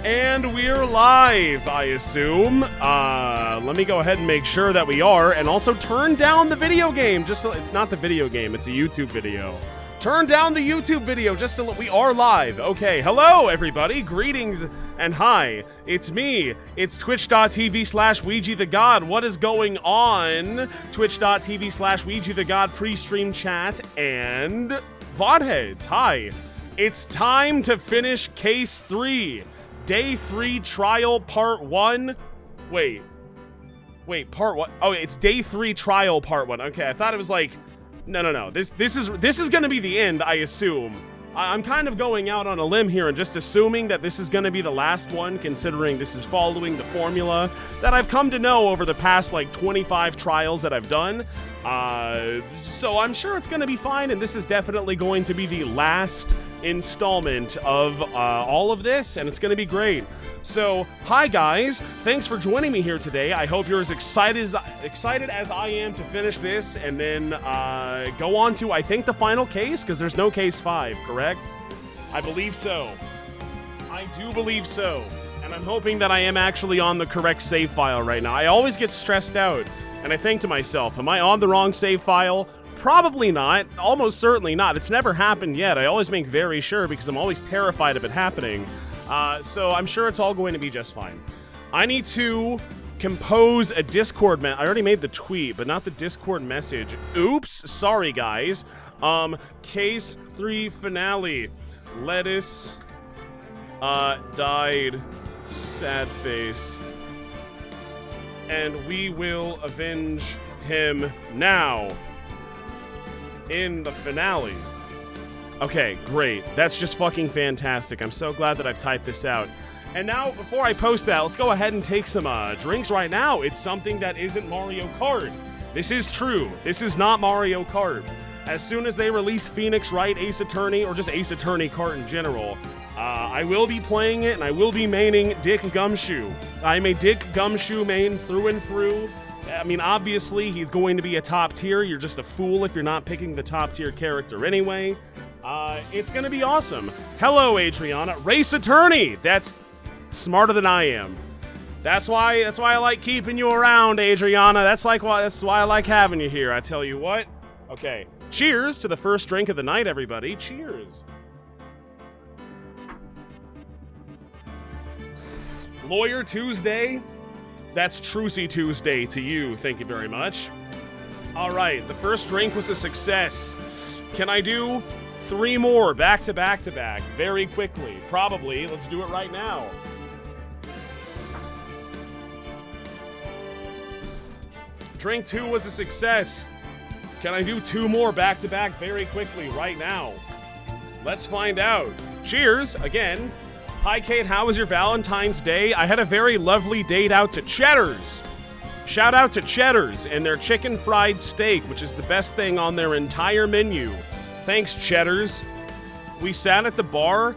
And we're live, I assume. Let me go ahead and make sure that we are, and also turn down the video game. Just so it's not the video game, it's a YouTube video. Turn down the YouTube video just so we are live. Okay, hello everybody, greetings and hi. It's me. It's twitch.tv/WeegeeTheGod. What is going on? Twitch.tv/WeegeeTheGod pre-stream chat and VOD heads. Hi. It's time to finish case 3. Day 3 trial part 1. Wait, part 1. Oh, it's day 3 trial part 1. Okay, I thought it was like no. This is gonna be the end, I assume. I'm kind of going out on a limb here and just assuming that this is gonna be the last one, considering this is following the formula that I've come to know over the past like 25 trials that I've done. So I'm sure it's gonna be fine, and this is definitely going to be the last installment of all of this, and it's gonna be great. So hi guys, thanks for joining me here today. I hope you're as excited as I am to finish this and then go on to, I think, the final case, because there's no case 5, correct? I believe so. I do believe so, and I'm hoping that I am actually on the correct save file right now. I always get stressed out and I think to myself, am I on the wrong save file? Probably not. Almost certainly not. It's never happened yet. I always make very sure because I'm always terrified of it happening. So I'm sure it's all going to be just fine. I need to compose a Discord I already made the tweet, but not the Discord message. Oops. Sorry, guys. Case 3 finale. Lettuce died. Sad face. And we will avenge him now. In the finale. Okay, great. That's just fucking fantastic. I'm so glad that I've typed this out. And now, before I post that, let's go ahead and take some drinks right now. It's something that isn't Mario Kart. This is true. This is not Mario Kart. As soon as they release Phoenix Wright Ace Attorney, or just Ace Attorney Kart in general, I will be playing it, and I will be maining Dick Gumshoe. I'm a Dick Gumshoe main through and through. I mean, obviously, he's going to be a top tier. You're just a fool if you're not picking the top tier character anyway. It's going to be awesome. Hello, Adriana. Race Attorney! That's smarter than I am. That's why I like keeping you around, Adriana. That's why I like having you here, I tell you what. Okay. Cheers to the first drink of the night, everybody. Cheers. Lawyer Tuesday. That's Trucy Tuesday to you. Thank you very much. All right, the first drink was a success. Can I do 3 more back to back to back very quickly? Probably. Let's do it right now. Drink 2 was a success. Can I do 2 more back to back very quickly right now? Let's find out. Cheers again. Hi, Kate. How was your Valentine's Day? I had a very lovely date out to Cheddar's. Shout out to Cheddar's and their chicken fried steak, which is the best thing on their entire menu. Thanks, Cheddar's. We sat at the bar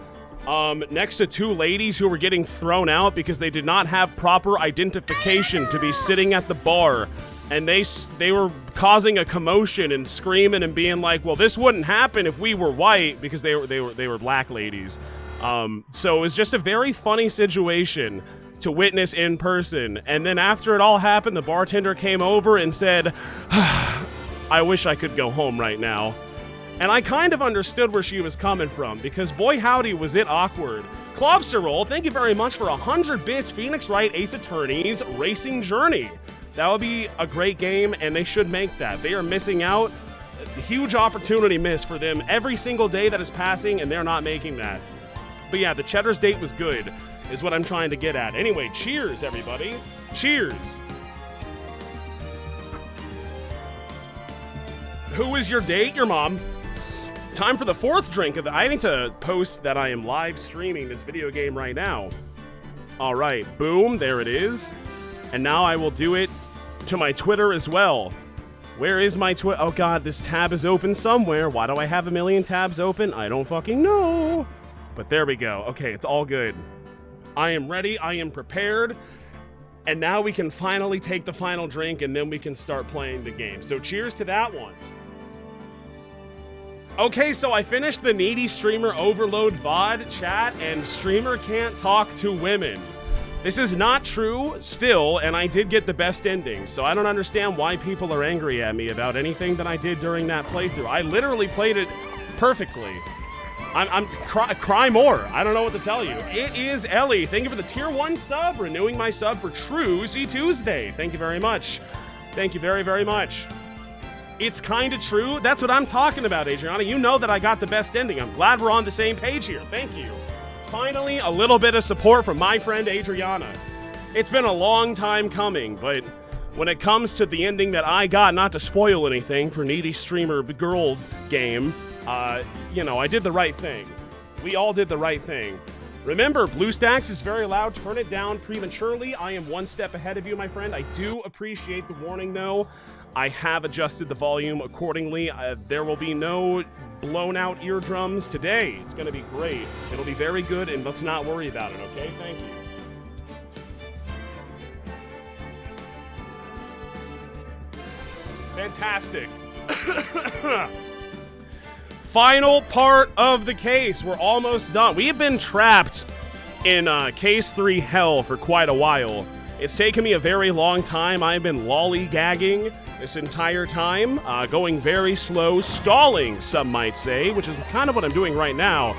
next to 2 ladies who were getting thrown out because they did not have proper identification to be sitting at the bar. And they were causing a commotion and screaming and being like, well, this wouldn't happen if we were white, because they were black ladies. So it was just a very funny situation to witness in person. And then after it all happened, the bartender came over and said, I wish I could go home right now. And I kind of understood where she was coming from, because boy howdy was it awkward. Clobster Roll, thank you very much for 100 bits. Phoenix Wright Ace Attorney's Racing Journey. That would be a great game, and they should make that. They are missing out. A huge opportunity miss for them every single day that is passing, and they're not making that. But yeah, the Cheddar's date was good, is what I'm trying to get at. Anyway, cheers, everybody. Cheers. Who is your date? Your mom. Time for the 4th drink of the... I need to post that I am live streaming this video game right now. All right, boom, there it is. And now I will do it to my Twitter as well. Where is my Twitter? Oh god, this tab is open somewhere. Why do I have a million tabs open? I don't fucking know. But there we go. Okay, it's all good. I am ready. I am prepared. And now we can finally take the final drink, and then we can start playing the game. So cheers to that one. Okay, so I finished the Needy Streamer Overload VOD chat, and streamer can't talk to women. This is not true still, and I did get the best ending, so I don't understand why people are angry at me about anything that I did during that playthrough. I literally played it perfectly. Cry more. I don't know what to tell you. It is Ellie. Thank you for the tier 1 sub, renewing my sub for Truesy Tuesday. Thank you very much. Thank you very, very much. It's kind of true. That's what I'm talking about, Adriana. You know that I got the best ending. I'm glad we're on the same page here. Thank you. Finally, a little bit of support from my friend Adriana. It's been a long time coming, but when it comes to the ending that I got, not to spoil anything for Needy Streamer Girl game, you know, I did the right thing. We all did the right thing. Remember, BlueStacks is very loud. Turn it down prematurely. I am one step ahead of you, my friend. I do appreciate the warning, though. I have adjusted the volume accordingly. There will be no blown out eardrums today. It's going to be great. It'll be very good, and let's not worry about it, okay? Thank you. Fantastic. Final part of the case. We're almost done. We have been trapped in Case 3 hell for quite a while. It's taken me a very long time. I've been lollygagging this entire time, going very slow, stalling, some might say, which is kind of what I'm doing right now.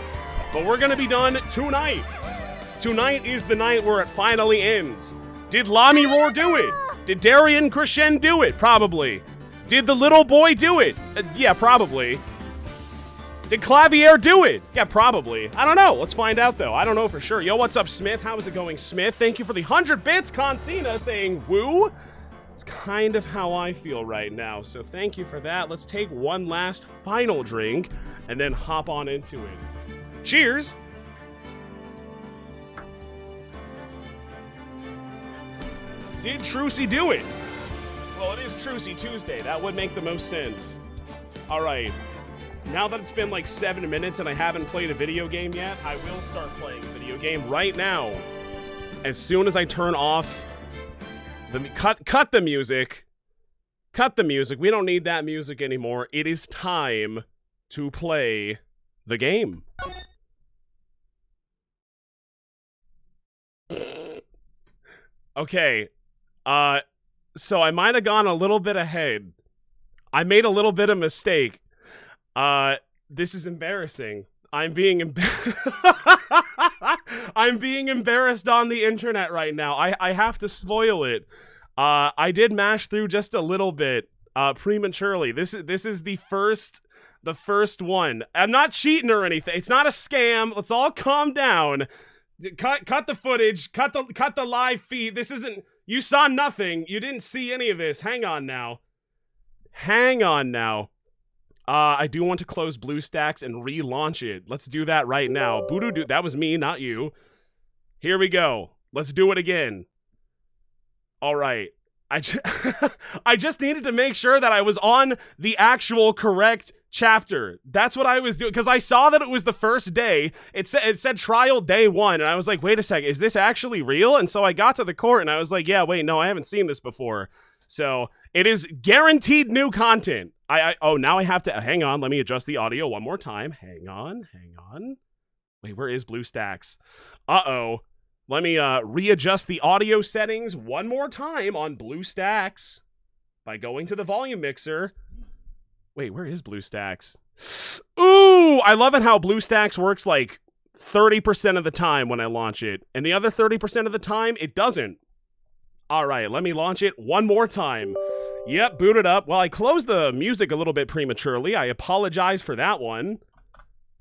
But we're going to be done tonight. Tonight is the night where it finally ends. Did Lami Roar do it? Did Darian Crescend do it? Probably. Did the little boy do it? Yeah, probably. Did Clavier do it? Yeah, probably. I don't know. Let's find out, though. I don't know for sure. Yo, what's up, Smith? How is it going, Smith? Thank you for the 100 bits, Consina, saying woo. It's kind of how I feel right now, so thank you for that. Let's take one last final drink and then hop on into it. Cheers! Did Trucy do it? Well, it is Trucy Tuesday. That would make the most sense. All right. Now that it's been like 7 minutes and I haven't played a video game yet, I will start playing a video game right now. As soon as I turn off cut the music. Cut the music. We don't need that music anymore. It is time to play the game. Okay. So I might have gone a little bit ahead. I made a little bit of mistake. This is embarrassing. I'm being embarrassed on the internet right now. I have to spoil it. I did mash through just a little bit prematurely. This is the first one. I'm not cheating or anything. It's not a scam. Let's all calm down. Cut the footage. Cut the live feed. This isn't. You saw nothing. You didn't see any of this. Hang on now. Hang on now. I do want to close BlueStacks and relaunch it. Let's do that right now. Boo-doo-doo. That was me, not you. Here we go. Let's do it again. All right. I just needed to make sure that I was on the actual correct chapter. That's what I was doing, because I saw that it was the first day. It said trial day 1, and I was like, wait a second, is this actually real? And so I got to the court, and I was like, yeah, wait, no, I haven't seen this before. So it is guaranteed new content. Oh, now I have to, hang on, let me adjust the audio one more time. Hang on. Wait, where is BlueStacks? Uh-oh. Let me readjust the audio settings one more time on BlueStacks by going to the volume mixer. Wait, where is BlueStacks? Ooh, I love it how BlueStacks works like 30% of the time when I launch it, and the other 30% of the time, it doesn't. All right, let me launch it one more time. Yep, boot it up. Well, I closed the music a little bit prematurely. I apologize for that one.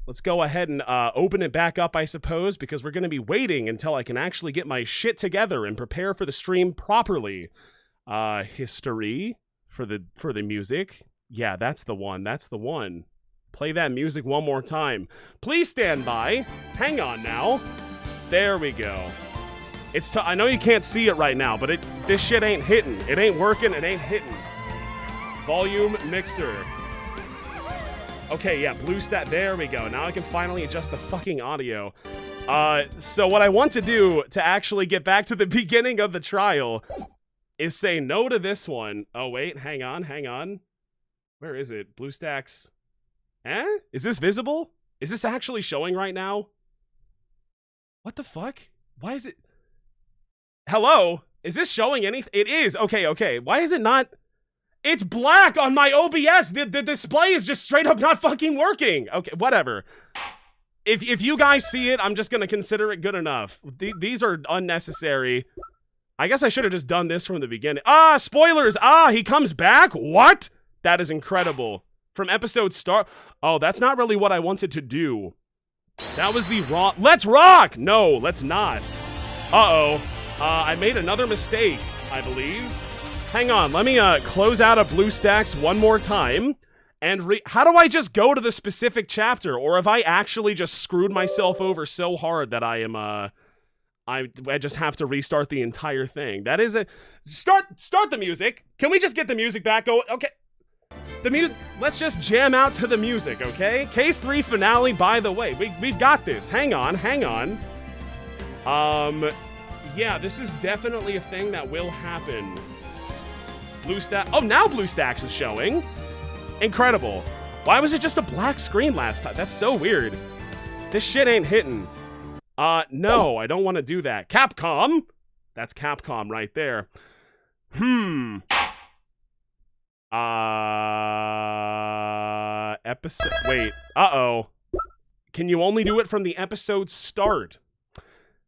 Let's go ahead and open it back up, I suppose, because we're going to be waiting until I can actually get my shit together and prepare for the stream properly. History for the music. Yeah, that's the one. That's the one. Play that music one more time. Please stand by. Hang on now. There we go. I know you can't see it right now, but this shit ain't hitting. It ain't working. It ain't hitting. Volume mixer. Okay, yeah, BlueStack. There we go. Now I can finally adjust the fucking audio. So what I want to do to actually get back to the beginning of the trial is say no to this one. Oh, wait, hang on. Where is it? BlueStacks. Is this visible? Is this actually showing right now? What the fuck? Why is it... Hello? Is this showing anything? It is. Okay. Why is it not... It's black on my OBS. The display is just straight up not fucking working. Okay, whatever. If you guys see it, I'm just gonna consider it good enough. These are unnecessary. I guess I should have just done this from the beginning. Ah, spoilers. Ah, he comes back? What? That is incredible. From episode start. Oh, that's not really what I wanted to do. That was the wrong... Let's rock! No, let's not. Uh-oh. I made another mistake, I believe. Hang on, let me close out of BlueStacks one more time. And how do I just go to the specific chapter? Or have I actually just screwed myself over so hard that I am, I just have to restart the entire thing? That is a... Start the music! Can we just get the music back going? Okay. The music... Let's just jam out to the music, okay? Case 3 finale, by the way. We've got this. Hang on. Yeah, this is definitely a thing that will happen. BlueStacks... Oh, now BlueStacks is showing. Incredible. Why was it just a black screen last time? That's so weird. This shit ain't hitting. No, I don't want to do that. Capcom? That's Capcom right there. Episode... Wait. Uh-oh. Can you only do it from the episode start?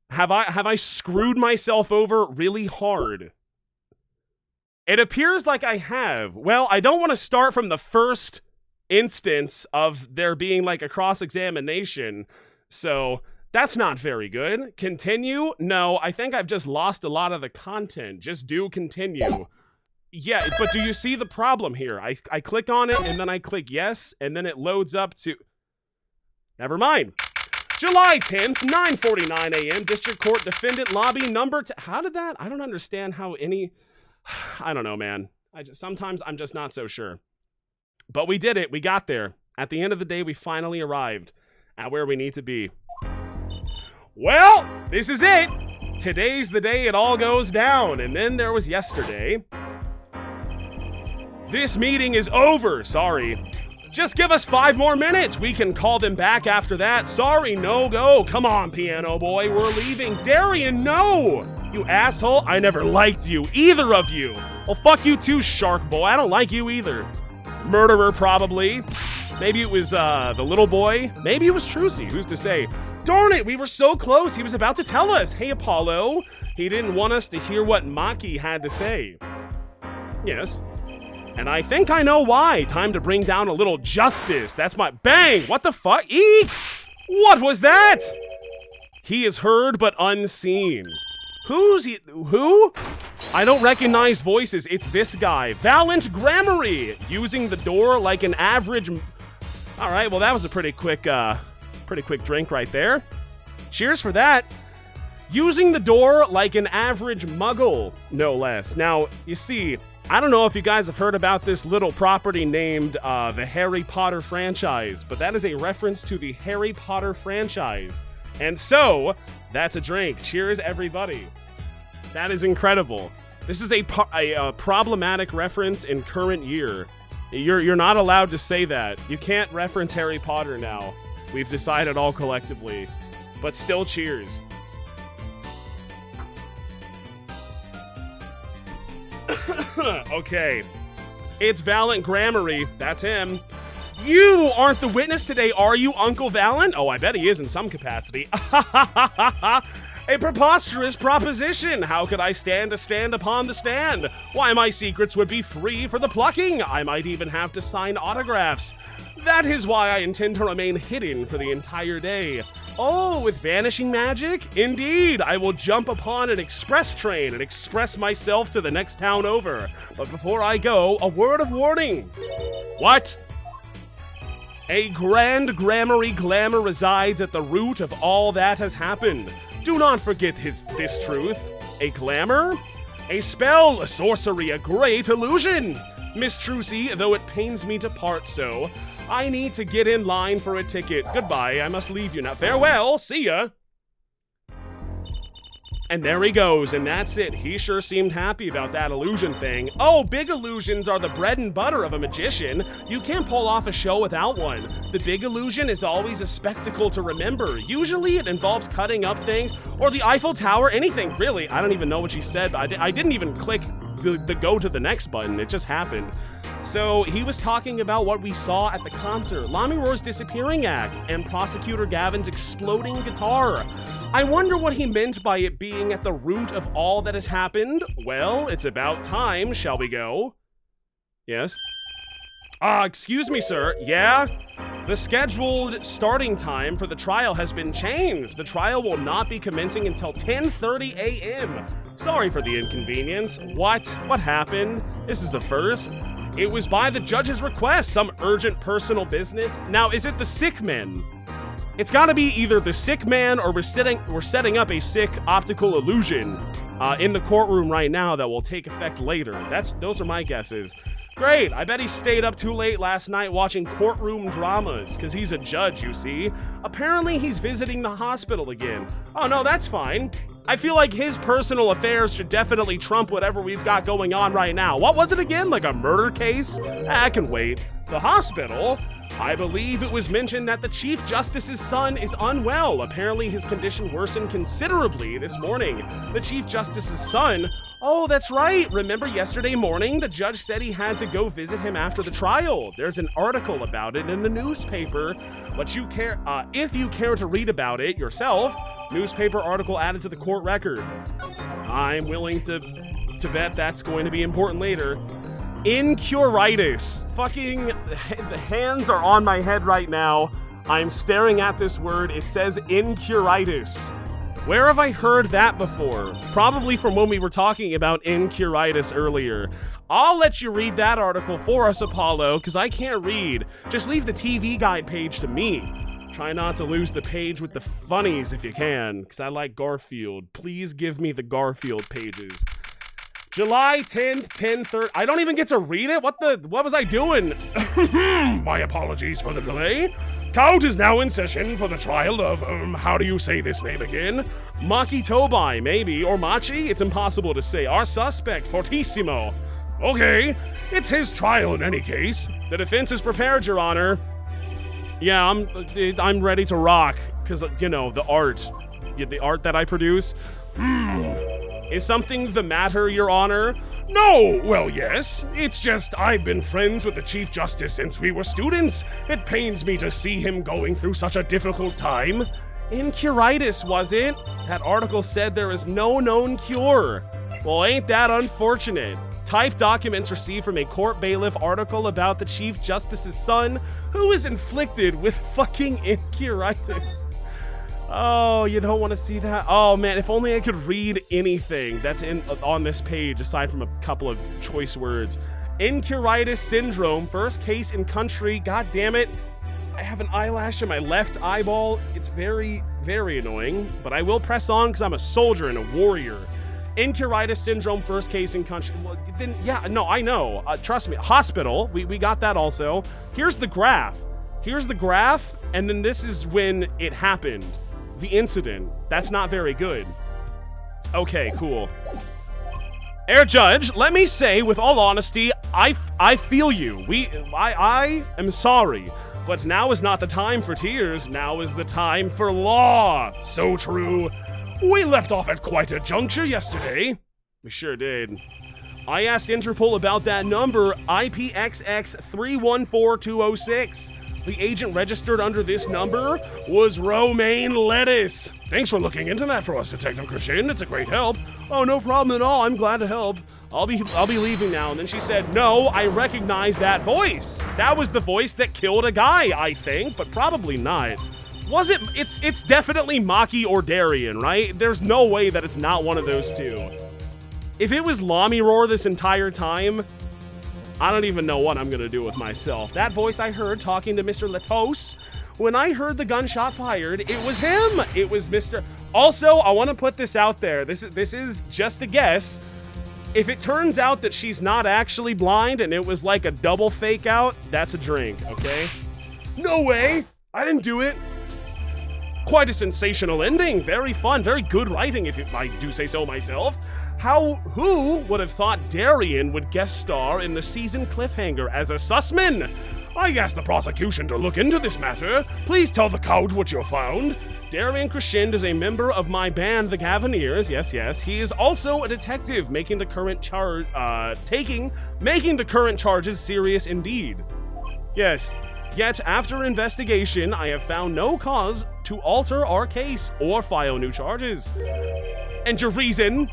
Have I screwed myself over really hard? It appears like I have. Well, I don't want to start from the first instance of there being like a cross-examination, so that's not very good. Continue? No, I think I've just lost a lot of the content. Just do continue. Yeah, but do you see the problem here? I click on it, and then I click yes, and then it loads up to... Never mind. July 10th, 9:49 a.m., District Court Defendant Lobby number... How did that... I don't understand how any... I don't know, man. Sometimes I'm just not so sure. But we did it. We got there. At the end of the day, we finally arrived at where we need to be. Well, this is it. Today's the day it all goes down. And then there was yesterday. This meeting is over. Sorry. Just give us 5 more minutes. We can call them back after that. Sorry, no go. Come on, piano boy. We're leaving. Darian, no! You asshole. I never liked you. Either of you. Well, fuck you too, shark boy. I don't like you either. Murderer, probably. Maybe it was, the little boy. Maybe it was Trucy. Who's to say? Darn it, we were so close. He was about to tell us. Hey, Apollo. He didn't want us to hear what Maki had to say. Yes. And I think I know why. Time to bring down a little justice. That's my... Bang! What the fuck? Eek! What was that? He is heard but unseen. Who's he? Who? I don't recognize voices. It's this guy. Valiant Grammary! Using the door like an average... Alright, well that was a pretty quick drink right there. Cheers for that. Using the door like an average muggle, no less. Now, you see... I don't know if you guys have heard about this little property named the Harry Potter franchise, but that is a reference to the Harry Potter franchise. And so, that's a drink. Cheers, everybody. That is incredible. This is a problematic reference in current year. You're not allowed to say that. You can't reference Harry Potter now. We've decided all collectively. But still, cheers. Okay. It's Valiant Grammary. That's him. You aren't the witness today, are you, Uncle Valiant? Oh, I bet he is in some capacity. A preposterous proposition. How could I stand to stand upon the stand? Why, my secrets would be free for the plucking. I might even have to sign autographs. That is why I intend to remain hidden for the entire day. Oh, with vanishing magic? Indeed, I will jump upon an express train and express myself to the next town over. But before I go, a word of warning. What? A grand grammary glamour resides at the root of all that has happened. Do not forget this truth. A glamour? A spell, a sorcery, a great illusion. Miss Trucy, though it pains me to part so, I need to get in line for a ticket. Goodbye, I must leave you now. Farewell, see ya. And there he goes, and that's it. He sure seemed happy about that illusion thing. Oh, big illusions are the bread and butter of a magician. You can't pull off a show without one. The big illusion is always a spectacle to remember. Usually it involves cutting up things, or the Eiffel Tower, anything really. I don't even know what she said, but I didn't even click the go to the next button. It just happened. So he was talking about what we saw at the concert, Lamy Roar's disappearing act, and Prosecutor Gavin's exploding guitar. I wonder what he meant by it being at the root of all that has happened. Well, it's about time, shall we go? Yes? Excuse me, sir. Yeah? The scheduled starting time for the trial has been changed. The trial will not be commencing until 10:30 a.m. Sorry for the inconvenience. What? What happened? This is a first. It was by the judge's request, some urgent personal business. Now, is it the sick men? It's gotta be either the sick man or we're setting up a sick optical illusion in the courtroom right now that will take effect later. Those are my guesses. Great, I bet he stayed up too late last night watching courtroom dramas, because he's a judge, you see. Apparently he's visiting the hospital again. Oh no, that's fine. I feel like his personal affairs should definitely trump whatever we've got going on right now. What was it again? Like a murder case? I can wait. The hospital? I believe it was mentioned that the Chief Justice's son is unwell. Apparently his condition worsened considerably this morning. The Chief Justice's son? Oh, that's right. Remember yesterday morning, the judge said he had to go visit him after the trial. There's an article about it in the newspaper. But if you care to read about it yourself, newspaper article added to the court record. I'm willing to bet that's going to be important later. Incuritis. Fucking, the hands are on my head right now. I'm staring at this word. It says incuritis. Where have I heard that before? Probably from when we were talking about incuritis earlier. I'll let you read that article for us, Apollo, because I can't read. Just leave the TV guide page to me. Try not to lose the page with the funnies if you can, because I like Garfield. Please give me the Garfield pages. July 10th, 10:30. I don't even get to read it? What was I doing? My apologies for the delay. Court is now in session for the trial of, how do you say this name again? Maki Tobai, maybe, or Machi? It's impossible to say. Our suspect, Fortissimo. Okay, it's his trial in any case. The defense is prepared, Your Honor. Yeah, I'm ready to rock, because, you know, the art that I produce. Is something the matter, Your Honor? No, well, yes. It's just I've been friends with the Chief Justice since we were students. It pains me to see him going through such a difficult time. Incuritis, was it? That article said there is no known cure. Well, ain't that unfortunate? Typed documents received from a court bailiff article about the Chief Justice's son, who is inflicted with fucking incuritis. Oh, you don't want to see that? Oh man, if only I could read anything that's on this page aside from a couple of choice words. Incuritis syndrome, first case in country. God damn it. I have an eyelash in my left eyeball. It's very, very annoying, but I will press on because I'm a soldier and a warrior. Incuritis syndrome, first case in country. Well, then, yeah, no, I know. Trust me. Hospital, we got that also. Here's the graph. And then this is when it happened. The incident. That's not very good. Okay, cool. Air Judge, let me say with all honesty, I feel you. I am sorry, but now is not the time for tears. Now is the time for law. So true. We left off at quite a juncture yesterday. We sure did. I asked Interpol about that number, IPXX 314206. The agent registered under this number was romaine lettuce. Thanks for looking into that for us, Detective Christian. It's a great help. Oh, no problem at all. I'm glad to help. I'll be leaving now. And then she said, no, I recognize that voice. That was the voice that killed a guy, I think, but probably not. Was it? It's definitely Maki or Darien, right? There's no way that it's not one of those two. If it was Lamy Roar this entire time, I don't even know what I'm gonna do with myself. That voice I heard talking to Mr. Latos, when I heard the gunshot fired, it was him. It was Mr. Also, I want to put this out there. This is just a guess. If it turns out that she's not actually blind and it was like a double fake out, that's a drink, okay? No way. I didn't do it. Quite a sensational ending. Very fun. Very good writing, if I do say so myself. Who would have thought Darian would guest star in the season cliffhanger as a sussman? I asked the prosecution to look into this matter. Please tell the court what you found. Darian Crescend is a member of my band, the Cavaliers. Yes, yes. He is also a detective, making the current charges serious indeed. Yes. Yet, after investigation, I have found no cause to alter our case or file new charges. And your reason?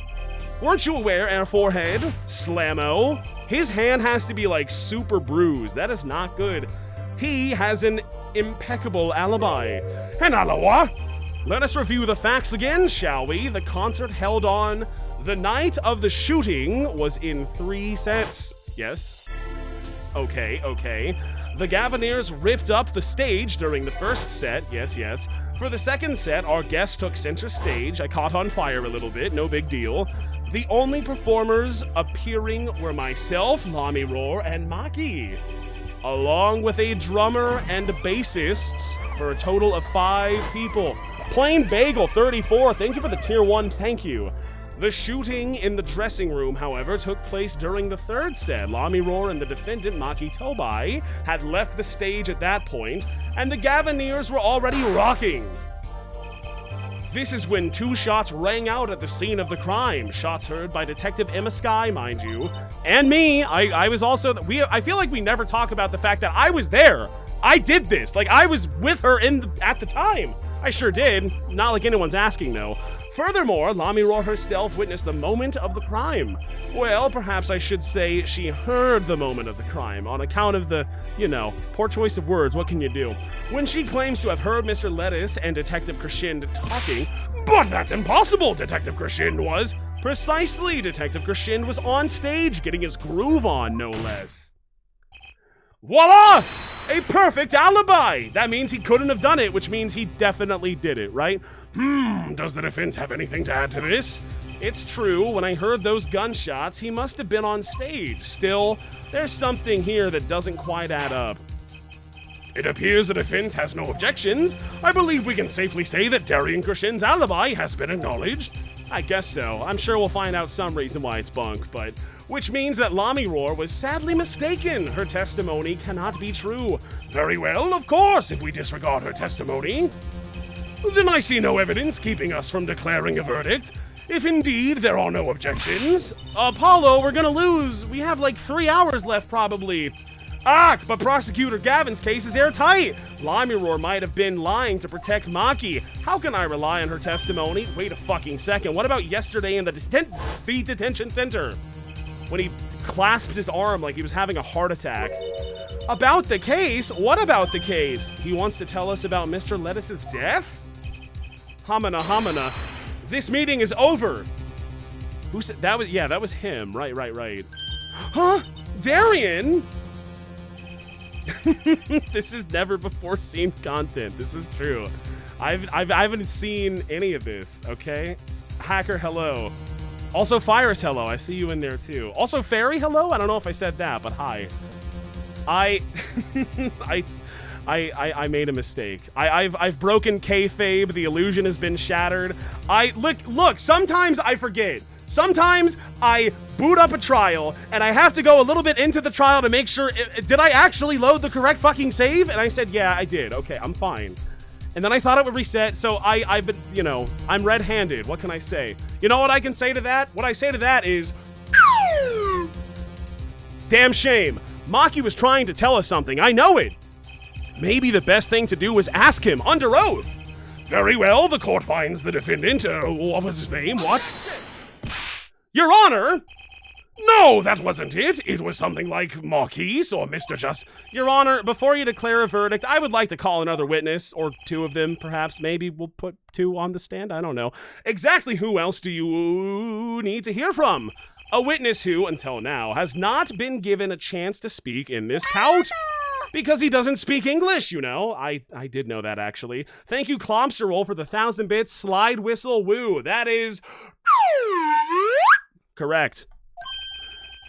Weren't you aware, Air Forehead? Slammo. His hand has to be, like, super bruised. That is not good. He has an impeccable alibi. An alibi? Let us review the facts again, shall we? The concert held on the night of the shooting was in 3 sets. Yes? Okay. The Gavaniers ripped up the stage during the first set. Yes, yes. For the second set, our guest took center stage. I caught on fire a little bit. No big deal. The only performers appearing were myself, Lami Roar, and Maki, along with a drummer and bassist for a total of 5 people. Plain Bagel 34, thank you for the tier 1, thank you. The shooting in the dressing room, however, took place during the third set. Lami Roar and the defendant, Maki Tobai, had left the stage at that point, and the Gavaniers were already rocking. This is when 2 shots rang out at the scene of the crime. Shots heard by Detective Emma Sky, mind you. And me. I was also... I feel like we never talk about the fact that I was there. I did this. Like, I was with her at the time. I sure did. Not like anyone's asking, though. Furthermore, Lami Roar herself witnessed the moment of the crime. Well, perhaps I should say she heard the moment of the crime, on account of the, poor choice of words, what can you do? When she claims to have heard Mr. Lettuce and Detective Crescend talking, but that's impossible, Detective Crescend was. Precisely, Detective Crescend was on stage getting his groove on, no less. Voila! A perfect alibi! That means he couldn't have done it, which means he definitely did it, right? Does the defense have anything to add to this? It's true, when I heard those gunshots, he must have been on stage. Still, there's something here that doesn't quite add up. It appears the defense has no objections. I believe we can safely say that Darian Crescend's alibi has been acknowledged. I guess so. I'm sure we'll find out some reason why it's bunk, but... Which means that Lami Roar was sadly mistaken. Her testimony cannot be true. Very well, of course, if we disregard her testimony. Then I see no evidence keeping us from declaring a verdict. If indeed there are no objections. Apollo, we're gonna lose. We have like 3 hours left, probably. But Prosecutor Gavin's case is airtight. Lami Roar might have been lying to protect Maki. How can I rely on her testimony? Wait a fucking second. What about yesterday in the detention center? When he clasped his arm like he was having a heart attack. About the case? What about the case? He wants to tell us about Mr. Lettuce's death? Hamana. This meeting is over. Who said that was? Yeah, that was him. Right. Huh? Darian? This is never before seen content. This is true. I haven't seen any of this. Okay, Hacker, hello. Also, Fires, hello. I see you in there too. Also, Fairy, hello. I don't know if I said that, but hi. I made a mistake. I've broken kayfabe. The illusion has been shattered. Look. Sometimes I forget. Sometimes I boot up a trial and I have to go a little bit into the trial to make sure. Did I actually load the correct fucking save? And I said, yeah, I did. Okay, I'm fine. And then I thought it would reset, so I've been, I'm red-handed. What can I say? You know what I can say to that? What I say to that is, damn shame. Maki was trying to tell us something. I know it. Maybe the best thing to do was ask him under oath. Very well, the court finds the defendant. What was his name? What? Your Honor! No, that wasn't it. It was something like Marquise or Mr. Just... Your Honor, before you declare a verdict, I would like to call another witness, or 2 of them, perhaps. Maybe we'll put 2 on the stand. I don't know. Exactly who else do you need to hear from? A witness who, until now, has not been given a chance to speak in this couch. Because he doesn't speak English, I did know that, actually. Thank you, Clomsterroll, for the 1,000 bits. Slide whistle woo. That is... correct.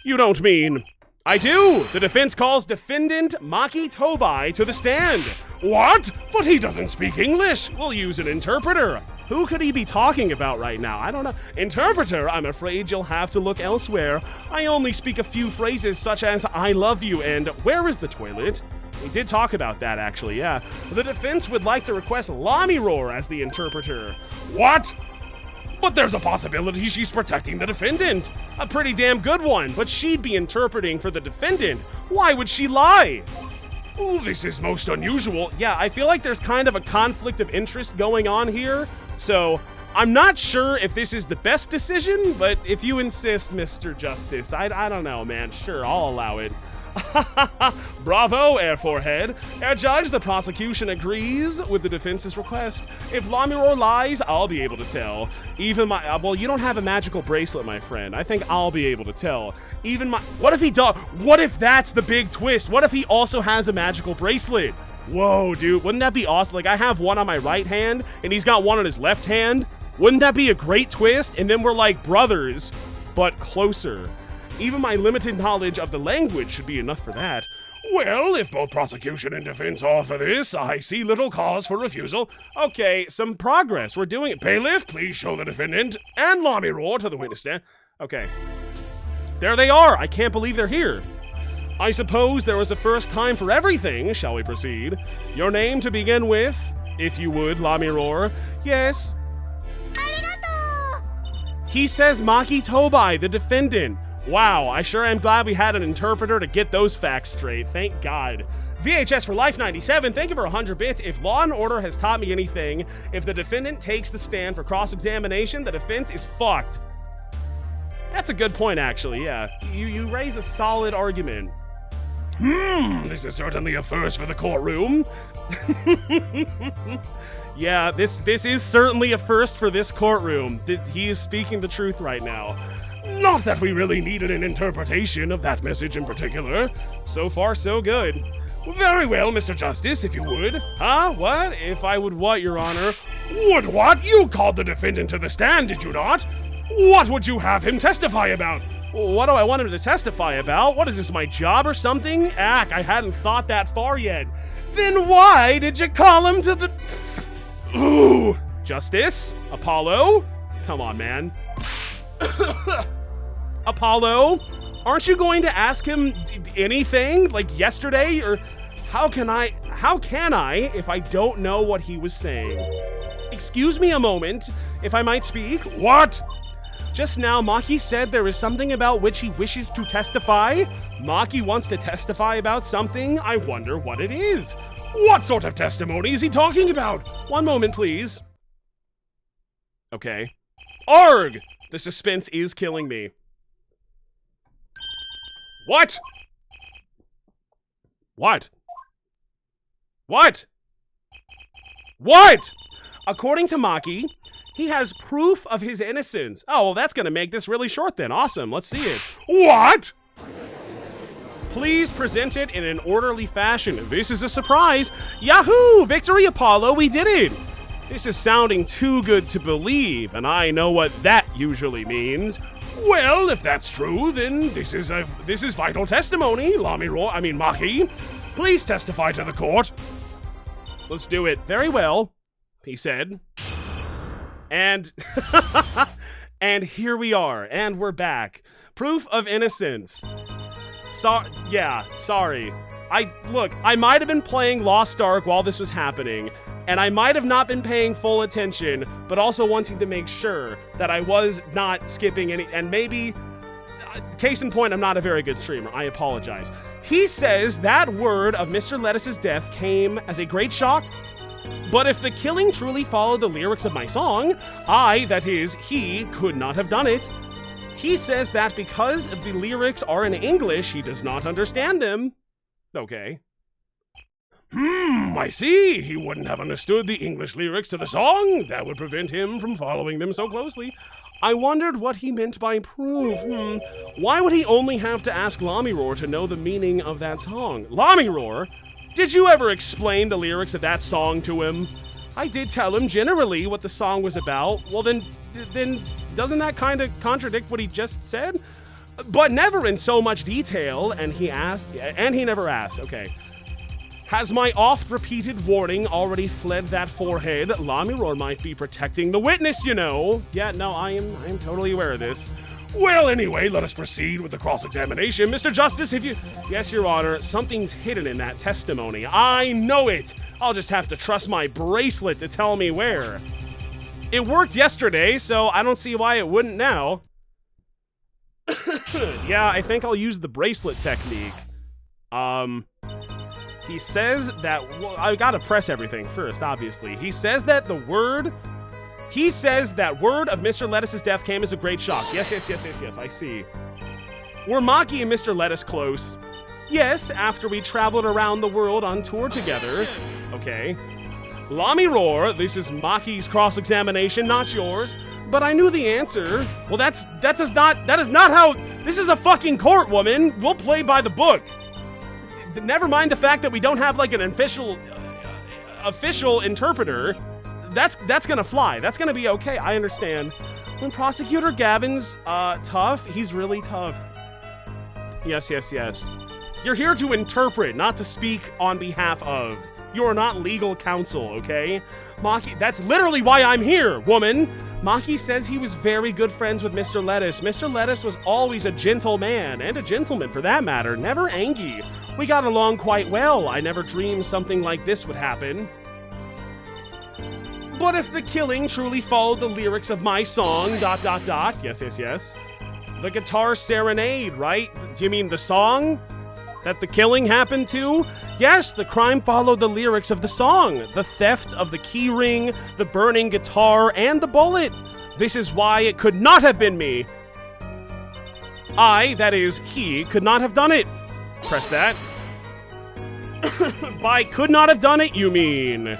You don't mean... I do! The defense calls defendant Maki Tobai to the stand. What? But he doesn't speak English. We'll use an interpreter. Who could he be talking about right now? I don't know. Interpreter, I'm afraid you'll have to look elsewhere. I only speak a few phrases such as I love you and where is the toilet? We did talk about that actually, yeah. The defense would like to request Lamiroar as the interpreter. What? But there's a possibility she's protecting the defendant. A pretty damn good one, but she'd be interpreting for the defendant. Why would she lie? Oh, this is most unusual. Yeah, I feel like there's kind of a conflict of interest going on here. So, I'm not sure if this is the best decision, but if you insist, Mr. Justice, I don't know, man. Sure, I'll allow it. Bravo, Air Forehead. Air Judge, the prosecution agrees with the defense's request. If Lamiroar lies, I'll be able to tell. Even my... well, you don't have a magical bracelet, my friend. I think I'll be able to tell. Even my... what if he does... what if that's the big twist? What if he also has a magical bracelet? Whoa, dude. Wouldn't that be awesome? Like, I have one on my right hand, and he's got one on his left hand. Wouldn't that be a great twist? And then we're like brothers, but closer. Even my limited knowledge of the language should be enough for that. Well, if both prosecution and defense offer this, I see little cause for refusal. Okay, some progress. We're doing it. Bailiff, please show the defendant and Lamiroar to the witness stand. Okay. There they are. I can't believe they're here. I suppose there was a first time for everything. Shall we proceed? Your name to begin with, if you would, Lamiroar. Yes. Arigato. He says Maki Tobai, the defendant. Wow, I sure am glad we had an interpreter to get those facts straight. Thank God. VHS for Life 97, thank you for 100 bits. If Law & Order has taught me anything, if the defendant takes the stand for cross-examination, the defense is fucked. That's a good point, actually, yeah. You raise a solid argument. This is certainly a first for the courtroom. Yeah, this is certainly a first for this courtroom. He is speaking the truth right now. Not that we really needed an interpretation of that message in particular. So far, so good. Very well, Mr. Justice, if you would. Huh? What? If I would what, Your Honor? Would what? You called the defendant to the stand, did you not? What would you have him testify about? What do I want him to testify about? What is this, my job or something? I hadn't thought that far yet. Then why did you call him to the... Ooh. Justice? Apollo? Come on, man. Apollo? Aren't you going to ask him anything, like yesterday? Or how can I, if I don't know what he was saying? Excuse me a moment, if I might speak. What? Just now, Maki said there is something about which he wishes to testify. Maki wants to testify about something. I wonder what it is. What sort of testimony is he talking about? One moment, please. Okay. Arg! The suspense is killing me. What? What? What? What? According to Maki, he has proof of his innocence. Oh, well, that's gonna make this really short then. Awesome, let's see it. What? Please present it in an orderly fashion. This is a surprise. Yahoo! Victory, Apollo, we did it! This is sounding too good to believe, and I know what that usually means. Well, if that's true, then this is vital testimony. Maki, please testify to the court. Let's do it. Very well, he said. And and here we are, and we're back. Proof of innocence. Sorry. I might have been playing Lost Ark while this was happening, and I might have not been paying full attention, but also wanting to make sure that I was not skipping any, and maybe, case in point, I'm not a very good streamer. I apologize. He says that word of Mr. Lettuce's death came as a great shock, but if the killing truly followed the lyrics of my song, that is, he, could not have done it. He says that because the lyrics are in English, he does not understand them. Okay. I see. He wouldn't have understood the English lyrics to the song. That would prevent him from following them so closely. I wondered what he meant by proof. Why would he only have to ask Lamiroar to know the meaning of that song? Lamiroar? Did you ever explain the lyrics of that song to him? I did tell him generally what the song was about. Well, then doesn't that kind of contradict what he just said? but never in so much detail, and he never asked. Okay. Has my oft-repeated warning already fled that forehead? Lamiror might be protecting the witness, you know. Yeah, no, I am totally aware of this. Well, anyway, let us proceed with the cross-examination. Mr. Justice, if you... Yes, Your Honor, something's hidden in that testimony. I know it. I'll just have to trust my bracelet to tell me where. It worked yesterday, so I don't see why it wouldn't now. Yeah, I think I'll use the bracelet technique. He says that... Well, I gotta press everything first, obviously. He says that word of Mr. Lettuce's death came as a great shock. Yes, I see. Were Maki and Mr. Lettuce close? Yes, after we traveled around the world on tour together. Okay. Lamiror, this is Maki's cross-examination, not yours. But I knew the answer. Well, that is not how... This is a fucking court, woman. We'll play by the book. Never mind the fact that we don't have, like, an official interpreter. That's gonna fly. That's gonna be okay. I understand. When Prosecutor Gavin's tough, he's really tough. Yes. You're here to interpret, not to speak on behalf of. You're not legal counsel, okay? Maki, that's literally why I'm here, woman. Maki says he was very good friends with Mr. Lettuce. Mr. Lettuce was always a gentle man, and a gentleman for that matter, never angry. We got along quite well. I never dreamed something like this would happen. But if the killing truly followed the lyrics of my song, ... Yes. The guitar serenade, right? Do you mean the song that the killing happened to? Yes, the crime followed the lyrics of the song. The theft of the key ring, the burning guitar, and the bullet. This is why it could not have been me. I, that is, he, could not have done it. Press that. By could not have done it, you mean?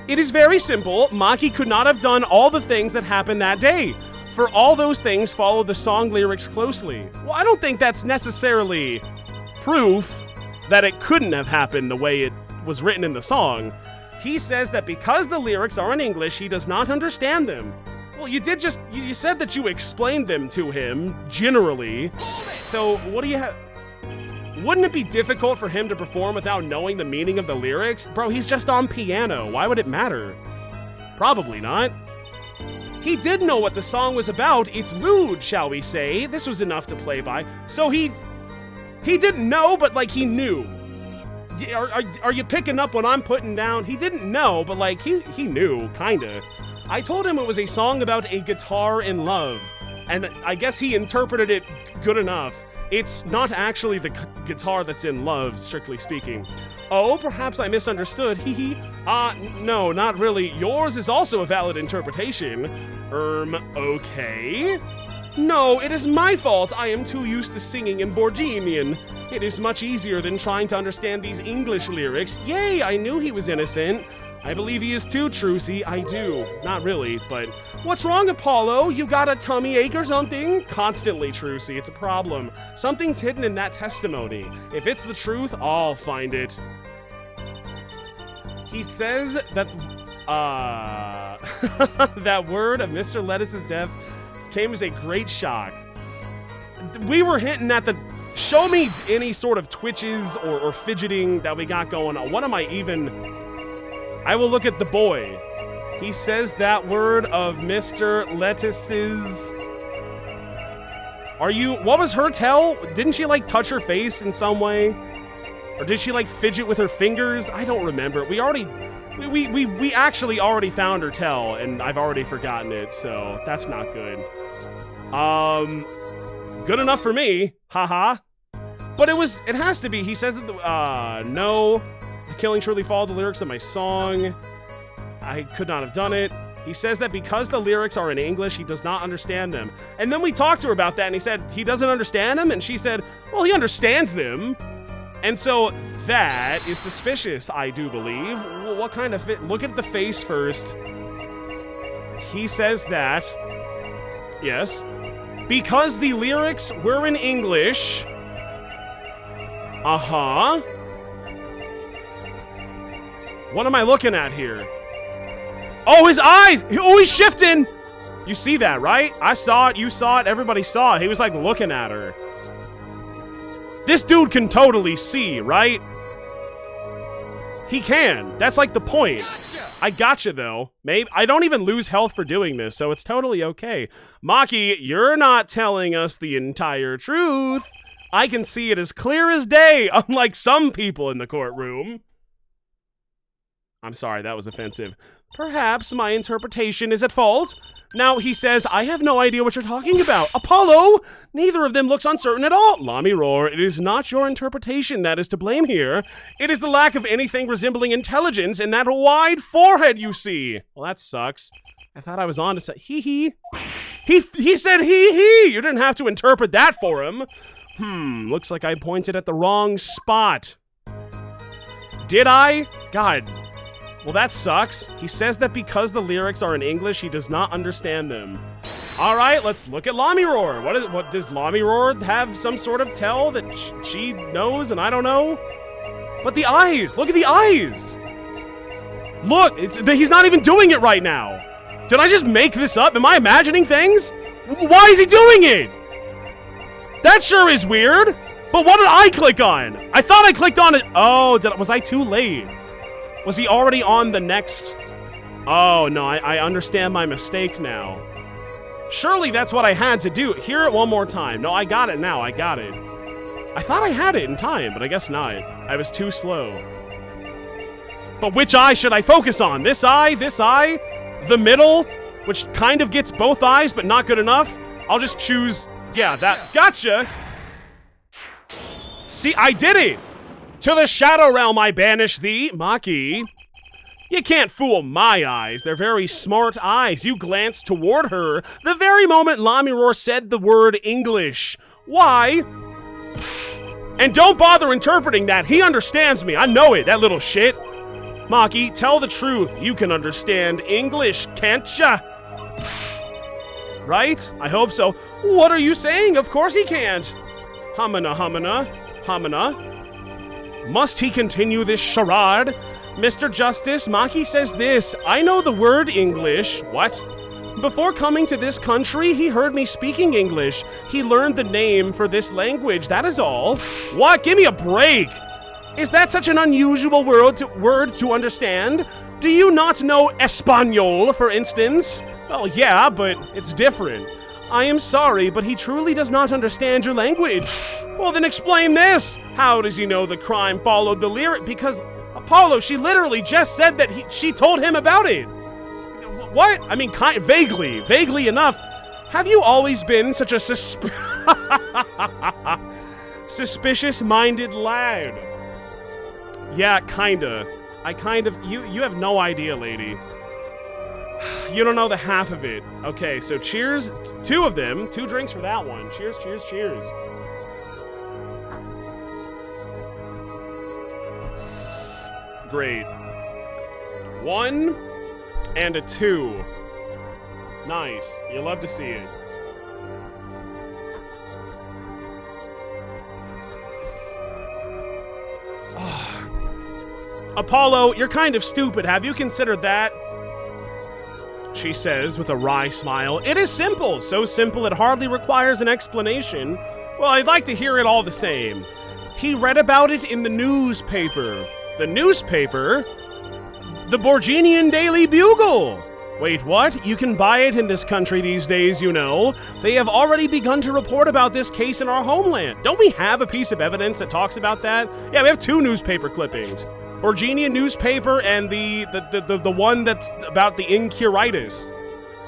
It is very simple. Maki could not have done all the things that happened that day. For all those things follow the song lyrics closely. Well, I don't think that's necessarily proof that it couldn't have happened the way it was written in the song. He says that because the lyrics are in English, he does not understand them. Well, you said that you explained them to him, generally. So, what do you have? Wouldn't it be difficult for him to perform without knowing the meaning of the lyrics? Bro, he's just on piano. Why would it matter? Probably not. He did know what the song was about. Its mood, shall we say. This was enough to play by. So he didn't know, but, like, he knew. Are you picking up what I'm putting down? He didn't know, but, like, he knew, kinda. I told him it was a song about a guitar in love. And I guess he interpreted it good enough. It's not actually the guitar that's in love, strictly speaking. Oh, perhaps I misunderstood. No, not really. Yours is also a valid interpretation. Okay. No, it is my fault. I am too used to singing in Borginian. It is much easier than trying to understand these English lyrics. Yay, I knew he was innocent. I believe he is too, Trucy. I do. Not really, but... What's wrong, Apollo? You got a tummy ache or something? Constantly, Trucy. It's a problem. Something's hidden in that testimony. If it's the truth, I'll find it. He says that... that word of Mr. Lettuce's death came as a great shock. We were hinting at the... Show me any sort of twitches or fidgeting that we got going on. What am I even... I will look at the boy. He says that word of Mr. Lettuce's... What was her tell? Didn't she, like, touch her face in some way? Or did she, like, fidget with her fingers? I don't remember. We actually already found her tell, and I've already forgotten it, so that's not good. Good enough for me. Haha. But it has to be. He says that no. The killing truly followed the lyrics of my song. I could not have done it. He says that because the lyrics are in English, he does not understand them. And then we talked to her about that, and he said he doesn't understand them, and she said, well, he understands them. And so that is suspicious, I do believe. Well, what kind of fit? Look at the face first. He says that, yes, because the lyrics were in English. Uh-huh. What am I looking at here? Oh, his eyes! Oh, he's shifting! You see that, right? I saw it, you saw it, everybody saw it. He was like looking at her. This dude can totally see, right? He can. That's like the point. I gotcha, though. Maybe I don't even lose health for doing this, so it's totally okay. Maki, you're not telling us the entire truth. I can see it as clear as day, unlike some people in the courtroom. I'm sorry, that was offensive. Perhaps my interpretation is at fault. Now, he says, I have no idea what you're talking about. Apollo! Neither of them looks uncertain at all. Lami Roar, it is not your interpretation that is to blame here. It is the lack of anything resembling intelligence in that wide forehead you see. Well, that sucks. I thought I was on to say, hee. He said hee. You didn't have to interpret that for him. Looks like I pointed at the wrong spot. Did I? God. Well, that sucks. He says that because the lyrics are in English, he does not understand them. All right, let's look at Lami Roar. What does Lami Roar have some sort of tell that she knows and I don't know? But the eyes, look at the eyes. Look, he's not even doing it right now. Did I just make this up? Am I imagining things? Why is he doing it? That sure is weird. But what did I click on? I thought I clicked on it. Oh, was I too late? Was he already on the next? Oh, no, I understand my mistake now. Surely that's what I had to do. Hear it one more time. No, I got it now. I got it. I thought I had it in time, but I guess not. I was too slow. But which eye should I focus on? This eye? The middle? Which kind of gets both eyes, but not good enough? I'll just choose... Yeah, that... Gotcha! See, I did it! To the Shadow Realm I banish thee, Maki. You can't fool my eyes. They're very smart eyes. You glanced toward her the very moment Lami Roar said the word English. Why? And don't bother interpreting that. He understands me. I know it, that little shit. Maki, tell the truth. You can understand English, can't ya? Right? I hope so. What are you saying? Of course he can't. Hamina. Must he continue this charade? Mr. Justice, Maki says this. I know the word English. What? Before coming to this country, he heard me speaking English. He learned the name for this language, that is all. What? Give me a break. Is that such an unusual word to understand? Do you not know Espanol, for instance? Well, yeah, but it's different. I am sorry, but he truly does not understand your language. Well, then explain this. How does he know the crime followed the lyric? Because, Apollo, she literally just said that she told him about it. What? I mean, vaguely enough. Have you always been such a suspicious-minded lad? Yeah, kinda. You have no idea, lady. You don't know the half of it. Okay, so cheers. Two of them. 2 drinks for that one. Cheers. Great. 1 and a 2. Nice. You love to see it. Apollo, you're kind of stupid. Have you considered that? She says with a wry smile. It is simple. So simple it hardly requires an explanation. Well, I'd like to hear it all the same. He read about it in the newspaper. The newspaper? The Borginian Daily Bugle. Wait, what? You can buy it in this country these days, you know. They have already begun to report about this case in our homeland. Don't we have a piece of evidence that talks about that? Yeah, we have 2 newspaper clippings. Borginian newspaper and the one that's about the incuritis.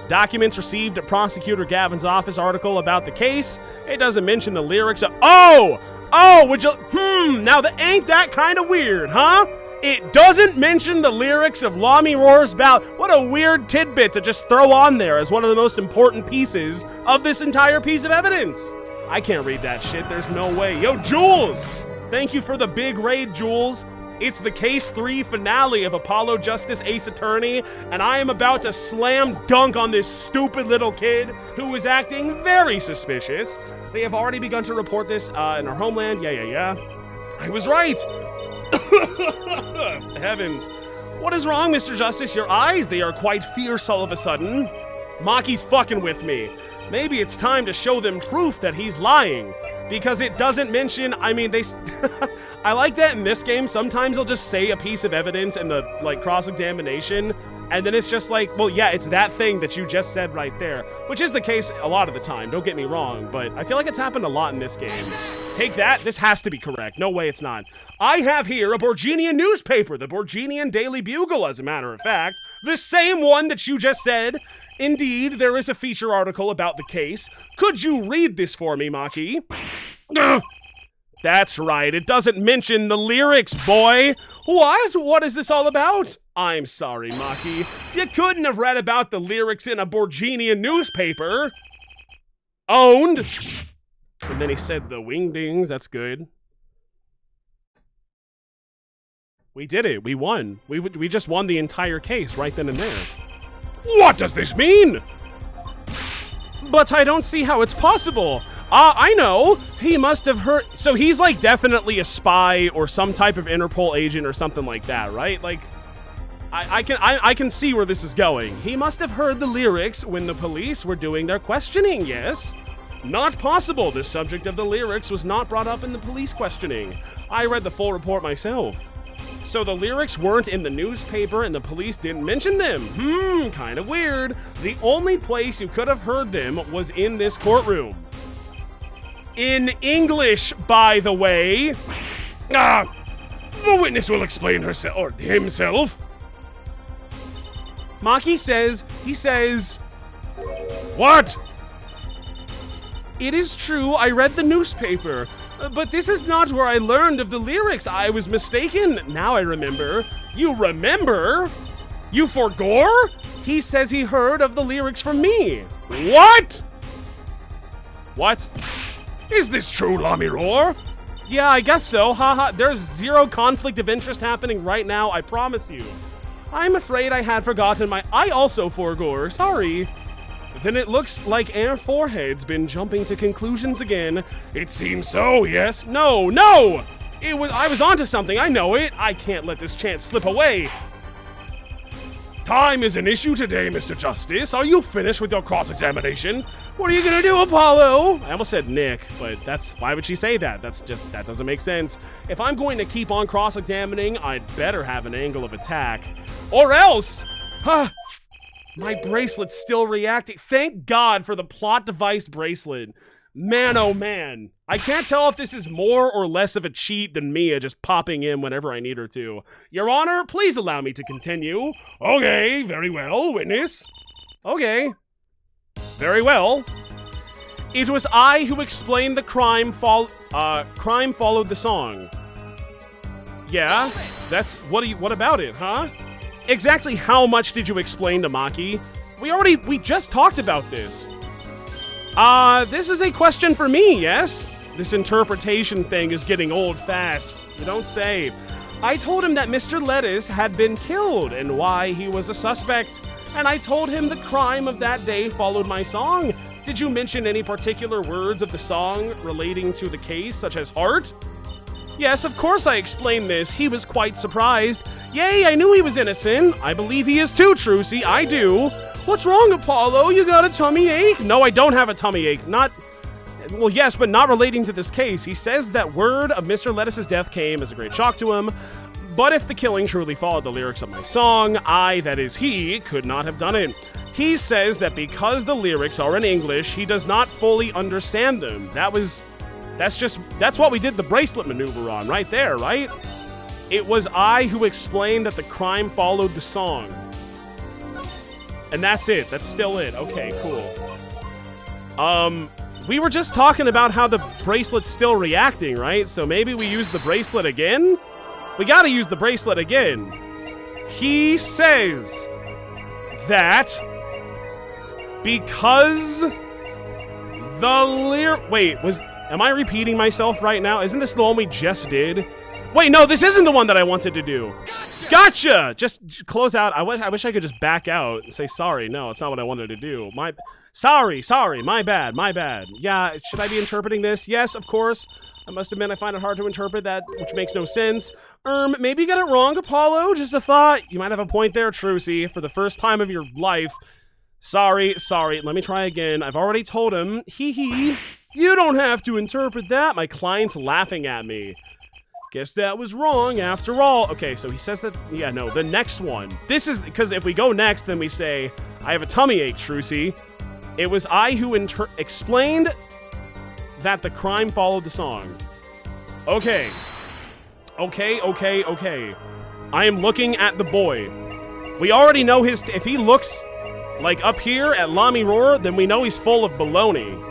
Documents received at Prosecutor Gavin's office article about the case. It doesn't mention the lyrics of... Oh, would you... now ain't that kind of weird, huh? It doesn't mention the lyrics of Lami Roar's bout. What a weird tidbit to just throw on there as one of the most important pieces of this entire piece of evidence. I can't read that shit. There's no way. Yo, Jules! Thank you for the big raid, Jules. It's the Case 3 finale of Apollo Justice Ace Attorney, and I am about to slam dunk on this stupid little kid who is acting very suspicious. They have already begun to report this in our homeland. Yeah. I was right. Heavens. What is wrong, Mr. Justice? Your eyes, they are quite fierce all of a sudden. Maki's fucking with me. Maybe it's time to show them proof that he's lying. Because it doesn't mention, I mean, they... I like that in this game, sometimes they'll just say a piece of evidence in the, like, cross-examination, and then it's just like, well, yeah, it's that thing that you just said right there. Which is the case a lot of the time, don't get me wrong, but I feel like it's happened a lot in this game. Take that, this has to be correct. No way it's not. I have here a Borginian newspaper, the Borginian Daily Bugle, as a matter of fact. The same one that you just said. Indeed, there is a feature article about the case. Could you read this for me, Maki? Ugh. That's right, it doesn't mention the lyrics, boy! What? What is this all about? I'm sorry, Maki. You couldn't have read about the lyrics in a Borginian newspaper. Owned! And then he said the wingdings, that's good. We did it, we won. We just won the entire case right then and there. What does this mean? But I don't see how it's possible. I know. He must have heard. So he's like definitely a spy or some type of Interpol agent or something like that, right? Like, I can see where this is going. He must have heard the lyrics when the police were doing their questioning, yes? Not possible. The subject of the lyrics was not brought up in the police questioning. I read the full report myself. So the lyrics weren't in the newspaper and the police didn't mention them. Kind of weird. The only place you could have heard them was in this courtroom. In English, by the way. The witness will explain herself or himself. Maki says, What? It is true, I read the newspaper. But this is not where I learned of the lyrics. I was mistaken. Now I remember. You remember? You forgore? He says he heard of the lyrics from me. What? What? Is this true, Lamiror? Yeah, I guess so. Haha, there's zero conflict of interest happening right now, I promise you. I'm afraid I had forgotten I also forgore. Sorry. Then it looks like Air Forehead's been jumping to conclusions again. It seems so, yes? No! I was onto something, I know it. I can't let this chance slip away. Time is an issue today, Mr. Justice. Are you finished with your cross-examination? What are you gonna do, Apollo? I almost said Nick, but why would she say that? That doesn't make sense. If I'm going to keep on cross-examining, I'd better have an angle of attack. Or else! My bracelet's still reacting. Thank God for the plot device bracelet. Man, oh man. I can't tell if this is more or less of a cheat than Mia just popping in whenever I need her to. Your Honor, please allow me to continue. Okay, very well, witness. Okay. Very well. It was I who explained the crime followed the song. Yeah, what about it, huh? Exactly how much did you explain to Maki? We just talked about this. This is a question for me, yes? This interpretation thing is getting old fast. You don't say. I told him that Mr. Lettuce had been killed and why he was a suspect. And I told him the crime of that day followed my song. Did you mention any particular words of the song relating to the case, such as heart? Yes, of course I explained this. He was quite surprised. Yay, I knew he was innocent. I believe he is too, Trucy. I do. What's wrong, Apollo? You got a tummy ache? No, I don't have a tummy ache. Well, yes, but not relating to this case. He says that word of Mr. Lettuce's death came as a great shock to him. But if the killing truly followed the lyrics of my song, I, that is he, could not have done it. He says that because the lyrics are in English, he does not fully understand them. That's what we did the bracelet maneuver on right there, right? It was I who explained that the crime followed the song. And that's it. That's still it. Okay, cool. We were just talking about how the bracelet's still reacting, right? So maybe we use the bracelet again? We gotta use the bracelet again. He says that because am I repeating myself right now? Isn't this the one we just did? Wait, no, this isn't the one that I wanted to do. Gotcha! Just close out. I wish I could just back out and say sorry. No, it's not what I wanted to do. Sorry, my bad. Yeah, should I be interpreting this? Yes, of course. I must admit I find it hard to interpret that, which makes no sense. Maybe you got it wrong, Apollo. Just a thought. You might have a point there, Trucy. For the first time of your life, Sorry. Let me try again. I've already told him. Hee. You don't have to interpret that. My client's laughing at me. Guess that was wrong after all. Okay, so he says that, yeah, no, the next one. This is, because if we go next, then we say, I have a tummy ache, Trucy. It was I who explained that the crime followed the song. Okay. I am looking at the boy. We already know if he looks like up here at Lami Roar, then we know he's full of baloney.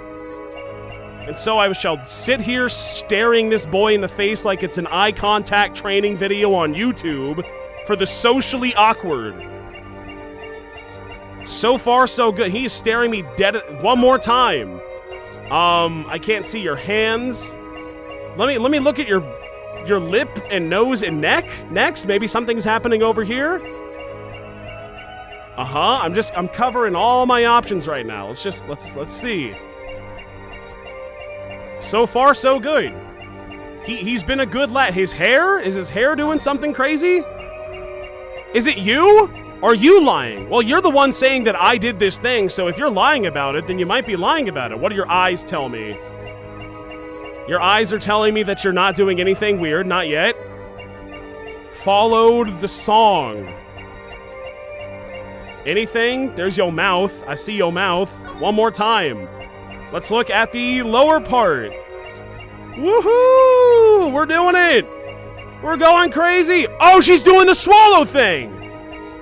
And so I shall sit here staring this boy in the face like it's an eye contact training video on YouTube for the socially awkward. So far, so good. He is staring me dead one more time. I can't see your hands. Let me look at your lip and nose and neck next. Maybe something's happening over here. I'm covering all my options right now. Let's see. So far, so good. He's been a good lad. Is his hair doing something crazy? Is it you? Or are you lying? Well, you're the one saying that I did this thing, so if you're lying about it, then you might be lying about it. What do your eyes tell me? Your eyes are telling me that you're not doing anything weird, not yet. Followed the song. Anything? There's your mouth. I see your mouth. One more time. Let's look at the lower part. Woohoo! We're doing it! We're going crazy! Oh, she's doing the swallow thing!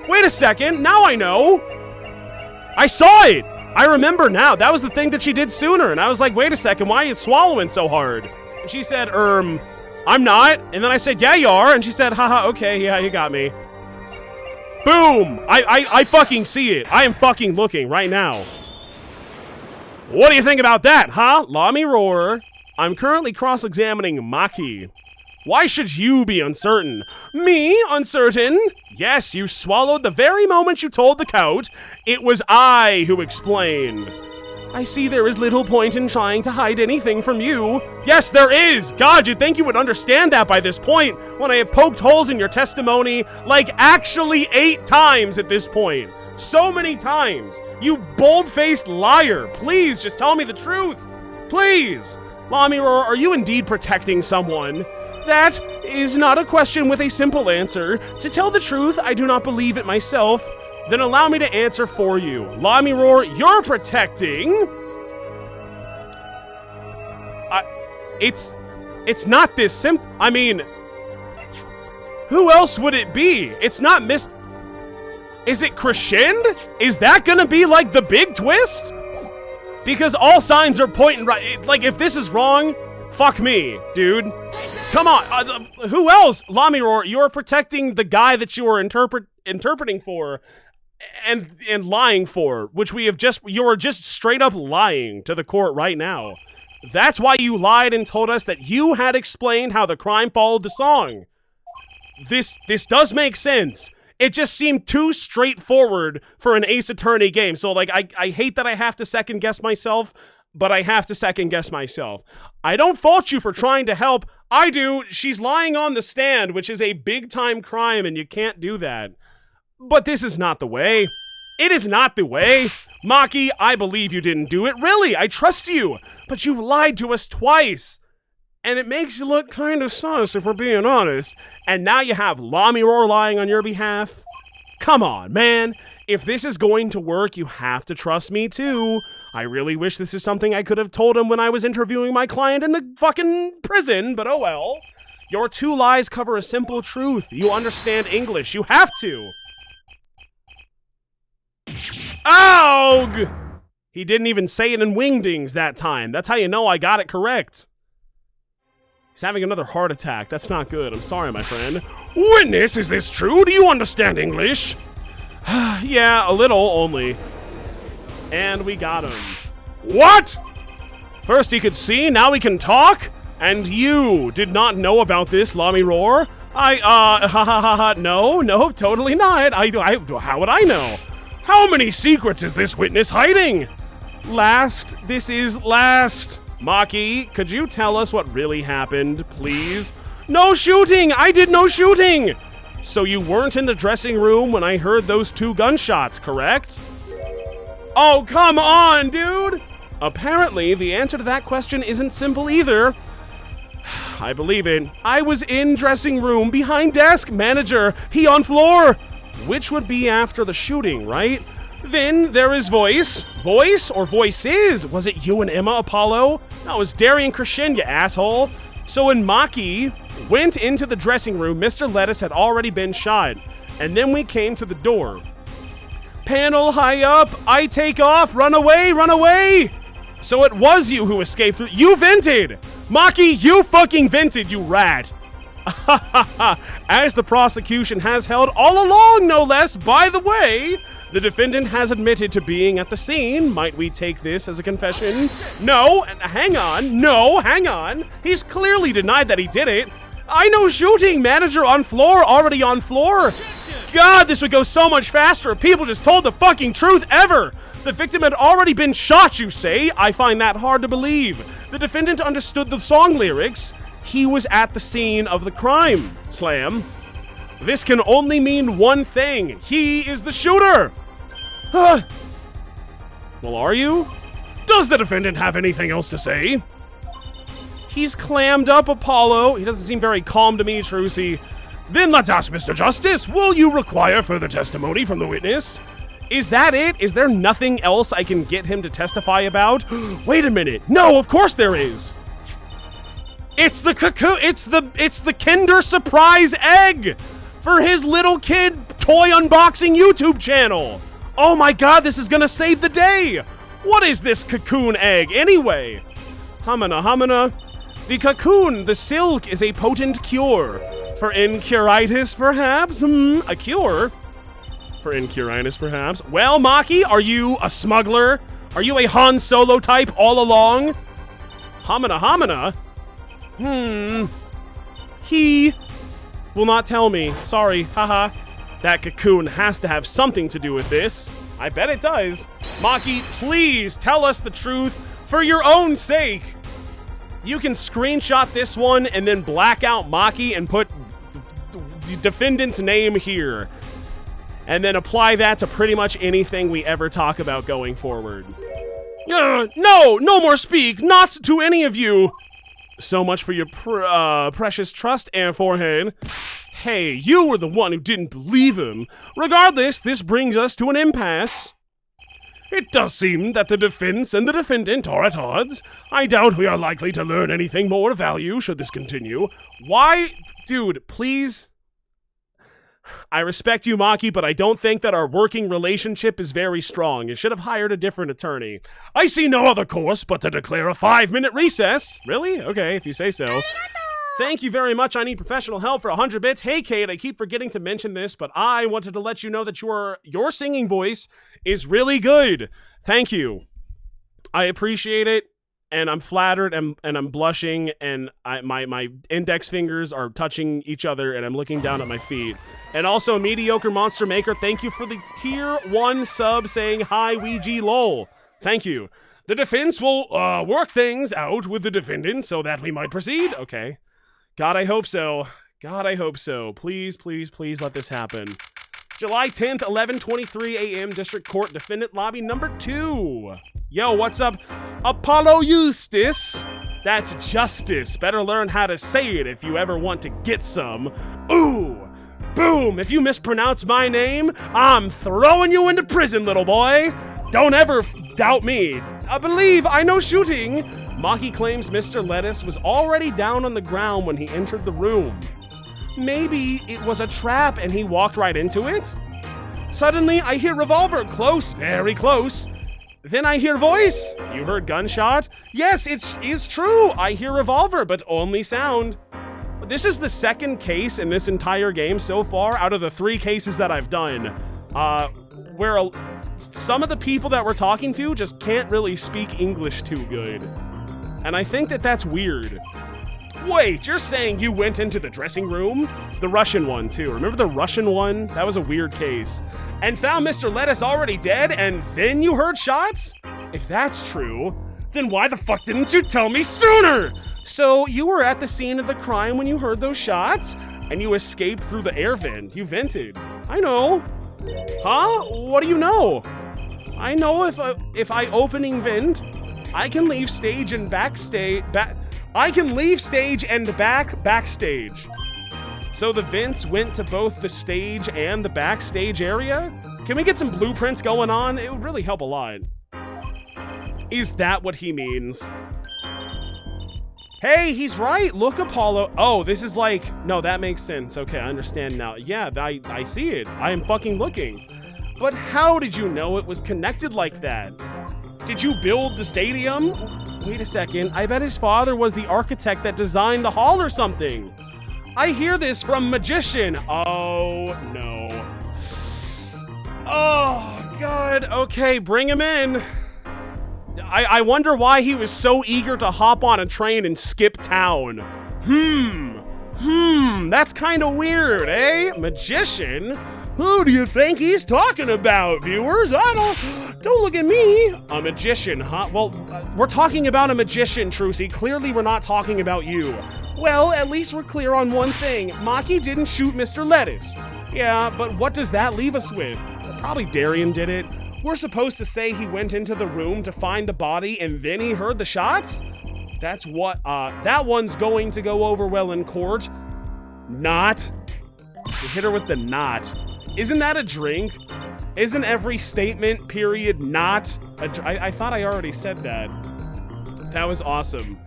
Wait a second, now I know! I saw it! I remember now, that was the thing that she did sooner, and I was like, wait a second, why are you swallowing so hard? And she said, I'm not. And then I said, yeah, you are. And she said, haha, okay, yeah, you got me. Boom! I fucking see it. I am fucking looking right now. What do you think about that, huh? Lami Roar. I'm currently cross-examining Maki. Why should you be uncertain? Me? Uncertain? Yes, you swallowed the very moment you told the count. It was I who explained. I see there is little point in trying to hide anything from you. Yes, there is! God, you'd think you would understand that by this point, when I have poked holes in your testimony, like actually 8 times at this point. So many times. You bold-faced liar. Please, just tell me the truth. Please. Lami Roar, are you indeed protecting someone? That is not a question with a simple answer. To tell the truth, I do not believe it myself. Then allow me to answer for you. Lami Roar, you're protecting... It's not this simple. I mean... Who else would it be? It's not Is it Crescend? Is that gonna be like the big twist? Because all signs are pointing right. Like, if this is wrong, fuck me, dude. Come on. Who else? Lami Roar, you're protecting the guy that you were interpreting for and lying for, which you're just straight up lying to the court right now. That's why you lied and told us that you had explained how the crime followed the song. This does make sense. It just seemed too straightforward for an Ace Attorney game. So, like, I hate that I have to second guess myself, but I have to second guess myself. I don't fault you for trying to help. I do. She's lying on the stand, which is a big-time crime, and you can't do that. But this is not the way. It is not the way. Maki, I believe you didn't do it. Really, I trust you. But you've lied to us twice. And it makes you look kind of sus, if we're being honest. And now you have Lami Roar lying on your behalf. Come on, man. If this is going to work, you have to trust me, too. I really wish this is something I could have told him when I was interviewing my client in the fucking prison, but oh well. Your 2 lies cover a simple truth. You understand English. You have to. Ow! He didn't even say it in wingdings that time. That's how you know I got it correct. He's having another heart attack. That's not good. I'm sorry, my friend. Witness, is this true? Do you understand English? Yeah, a little only. And we got him. What? First he could see, now he can talk? And you did not know about this, Lami Roar? No, totally not. How would I know? How many secrets is this witness hiding? This is last. Maki, could you tell us what really happened, please? No shooting! I did no shooting! So you weren't in the dressing room when I heard those 2 gunshots, correct? Oh, come on, dude! Apparently, the answer to that question isn't simple either. I believe it. I was in dressing room, behind desk, manager, he on floor. Which would be after the shooting, right? Then there is voice. Voice or voices? Was it you and Emma, Apollo? No, it was Darian Christian, you asshole. So when Maki went into the dressing room, Mr. Lettuce had already been shot. And then we came to the door. Panel high up, I take off, run away, run away! So it was you who escaped through. You vented! Maki, you fucking vented, you rat! As the prosecution has held all along, no less. By the way, the defendant has admitted to being at the scene. Might we take this as a confession? No, hang on. No, hang on. He's clearly denied that he did it. I know shooting. Manager on floor, already on floor. God, this would go so much faster if people just told the fucking truth ever. The victim had already been shot, you say? I find that hard to believe. The defendant understood the song lyrics. He was at the scene of the crime. Slam. This can only mean one thing. He is the shooter. Well, are you? Does the defendant have anything else to say? He's clammed up, Apollo. He doesn't seem very calm to me, Trucy. Then let's ask Mr. Justice, will you require further testimony from the witness? Is that it? Is there nothing else I can get him to testify about? Wait a minute. No, of course there is. It's the cocoon. It's the Kinder Surprise egg for his little kid toy unboxing YouTube channel. Oh my God, this is gonna save the day. What is this cocoon egg anyway? Hamana. The cocoon, the silk, is a potent cure for incuritis, perhaps. A cure for incuritis, perhaps. Well, Maki, are you a smuggler? Are you a Han Solo type all along? Hamana. He will not tell me. Sorry, haha. That cocoon has to have something to do with this. I bet it does. Maki, please tell us the truth for your own sake. You can screenshot this one and then black out Maki and put the defendant's name here. And then apply that to pretty much anything we ever talk about going forward. No more speak, not to any of you. So much for your precious trust, Air Forehead. Hey, you were the one who didn't believe him. Regardless, this brings us to an impasse. It does seem that the defense and the defendant are at odds. I doubt we are likely to learn anything more of value should this continue. Why? Dude, please. I respect you, Maki, but I don't think that our working relationship is very strong. You should have hired a different attorney. I see no other course but to declare a 5-minute recess. Really? Okay, if you say so. Thank you very much. I need professional help for 100 bits. Hey, Kate, I keep forgetting to mention this, but I wanted to let you know that your singing voice is really good. Thank you. I appreciate it, and I'm flattered, and I'm blushing, and my index fingers are touching each other, and I'm looking down at my feet. And also, Mediocre Monster Maker, thank you for the tier 1 sub saying, hi, Weegee, lol. Thank you. The defense will work things out with the defendant so that we might proceed. Okay. God, I hope so. God, I hope so. Please, please, please let this happen. July 10th, 11:23 a.m. District Court Defendant Lobby number 2. Yo, what's up? Apollo Eustace. That's justice. Better learn how to say it if you ever want to get some. Ooh. Boom. If you mispronounce my name, I'm throwing you into prison, little boy. Don't ever doubt me. I believe I know shooting. Maki claims Mr. Lettuce was already down on the ground when he entered the room. Maybe it was a trap and he walked right into it? Suddenly, I hear revolver close, very close. Then I hear voice. You heard gunshot? Yes, it is true. I hear revolver, but only sound. This is the second case in this entire game so far out of the 3 cases that I've done, where some of the people that we're talking to just can't really speak English too good. And I think that that's weird. Wait, you're saying you went into the dressing room? The Russian one, too. Remember the Russian one? That was a weird case. And found Mr. Lettuce already dead, and then you heard shots? If that's true, then why the fuck didn't you tell me sooner? So you were at the scene of the crime when you heard those shots? And you escaped through the air vent. You vented. I know. Huh? What do you know? I know if I opening vent, I can leave stage and backstage. I can leave stage and backstage. So the vents went to both the stage and the backstage area? Can we get some blueprints going on? It would really help a lot. Is that what he means? Hey, he's right. Look, Apollo. Oh, this is like... No, that makes sense. Okay, I understand now. Yeah, I see it. I am fucking looking. But how did you know it was connected like that? Did you build the stadium? Wait a second. I bet his father was the architect that designed the hall or something. I hear this from Magician. Oh, no. Oh, God. Okay, bring him in. I wonder why he was so eager to hop on a train and skip town. That's kind of weird, eh? Magician? Who do you think he's talking about, viewers? Don't look at me. A magician, huh? Well, we're talking about a magician, Trucy. Clearly, we're not talking about you. Well, at least we're clear on one thing. Maki didn't shoot Mr. Lettuce. Yeah, but what does that leave us with? Probably Darian did it. We're supposed to say he went into the room to find the body and then he heard the shots? That's what, that one's going to go over well in court. Not. You hit her with the not. Isn't that a drink? Isn't every statement, period, not I thought I already said that. That was awesome.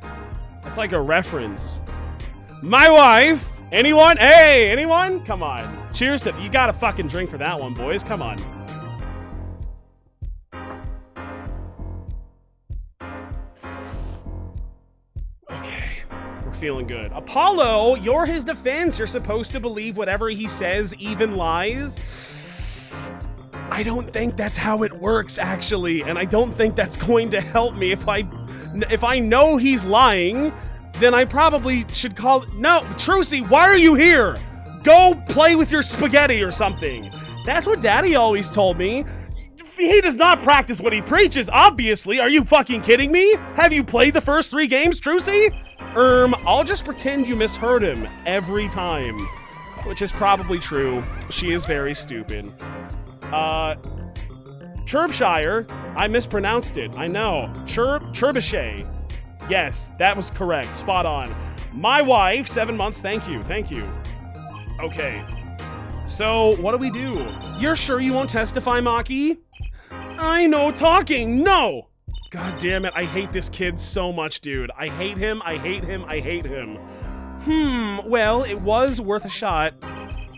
That's like a reference. My wife! Anyone? Hey, anyone? Come on. Cheers to... You gotta fucking drink for that one, boys. Come on. Okay. We're feeling good. Apollo, you're his defense. You're supposed to believe whatever he says, even lies. I don't think that's how it works, actually. And I don't think that's going to help me. If I know he's lying... then I probably should call... No, Trucy, why are you here? Go play with your spaghetti or something. That's what Daddy always told me. He does not practice what he preaches, obviously. Are you fucking kidding me? Have you played the first 3 games, Trucy? I'll just pretend you misheard him every time. Which is probably true. She is very stupid. Churbshire. I mispronounced it. I know. Churbishay. Yes, that was correct. Spot on. My wife, 7 months. Thank you. Thank you. Okay. So, what do we do? You're sure you won't testify, Maki? I know talking. No! God damn it. I hate this kid so much, dude. I hate him. I hate him. I hate him. Well, it was worth a shot.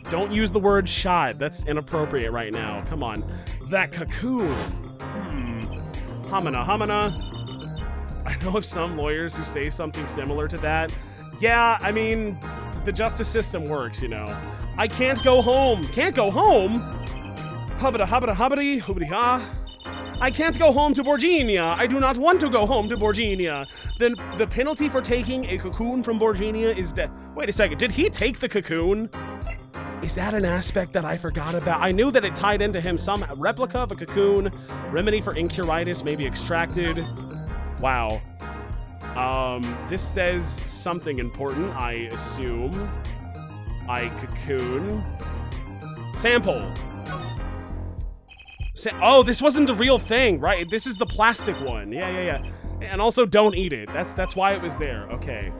Don't use the word shot. That's inappropriate right now. Come on. That cocoon. Hamana. I know of some lawyers who say something similar to that. Yeah, I mean, the justice system works, you know. I can't go home. Can't go home? Hubbity, hoobity-ha. I can't go home to Borginia. I do not want to go home to Borginia. Then the penalty for taking a cocoon from Borginia is death. Wait a second, did he take the cocoon? Is that an aspect that I forgot about? I knew that it tied into him some replica of a cocoon. Remedy for incuritis may be extracted. Wow. This says something important, I assume. Cocoon. Sample. Oh, this wasn't the real thing, right? This is the plastic one. Yeah. And also, don't eat it. That's why it was there. Okay.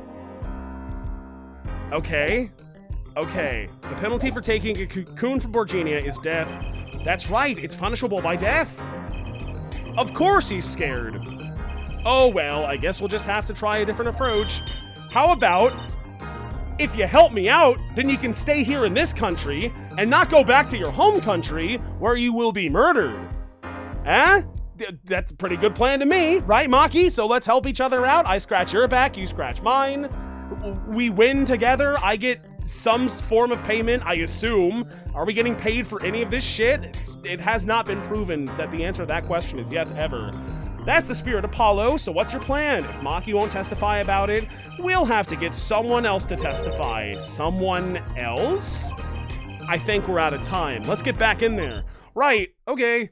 The penalty for taking a cocoon from Borginia is death. That's right. It's punishable by death. Of course he's scared. Oh, well, I guess we'll just have to try a different approach. How about, if you help me out, then you can stay here in this country and not go back to your home country where you will be murdered. Eh? That's a pretty good plan to me, right, Maki? So let's help each other out. I scratch your back, you scratch mine. We win together. I get some form of payment, I assume. Are we getting paid for any of this shit? It has not been proven that the answer to that question is yes, ever. That's the spirit, Apollo, so what's your plan? If Maki won't testify about it, we'll have to get someone else to testify. Someone else? I think we're out of time. Let's get back in there. Right, okay.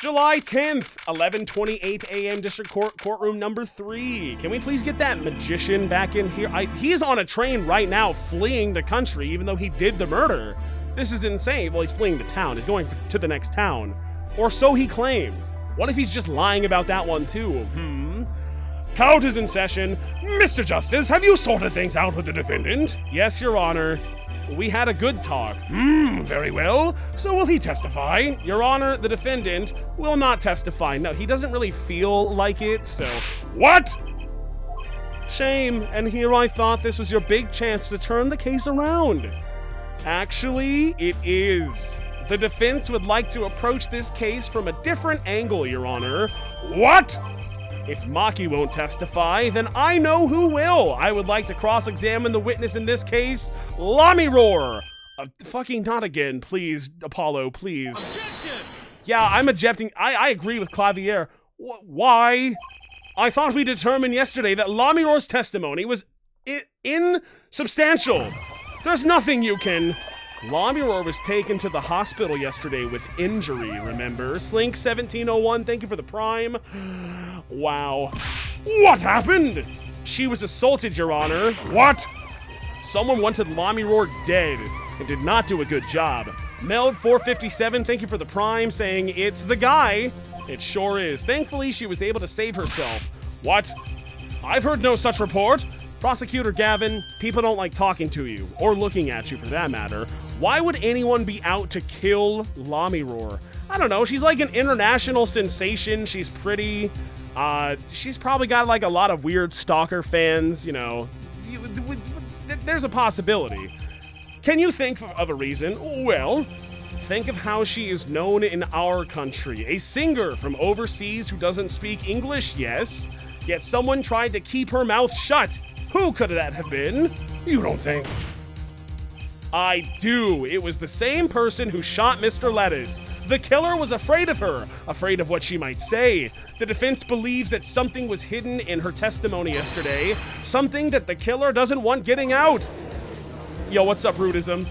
July 10th, 11:28 a.m. District Court, courtroom number 3. Can we please get that magician back in here? He is on a train right now fleeing the country, even though he did the murder. This is insane. Well, he's fleeing the town. He's going to the next town. Or so he claims. What if he's just lying about that one, too? Court is in session. Mr. Justice, have you sorted things out with the defendant? Yes, Your Honor. We had a good talk. Very well. So will he testify? Your Honor, the defendant will not testify. No, he doesn't really feel like it, so... What? Shame, and here I thought this was your big chance to turn the case around. Actually, it is. The defense would like to approach this case from a different angle, Your Honor. What? If Maki won't testify, then I know who will. I would like to cross-examine the witness in this case, Lamiroar. Fucking not again, please, Apollo, please. Objection! Yeah, I'm objecting. I agree with Clavier. Why? I thought we determined yesterday that Lamiroar's testimony was insubstantial. There's nothing you can... Lamiroar was taken to the hospital yesterday with injury, remember? Slink 1701, thank you for the prime. Wow. What happened? She was assaulted, Your Honor. What? Someone wanted Lamiroar dead and did not do a good job. Meld 457, thank you for the prime, saying it's the guy. It sure is. Thankfully, she was able to save herself. What? I've heard no such report. Prosecutor Gavin, people don't like talking to you, or looking at you for that matter. Why would anyone be out to kill Lamiroar? I don't know, she's like an international sensation, she's pretty. She's probably got like a lot of weird stalker fans, you know. There's a possibility. Can you think of a reason? Well, think of how she is known in our country. A singer from overseas who doesn't speak English, yes. Yet someone tried to keep her mouth shut. Who could that have been? You don't think? I do. It was the same person who shot Mr. Lettuce. The killer was afraid of her, afraid of what she might say. The defense believes that something was hidden in her testimony yesterday, something that the killer doesn't want getting out. Yo, what's up, Rudism?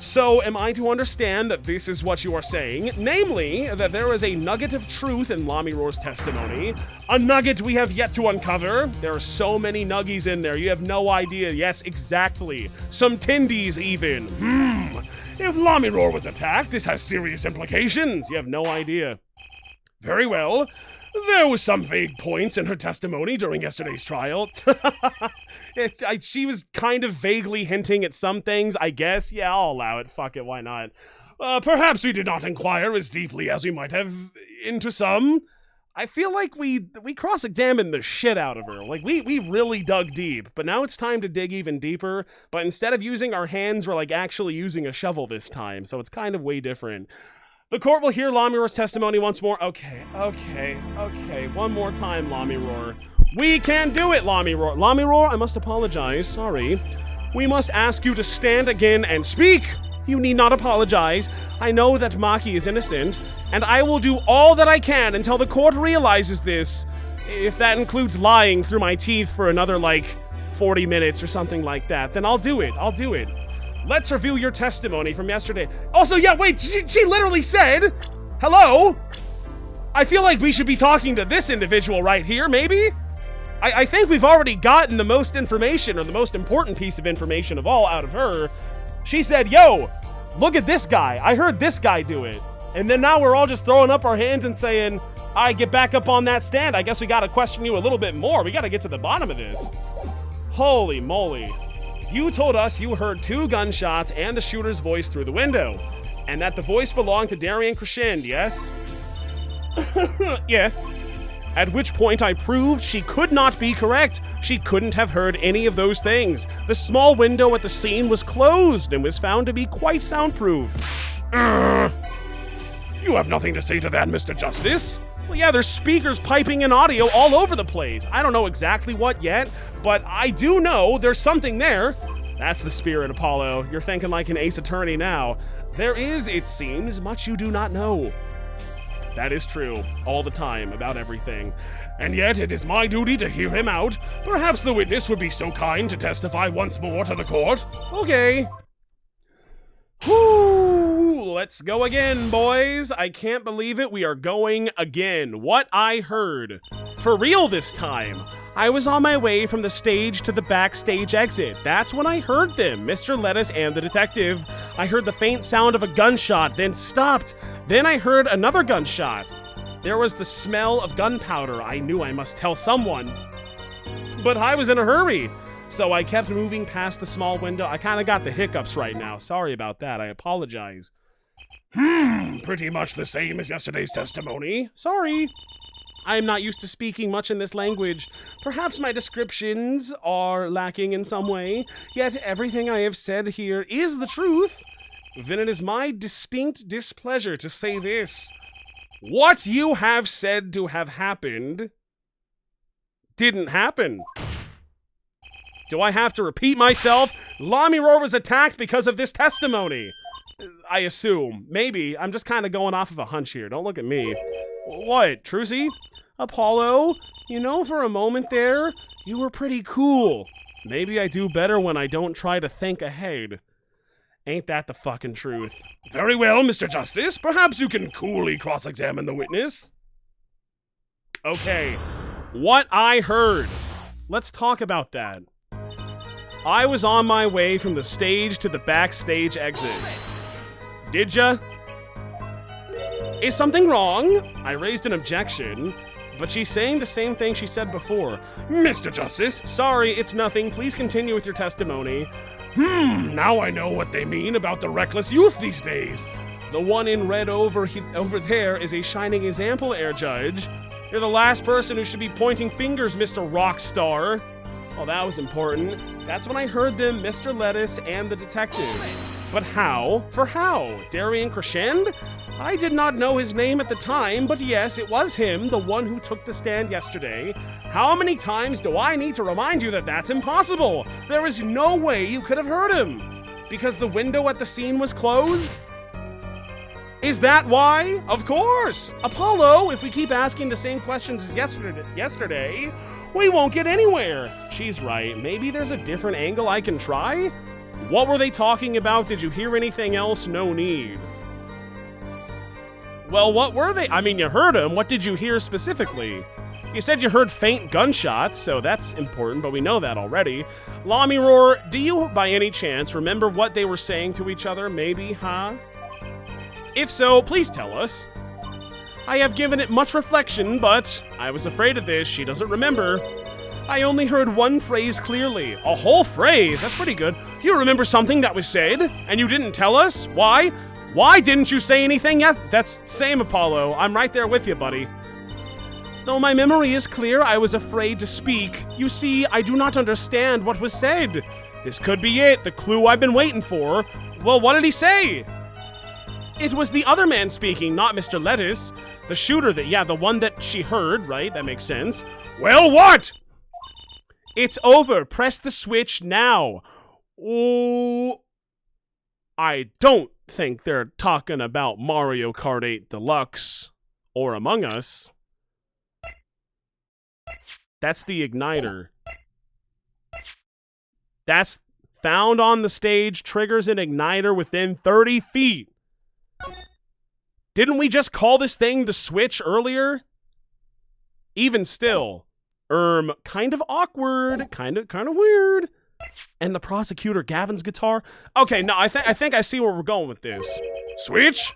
So, am I to understand that this is what you are saying? Namely, that there is a nugget of truth in Lamiroar's testimony. A nugget we have yet to uncover. There are so many nuggies in there, you have no idea. Yes, exactly. Some tindies, even. If Lamiroar was attacked, this has serious implications. You have no idea. Very well. There was some vague points in her testimony during yesterday's trial. She was kind of vaguely hinting at some things, I guess. Yeah, I'll allow it. Fuck it, why not? Perhaps we did not inquire as deeply as we might have into some. I feel like we cross-examined the shit out of her. Like, we really dug deep. But now it's time to dig even deeper. But instead of using our hands, we're like actually using a shovel this time. So it's kind of way different. The court will hear Lamiroar's testimony once more. Okay. One more time, Lamiroar. We can do it, Lamiroar. Lamiroar, I must apologize. Sorry. We must ask you to stand again and speak. You need not apologize. I know that Maki is innocent, and I will do all that I can until the court realizes this. If that includes lying through my teeth for another, 40 minutes or something like that, then I'll do it. Let's review your testimony from yesterday. Also, yeah, wait, she literally said, hello? I feel like we should be talking to this individual right here, maybe? I think we've already gotten the most information, or the most important piece of information of all out of her. She said, yo, look at this guy. I heard this guy do it. And then now we're all just throwing up our hands and saying, I get back up on that stand. I guess we gotta question you a little bit more. We gotta get to the bottom of this. Holy moly. You told us you heard 2 gunshots and the shooter's voice through the window, and that the voice belonged to Darian Crescend, yes? Yeah. At which point I proved she could not be correct. She couldn't have heard any of those things. The small window at the scene was closed and was found to be quite soundproof. You have nothing to say to that, Mr. Justice? Well, yeah, there's speakers piping in audio all over the place. I don't know exactly what yet, but I do know there's something there. That's the spirit, Apollo. You're thinking like an ace attorney now. There is, it seems, much you do not know. That is true, all the time, about everything. And yet it is my duty to hear him out. Perhaps the witness would be so kind to testify once more to the court. Okay. Whoo! Let's go again, boys. I can't believe it. We are going again. What I heard. For real this time. I was on my way from the stage to the backstage exit. That's when I heard them, Mr. Lettuce and the detective. I heard the faint sound of a gunshot, then stopped. Then I heard another gunshot. There was the smell of gunpowder. I knew I must tell someone. But I was in a hurry. So I kept moving past the small window. I kind of got the hiccups right now. Sorry about that. I apologize. Pretty much the same as yesterday's testimony. Sorry. I am not used to speaking much in this language. Perhaps my descriptions are lacking in some way, yet everything I have said here is the truth. Then it is my distinct displeasure to say this. What you have said to have happened didn't happen. Do I have to repeat myself? Lamiror was attacked because of this testimony. I assume. Maybe. I'm just kind of going off of a hunch here. Don't look at me. What, Trucy? Apollo, you know, for a moment there, you were pretty cool. Maybe I do better when I don't try to think ahead. Ain't that the fucking truth? Very well, Mr. Justice. Perhaps you can coolly cross-examine the witness. Okay, what I heard. Let's talk about that. I was on my way from the stage to the backstage exit. Did ya? Is something wrong? I raised an objection, but she's saying the same thing she said before. Mr. Justice, sorry, it's nothing. Please continue with your testimony. Now I know what they mean about the reckless youth these days. The one in red over there is a shining example, Air Judge. You're the last person who should be pointing fingers, Mr. Rockstar. Oh, that was important. That's when I heard them, Mr. Lettuce and the detective. But how? For how? Darian Crescend? I did not know his name at the time, but yes, it was him, the one who took the stand yesterday. How many times do I need to remind you that that's impossible? There is no way you could have heard him. Because the window at the scene was closed? Is that why? Of course! Apollo, if we keep asking the same questions as yesterday, we won't get anywhere. She's right. Maybe there's a different angle I can try? What were they talking about? Did you hear anything else? No need. Well, what were they? I mean, you heard them. What did you hear specifically? You said you heard faint gunshots, so that's important, but we know that already. Lamiror, do you, by any chance, remember what they were saying to each other? Maybe, huh? If so, please tell us. I have given it much reflection, but I was afraid of this. She doesn't remember. I only heard one phrase clearly. A whole phrase? That's pretty good. You remember something that was said, and you didn't tell us? Why? Why didn't you say anything yet? That's same, Apollo. I'm right there with you, buddy. Though my memory is clear, I was afraid to speak. You see, I do not understand what was said. This could be it, the clue I've been waiting for. Well, what did he say? It was the other man speaking, not Mr. Lettuce. The shooter the one that she heard, right? That makes sense. Well, what? It's over. Press the switch now. Oh, I don't think they're talking about Mario Kart 8 Deluxe or Among Us. That's the igniter. That's found on the stage, triggers an igniter within 30 feet. Didn't we just call this thing the Switch earlier? Even still, kind of awkward, kind of weird. And the prosecutor, Gavin's guitar. Okay, no, I think I see where we're going with this. Switch?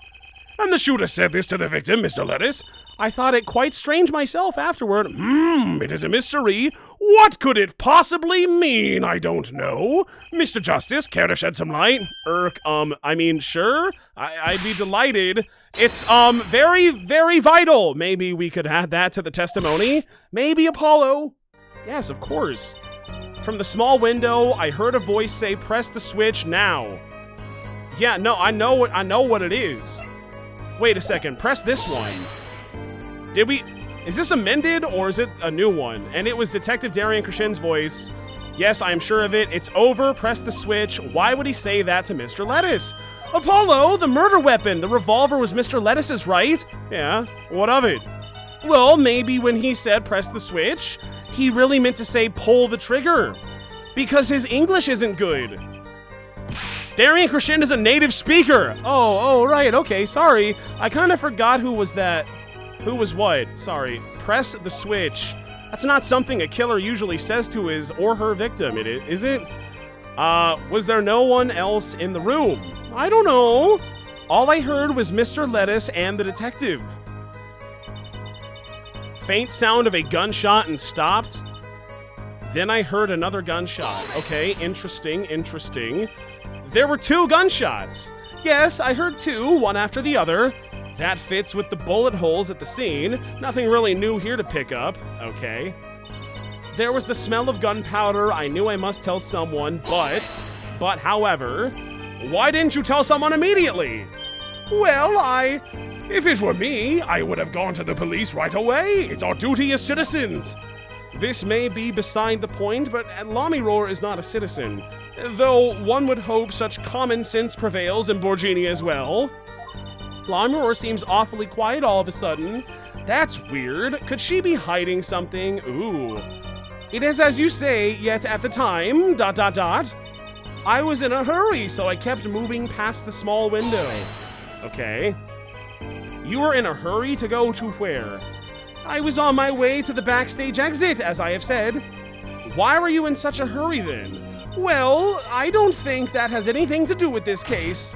And the shooter said this to the victim, Mr. Lettuce. I thought it quite strange myself afterward. It is a mystery. What could it possibly mean? I don't know. Mr. Justice, care to shed some light? I mean, sure. I'd be delighted. It's, very, very vital. Maybe we could add that to the testimony. Maybe Apollo. Yes, of course. From the small window, I heard a voice say, press the switch now. Yeah, no, I know what it is. Wait a second, press this one. Is this amended or is it a new one? And it was Detective Darian Crescend's voice. Yes, I'm sure of it. It's over, press the switch. Why would he say that to Mr. Lettuce? Apollo, the murder weapon. The revolver was Mr. Lettuce's, right? Yeah, what of it? Well, maybe when he said press the switch, he really meant to say pull the trigger. Because his English isn't good. Darian Crescend is a native speaker. Oh, right, okay, sorry. I kind of forgot who was that. Who was what? Sorry. Press the switch. That's not something a killer usually says to his or her victim, is it? Was there no one else in the room? I don't know. All I heard was Mr. Lettuce and the detective. Faint sound of a gunshot and stopped. Then I heard another gunshot. Okay, interesting. There were 2 gunshots. Yes, I heard 2, one after the other. That fits with the bullet holes at the scene. Nothing really new here to pick up. Okay. There was the smell of gunpowder. I knew I must tell someone, but however, why didn't you tell someone immediately? Well, if it were me, I would have gone to the police right away. It's our duty as citizens. This may be beside the point, but Lamiroar is not a citizen, though one would hope such common sense prevails in Borgini as well. Lamiroar seems awfully quiet all of a sudden. That's weird. Could she be hiding something? Ooh. It is as you say, yet at the time, ... I was in a hurry, so I kept moving past the small window. Okay. You were in a hurry to go to where? I was on my way to the backstage exit, as I have said. Why were you in such a hurry then? Well, I don't think that has anything to do with this case.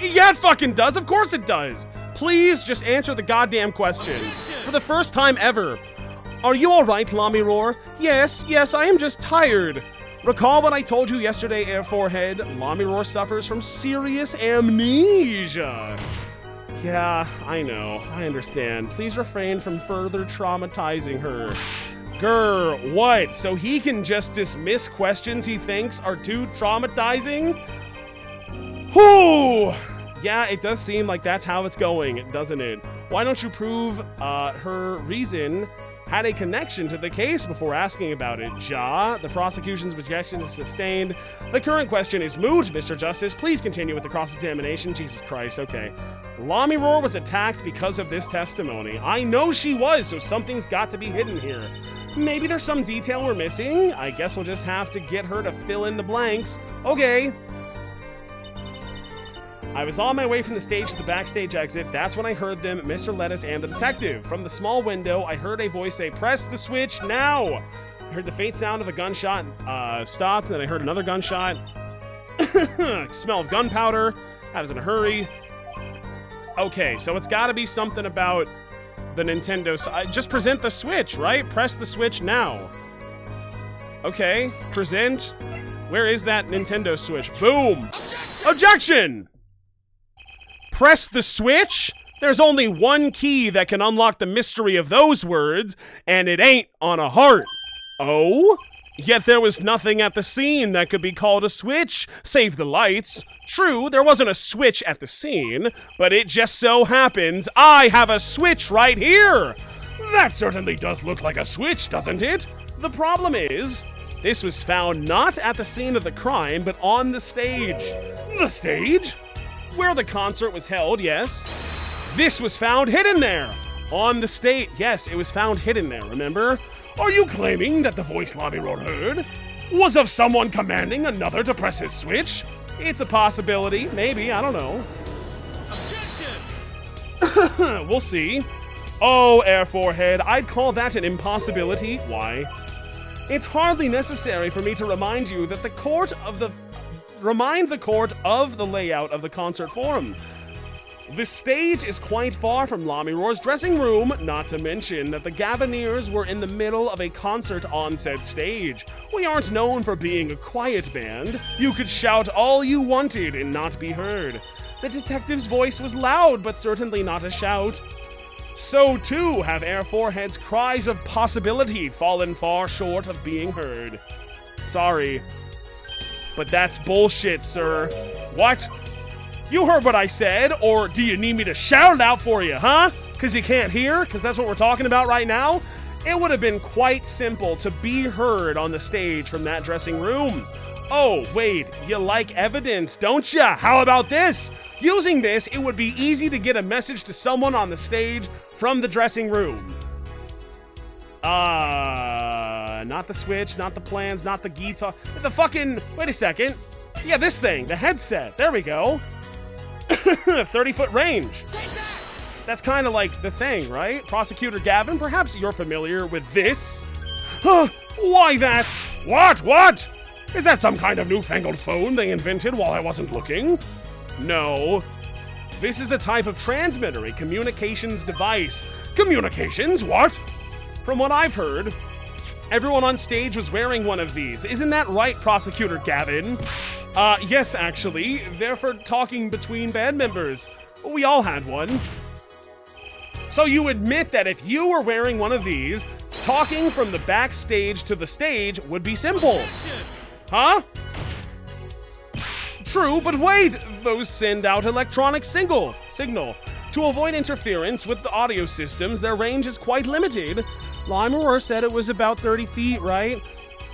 Yeah, it fucking does. Of course it does. Please just answer the goddamn question. For the first time ever. Are you alright, Lamiroar? Yes, I am just tired. Recall what I told you yesterday, Air Forehead. Lamiroar suffers from serious amnesia. Yeah, I know. I understand. Please refrain from further traumatizing her. Grr, what? So he can just dismiss questions he thinks are too traumatizing? Whew! Yeah, it does seem like that's how it's going, doesn't it? Why don't you prove her reason had a connection to the case before asking about it? Ja, the prosecution's objection is sustained. The current question is moot, Mr. Justice. Please continue with the cross-examination. Jesus Christ, okay. Lamiroar was attacked because of this testimony. I know she was, so something's got to be hidden here. Maybe there's some detail we're missing. I guess we'll just have to get her to fill in the blanks. Okay. I was on my way from the stage to the backstage exit. That's when I heard them, Mr. Lettuce and the detective. From the small window, I heard a voice say, "Press the switch now!" I heard the faint sound of a gunshot stopped, and then I heard another gunshot. Smell of gunpowder. I was in a hurry. Okay, so it's gotta be something about the Nintendo. Just present the Switch, right? Press the Switch now. Okay, present. Where is that Nintendo Switch? Boom! Objection! Press the switch? There's only one key that can unlock the mystery of those words, and it ain't on a heart. Oh? Yet there was nothing at the scene that could be called a switch, save the lights. True, there wasn't a switch at the scene, but it just so happens I have a switch right here. That certainly does look like a switch, doesn't it? The problem is, this was found not at the scene of the crime, but on the stage. The stage? Where the concert was held, yes. This was found hidden there. On the stage. Yes, it was found hidden there, remember? Are you claiming that the voice Lamiroar heard was of someone commanding another to press his switch? It's a possibility. Maybe. I don't know. Objection! We'll see. Oh, Air Forehead, I'd call that an impossibility. Why? It's hardly necessary for me to remind you that the court of the layout of the concert forum. The stage is quite far from Lamiroar's dressing room, not to mention that the Gaviniers were in the middle of a concert on said stage. We aren't known for being a quiet band. You could shout all you wanted and not be heard. The detective's voice was loud, but certainly not a shout. So too have Air Forehead's cries of possibility fallen far short of being heard. Sorry. But that's bullshit, sir. What? You heard what I said, or do you need me to shout it out for you, huh? Because you can't hear? Because that's what we're talking about right now? It would have been quite simple to be heard on the stage from that dressing room. Oh, wait, you like evidence, don't ya? How about this? Using this, it would be easy to get a message to someone on the stage from the dressing room. Not the Switch, not the plans, not the guitar. The fucking, wait a second. Yeah, this thing, the headset. There we go. 30-foot range. That's kind of like the thing, right? Prosecutor Gavin, perhaps you're familiar with this? Huh, why that's... What? Is that some kind of newfangled phone they invented while I wasn't looking? No. This is a type of transmitter, a communications device. Communications? What? From what I've heard, everyone on stage was wearing one of these. Isn't that right, Prosecutor Gavin? Yes, actually. They're for talking between band members. We all had one. So you admit that if you were wearing one of these, talking from the backstage to the stage would be simple. Huh? True, but wait! Those send out electronic signal. To avoid interference with the audio systems, their range is quite limited. Limeroar said it was about 30 feet, right?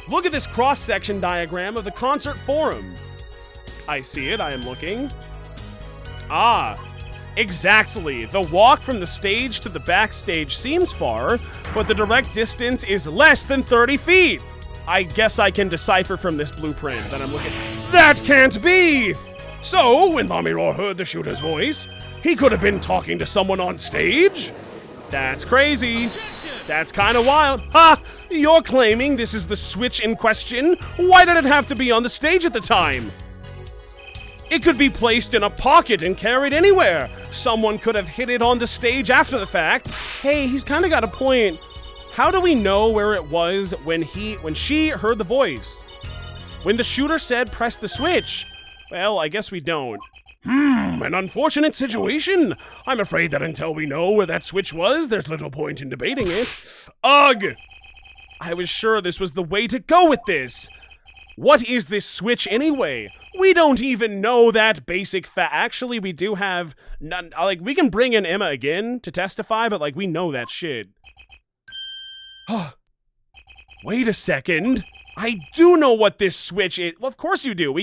Look at this cross-section diagram of the concert forum. I see it, I am looking. Ah, exactly. The walk from the stage to the backstage seems far, but the direct distance is less than 30 feet. I guess I can decipher from this blueprint that I'm looking at. That can't be! So, when Limeroar heard the shooter's voice, he could have been talking to someone on stage? That's crazy. That's kind of wild. Ha! You're claiming this is the switch in question? Why did it have to be on the stage at the time? It could be placed in a pocket and carried anywhere. Someone could have hit it on the stage after the fact. Hey, he's kind of got a point. How do we know where it was when she heard the voice? When the shooter said press the switch? Well, I guess we don't. An unfortunate situation. I'm afraid that until we know where that switch was, there's little point in debating it. Ugh! I was sure this was the way to go with this. What is this switch anyway? We don't even know that basic fact. Actually, we do have none. Like, we can bring in Emma again to testify, but, like, we know that shit. Wait a second. I do know what this switch is. Well, of course you do.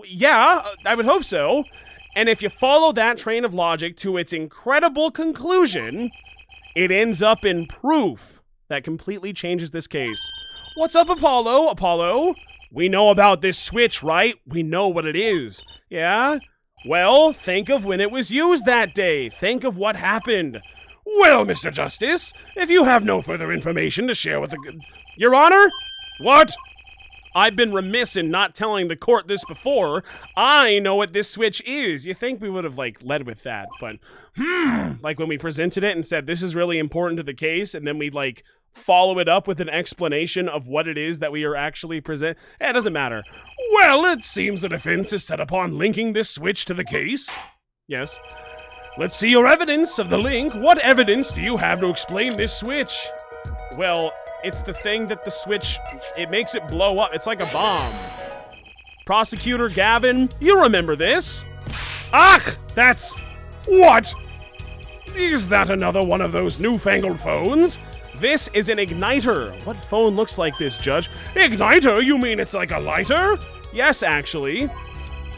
Yeah, I would hope so. And if you follow that train of logic to its incredible conclusion, it ends up in proof that completely changes this case. What's up, Apollo? Apollo? We know about this switch, right? We know what it is. Yeah? Well, think of when it was used that day. Think of what happened. Well, Mr. Justice, if you have no further information to share with the... Your Honor? What? I've been remiss in not telling the court this before. I know what this switch is. You think we would have, like, led with that, but, like, when we presented it and said, this is really important to the case, and then we'd, like, follow it up with an explanation of what it is that we are actually presenting. It doesn't matter. Well, it seems the defense is set upon linking this switch to the case. Yes. Let's see your evidence of the link. What evidence do you have to explain this switch? Well, it's the thing that the switch, it makes it blow up. It's like a bomb. Prosecutor Gavin, you remember this? Ach, that's... What? Is that another one of those newfangled phones? This is an igniter. What phone looks like this, Judge? Igniter? You mean it's like a lighter? Yes, actually.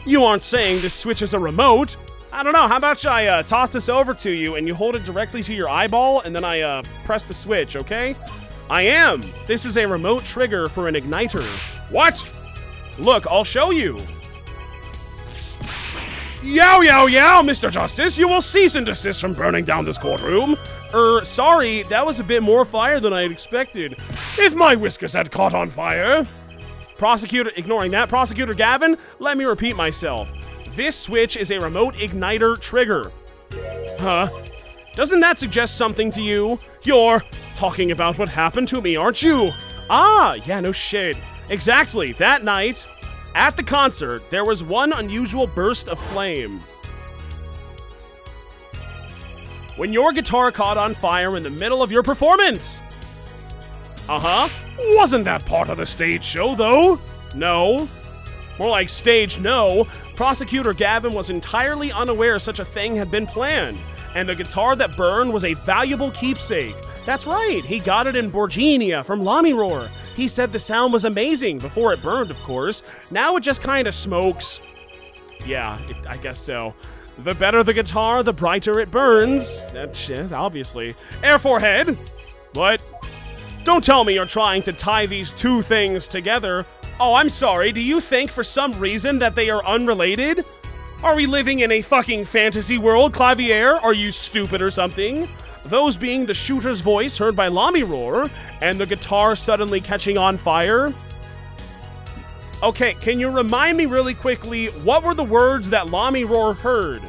You aren't saying this switch is a remote. I don't know, how about I toss this over to you and you hold it directly to your eyeball and then I press the switch, okay? I am. This is a remote trigger for an igniter. What? Look, I'll show you. Yow, yow, yow, Mr. Justice. You will cease and desist from burning down this courtroom. Sorry, that was a bit more fire than I had expected. If my whiskers had caught on fire. Ignoring that, Prosecutor Gavin, let me repeat myself. This switch is a remote igniter trigger. Huh? Doesn't that suggest something to you? You're talking about what happened to me, aren't you? Ah, yeah, no shit. Exactly, that night, at the concert, there was one unusual burst of flame. When your guitar caught on fire in the middle of your performance. Uh-huh. Wasn't that part of the stage show, though? No. More like stage no. Prosecutor Gavin was entirely unaware such a thing had been planned, and the guitar that burned was a valuable keepsake. That's right, he got it in Borginia from Limeroar. He said the sound was amazing before it burned, of course. Now it just kind of smokes. Yeah, I guess so. The better the guitar, the brighter it burns. That shit, obviously. Air forehead. What? Don't tell me you're trying to tie these two things together. Oh, I'm sorry, do you think for some reason that they are unrelated? Are we living in a fucking fantasy world, Clavier? Are you stupid or something? Those being the shooter's voice heard by Lami roar, and the guitar suddenly catching on fire. Okay, can you remind me really quickly, what were the words that Lami roar heard?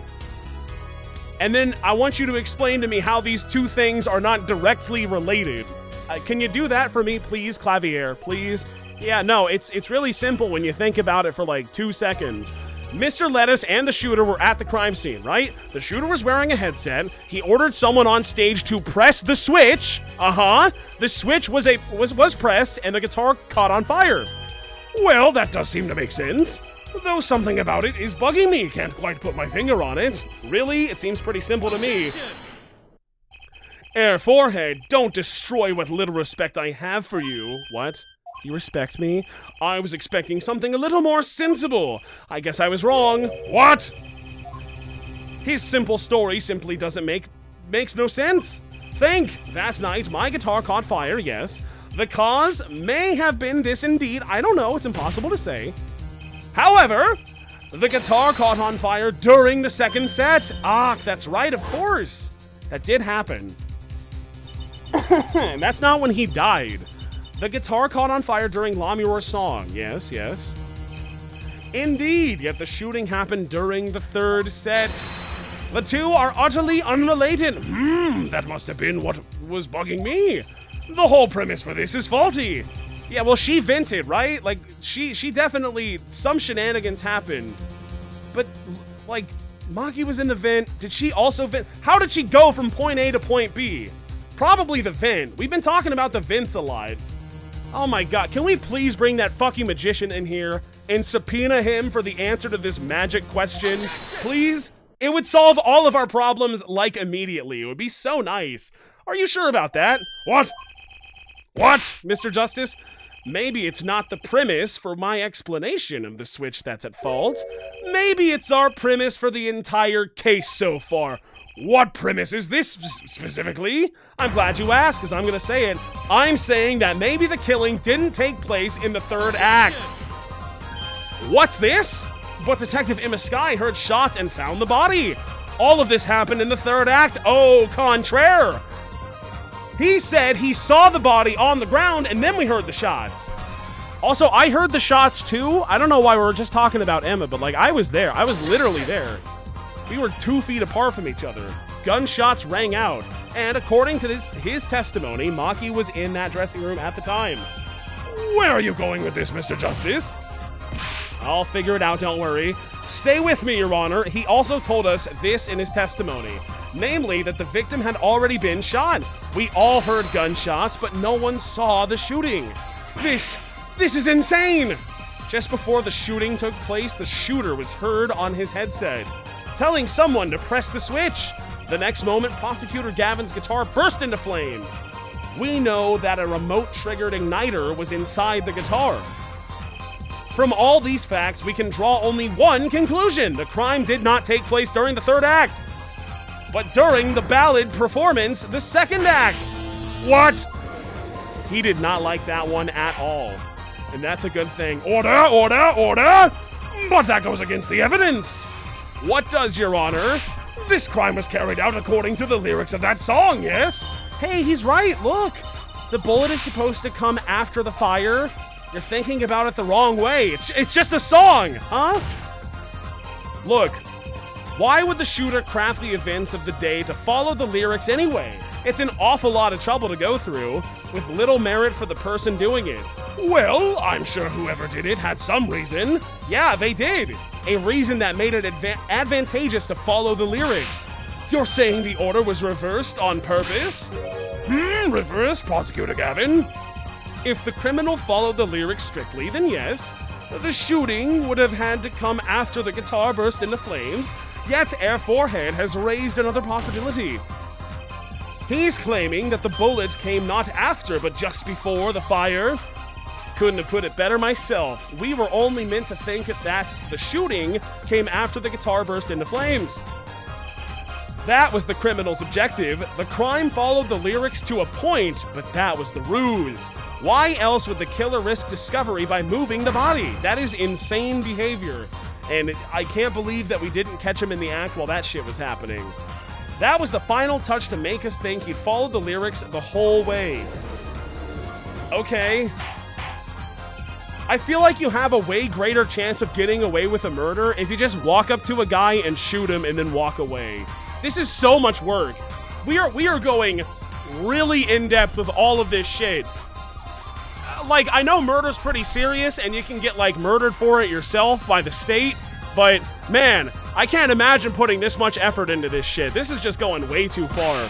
And then I want you to explain to me how these two things are not directly related. Can you do that for me, please, Clavier? Please? Yeah, no, it's really simple when you think about it for like 2 seconds. Mr. Lettuce and the shooter were at the crime scene, right? The shooter was wearing a headset. He ordered someone on stage to press the switch. The switch was pressed and the guitar caught on fire. Well, that does seem to make sense. Though something about it is bugging me. Can't quite put my finger on it. Really? It seems pretty simple to me. Air Forehead, don't destroy what little respect I have for you. What? You respect me? I was expecting something a little more sensible. I guess I was wrong. What? His simple story simply makes no sense. Think. That night, my guitar caught fire, yes. The cause may have been this indeed. I don't know. It's impossible to say. However, the guitar caught on fire during the second set. Ah, that's right, of course. That did happen. That's not when he died. The guitar caught on fire during Lami roar's song. Yes, yes. Indeed, yet the shooting happened during the third set. The two are utterly unrelated. That must have been what was bugging me. The whole premise for this is faulty. Yeah, well, she vented, right? Like, she definitely, some shenanigans happened. But, like, Maki was in the vent. Did she also vent? How did she go from point A to point B? Probably the vent. We've been talking about the vents a lot. Oh my god, can we please bring that fucking magician in here and subpoena him for the answer to this magic question? Please? It would solve all of our problems, like, immediately. It would be so nice. Are you sure about that? What? What, Mr. Justice? Maybe it's not the premise for my explanation of the switch that's at fault. Maybe it's our premise for the entire case so far. What premise is this specifically? I'm glad you asked, because I'm going to say it. I'm saying that maybe the killing didn't take place in the third act. What's this? But Detective Emma Sky heard shots and found the body. All of this happened in the third act. Au contraire. He said he saw the body on the ground, and then we heard the shots. Also, I heard the shots too. I don't know why we were just talking about Emma, but like, I was there. I was literally there. We were 2 feet apart from each other. Gunshots rang out. And according to his testimony, Maki was in that dressing room at the time. Where are you going with this, Mr. Justice? I'll figure it out, don't worry. Stay with me, Your Honor. He also told us this in his testimony. Namely, that the victim had already been shot. We all heard gunshots, but no one saw the shooting. This is insane! Just before the shooting took place, the shooter was heard on his headset, telling someone to press the switch. The next moment, Prosecutor Gavin's guitar burst into flames. We know that a remote-triggered igniter was inside the guitar. From all these facts, we can draw only one conclusion. The crime did not take place during the third act, but during the ballad performance, the second act. What? He did not like that one at all. And that's a good thing. Order, order, order! But that goes against the evidence. What does, Your Honor? This crime was carried out according to the lyrics of that song, yes? Hey, he's right, look. The bullet is supposed to come after the fire. You're thinking about it the wrong way. It's just a song, huh? Look, why would the shooter craft the events of the day to follow the lyrics anyway? It's an awful lot of trouble to go through, with little merit for the person doing it. Well, I'm sure whoever did it had some reason. Yeah, they did. A reason that made it advantageous to follow the lyrics. You're saying the order was reversed on purpose? Reversed, Prosecutor Gavin? If the criminal followed the lyrics strictly, then yes. The shooting would have had to come after the guitar burst into flames, yet Air Forehead has raised another possibility. He's claiming that the bullet came not after, but just before the fire. Couldn't have put it better myself. We were only meant to think that the shooting came after the guitar burst into flames. That was the criminal's objective. The crime followed the lyrics to a point, but that was the ruse. Why else would the killer risk discovery by moving the body? That is insane behavior. And I can't believe that we didn't catch him in the act while that shit was happening. That was the final touch to make us think he'd followed the lyrics the whole way. Okay. I feel like you have a way greater chance of getting away with a murder if you just walk up to a guy and shoot him and then walk away. This is so much work. We are going really in-depth with all of this shit. Like, I know murder's pretty serious and you can get, like, murdered for it yourself by the state, but, man, I can't imagine putting this much effort into this shit. This is just going way too far.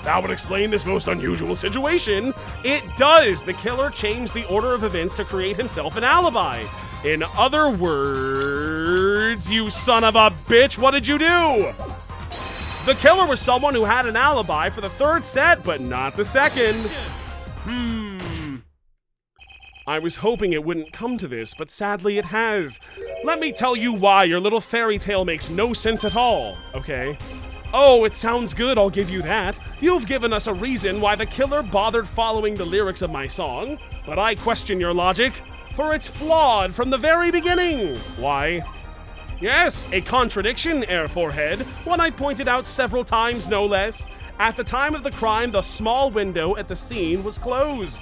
That would explain this most unusual situation. It does. The killer changed the order of events to create himself an alibi. In other words, you son of a bitch, what did you do? The killer was someone who had an alibi for the third set, but not the second. I was hoping it wouldn't come to this, but sadly it has. Let me tell you why your little fairy tale makes no sense at all. Okay. Oh, it sounds good, I'll give you that. You've given us a reason why the killer bothered following the lyrics of my song, but I question your logic, for it's flawed from the very beginning. Why? Yes, a contradiction, Air Forehead, one I pointed out several times, no less. At the time of the crime, the small window at the scene was closed.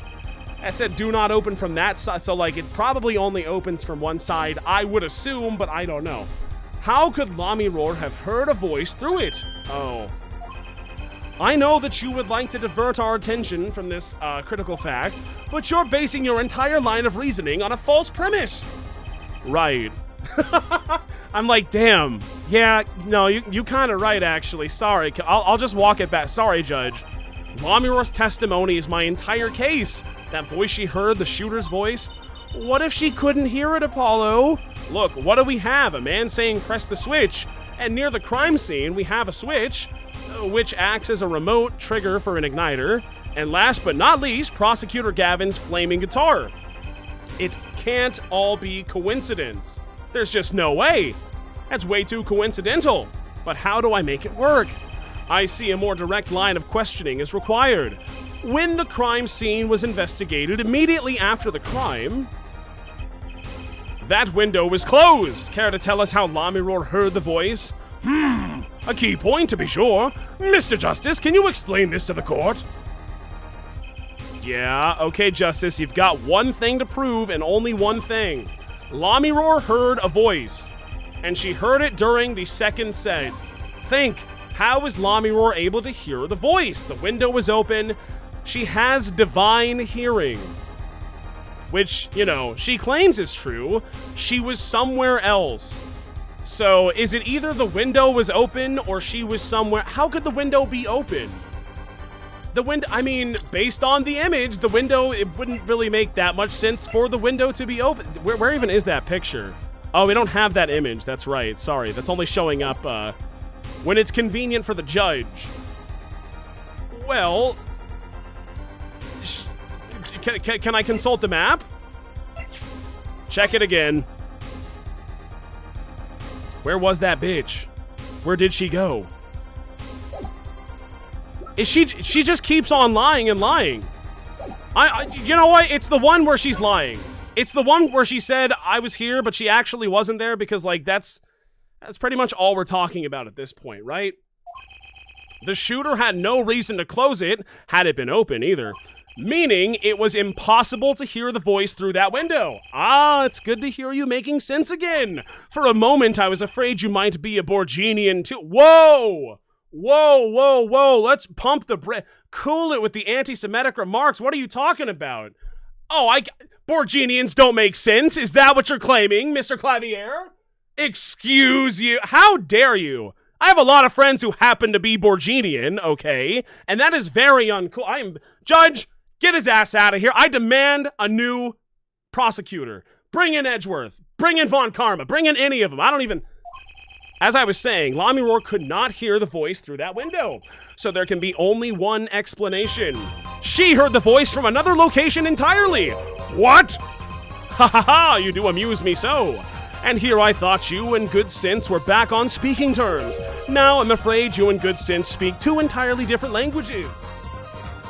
That said, do not open from that side, so like it probably only opens from one side, I would assume, but I don't know. How could Lamiroar have heard a voice through it? Oh. I know that you would like to divert our attention from this critical fact, but you're basing your entire line of reasoning on a false premise. Right. I'm like, damn. Yeah, no, you kind of right, actually. Sorry, I'll just walk it back. Sorry, Judge. Lamiroar's testimony is my entire case. That voice she heard, the shooter's voice. What if she couldn't hear it, Apollo? Look, what do we have? A man saying press the switch. And near the crime scene, we have a switch, which acts as a remote trigger for an igniter. And last but not least, Prosecutor Gavin's flaming guitar. It can't all be coincidence. There's just no way. That's way too coincidental. But how do I make it work? I see a more direct line of questioning is required. When the crime scene was investigated immediately after the crime, that window was closed. Care to tell us how Lamiroar heard the voice? A key point to be sure. Mr. Justice, can you explain this to the court? Yeah, okay, Justice, you've got one thing to prove and only one thing. Lamiroar heard a voice, and she heard it during the second set. Think, how was Lamiroar able to hear the voice? The window was open. She has divine hearing, which, you know, she claims is true. She was somewhere else. So, is it either the window was open or she was somewhere? How could the window be open? The window, I mean, based on the image, the window, it wouldn't really make that much sense for the window to be open. Where even is that picture? Oh, we don't have that image. That's right. Sorry. That's only showing up when it's convenient for the judge. Well, can I consult the map? Check it again. Where was that bitch? Where did she go? Is she just keeps on lying and lying. You know what? It's the one where she's lying. It's the one where she said, I was here, but she actually wasn't there, because, like, that's pretty much all we're talking about at this point, right? The shooter had no reason to close it, had it been open either. Meaning, it was impossible to hear the voice through that window. Ah, it's good to hear you making sense again. For a moment, I was afraid you might be a Borginian too. Whoa! Whoa, whoa, whoa, let's pump the cool it with the anti-Semitic remarks. What are you talking about? Oh, Borginians don't make sense. Is that what you're claiming, Mr. Clavier? Excuse you. How dare you? I have a lot of friends who happen to be Borginian, okay? And that is very uncool. Judge, get his ass out of here. I demand a new prosecutor. Bring in Edgeworth. Bring in Von Karma. Bring in any of them. I don't even... As I was saying, Lamiroar could not hear the voice through that window. So there can be only one explanation. She heard the voice from another location entirely. What? Ha ha ha, you do amuse me so. And here I thought you and Good Sense were back on speaking terms. Now I'm afraid you and Good Sense speak two entirely different languages.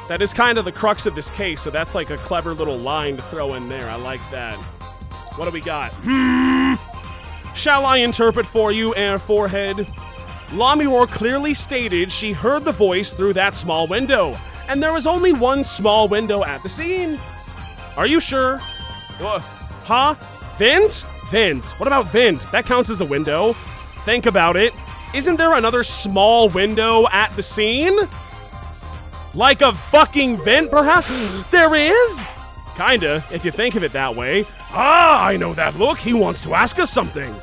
That is kind of the crux of this case, so that's like a clever little line to throw in there. I like that. What do we got? Shall I interpret for you, Air Forehead? Lami Roar clearly stated she heard the voice through that small window, and there was only one small window at the scene. Are you sure? Huh? Vent? Vent. What about vent? That counts as a window. Think about it. Isn't there another small window at the scene? Like a fucking vent, perhaps? There is? Kinda, if you think of it that way. Ah, I know that look. He wants to ask us something.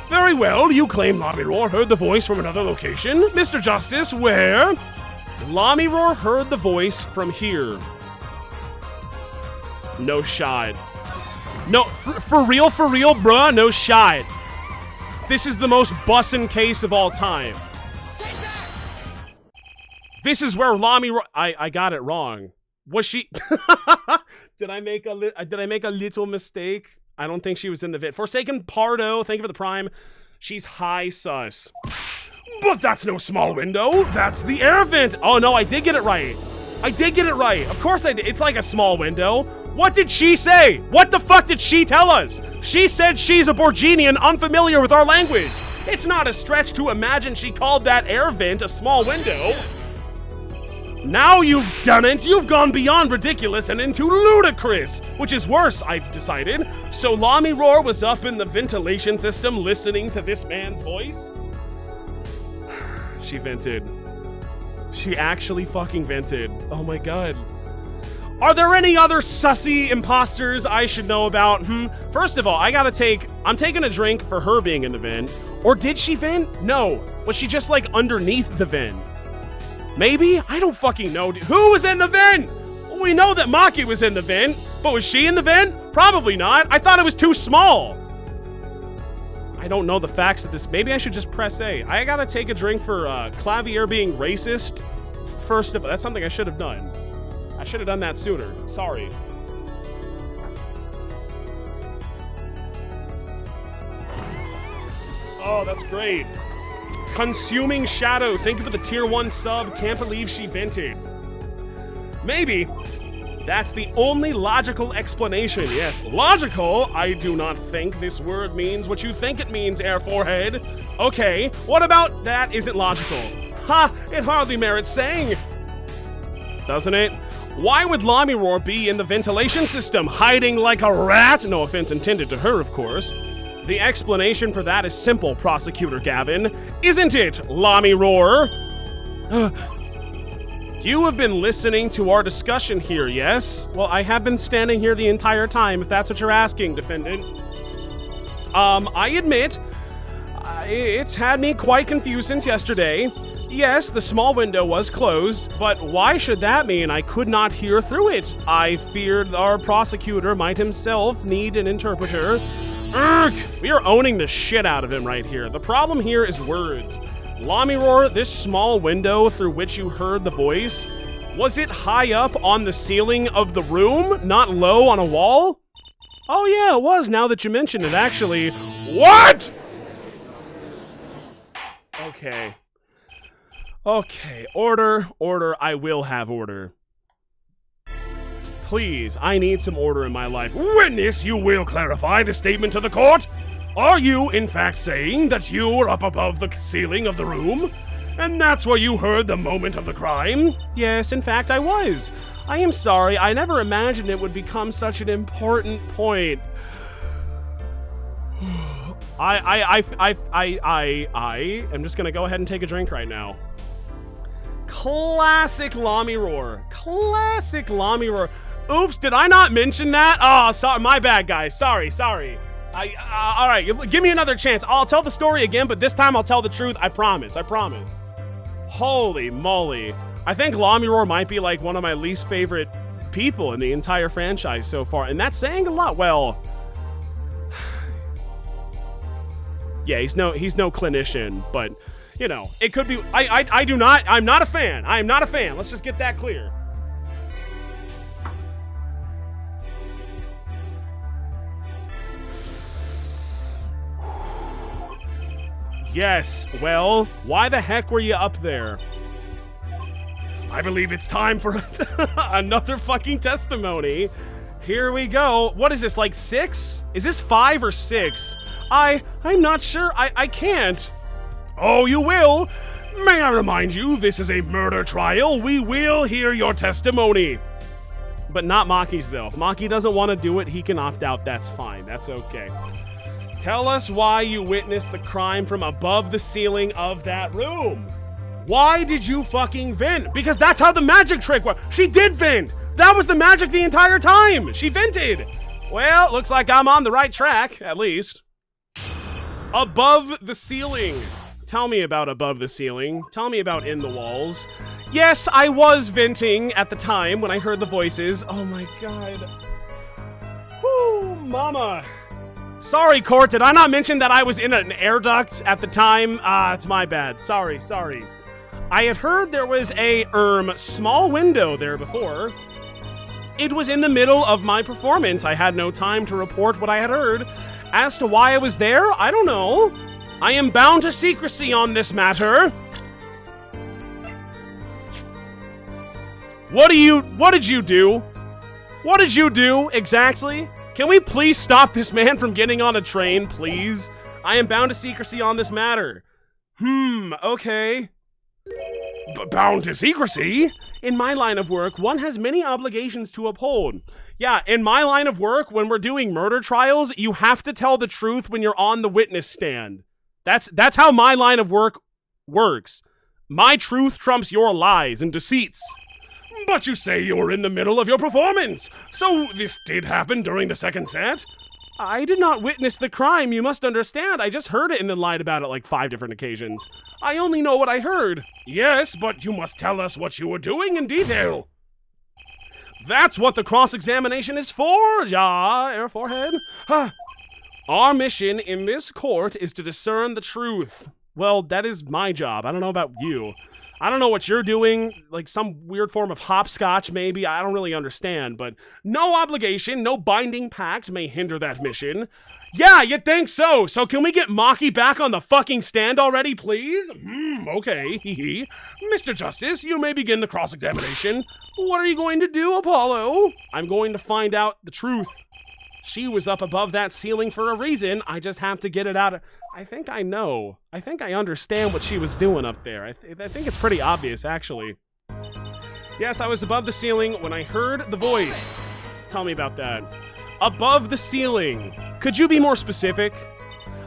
Very well, you claim Lami Roar heard the voice from another location. Mr. Justice, where? Lami Roar heard the voice from here. No shot. No, for real, bruh, no shot. This is the most bussin' case of all time. This is where Lami Roar... I got it wrong. Was she... Did I make a little mistake? I don't think she was in the vent. Forsaken Pardo, thank you for the prime. She's high sus. But that's no small window. That's the air vent. Oh no, I did get it right. I did get it right. Of course I did. It's like a small window. What did she say? What the fuck did she tell us? She said she's a Borginian unfamiliar with our language. It's not a stretch to imagine she called that air vent a small window. Now you've done it. You've gone beyond ridiculous and into ludicrous, which is worse, I've decided. So Lami Roar was up in the ventilation system listening to this man's voice? She vented. She actually fucking vented. Oh my god. Are there any other sussy imposters I should know about? First of all, I'm taking a drink for her being in the vent. Or did she vent? No. Was she just like underneath the vent? Maybe? I don't fucking know. Who was in the vent? Well, we know that Maki was in the vent, but was she in the vent? Probably not. I thought it was too small. I don't know the facts of this. Maybe I should just press A. I gotta take a drink for Clavier being racist. First of all, that's something I should have done. I should have done that sooner. Sorry. Oh, that's great. Consuming Shadow, thank you for the tier 1 sub. Can't believe she vented. Maybe that's the only logical explanation. Yes, logical. I do not think this word means what you think it means, Air Forehead. Okay, what about that isn't logical? Ha, it hardly merits saying. Doesn't it? Why would Lami Roar be in the ventilation system, hiding like a rat? No offense intended to her, of course. The explanation for that is simple, Prosecutor Gavin. Isn't it, Lami Roar? You have been listening to our discussion here, yes? Well, I have been standing here the entire time, if that's what you're asking, defendant. I admit, it's had me quite confused since yesterday. Yes, the small window was closed, but why should that mean I could not hear through it? I feared our prosecutor might himself need an interpreter. Urgh! We are owning the shit out of him right here. The problem here is words. Lami Roar, this small window through which you heard the voice, was it high up on the ceiling of the room, not low on a wall? Oh yeah, it was, now that you mention it, actually. What?! Okay. Okay, order, I will have order. Please, I need some order in my life. Witness, you will clarify the statement to the court? Are you, in fact, saying that you were up above the ceiling of the room? And that's where you heard the moment of the crime? Yes, in fact, I was. I am sorry, I never imagined it would become such an important point. I am just gonna go ahead and take a drink right now. Classic Lami Roar. Classic Lami Roar. Oops, did I not mention that? Oh, sorry, my bad, guys. Sorry. All right, give me another chance. I'll tell the story again, but this time I'll tell the truth. I promise. Holy moly. I think Lami Roar might be like one of my least favorite people in the entire franchise so far, and that's saying a lot. Well, yeah, he's no clinician, but you know, it could be. I'm not a fan. I am not a fan. Let's just get that clear. Yes, well, why the heck were you up there? I believe it's time for another fucking testimony. Here we go. What is this, like 6? Is this 5 or 6? I'm not sure. I can't. Oh, you will? May I remind you, this is a murder trial. We will hear your testimony. But not Maki's, though. If Maki doesn't want to do it, he can opt out. That's fine. That's okay. Tell us why you witnessed the crime from above the ceiling of that room. Why did you fucking vent? Because that's how the magic trick worked. She did vent. That was the magic the entire time. She vented. Well, looks like I'm on the right track, at least. Above the ceiling. Tell me about above the ceiling. Tell me about in the walls. Yes, I was venting at the time when I heard the voices. Oh my god. Whoo, mama. Sorry, Court, did I not mention that I was in an air duct at the time? It's my bad. Sorry. I had heard there was a, small window there before. It was in the middle of my performance. I had no time to report what I had heard. As to why I was there, I don't know. I am bound to secrecy on this matter. What did you do? What did you do, exactly? Can we please stop this man from getting on a train, please? I am bound to secrecy on this matter. Okay. Bound to secrecy? In my line of work, one has many obligations to uphold. Yeah, in my line of work, when we're doing murder trials, you have to tell the truth when you're on the witness stand. That's how my line of work works. My truth trumps your lies and deceits. But you say you were in the middle of your performance, so this did happen during the second set? I did not witness the crime, you must understand. I just heard it and then lied about it like 5 different occasions. I only know what I heard. Yes, but you must tell us what you were doing in detail. That's what the cross-examination is for, ja, air forehead. Our mission in this court is to discern the truth. Well, that is my job. I don't know about you. I don't know what you're doing, like some weird form of hopscotch maybe, I don't really understand, but no obligation, no binding pact may hinder that mission. Yeah, you think so? So can we get Maki back on the fucking stand already, please? Okay, Mr. Justice, you may begin the cross-examination. What are you going to do, Apollo? I'm going to find out the truth. She was up above that ceiling for a reason, I just have to get it out of... I think I know. I think I understand what she was doing up there. I think it's pretty obvious, actually. Yes, I was above the ceiling when I heard the voice. Tell me about that. Above the ceiling. Could you be more specific?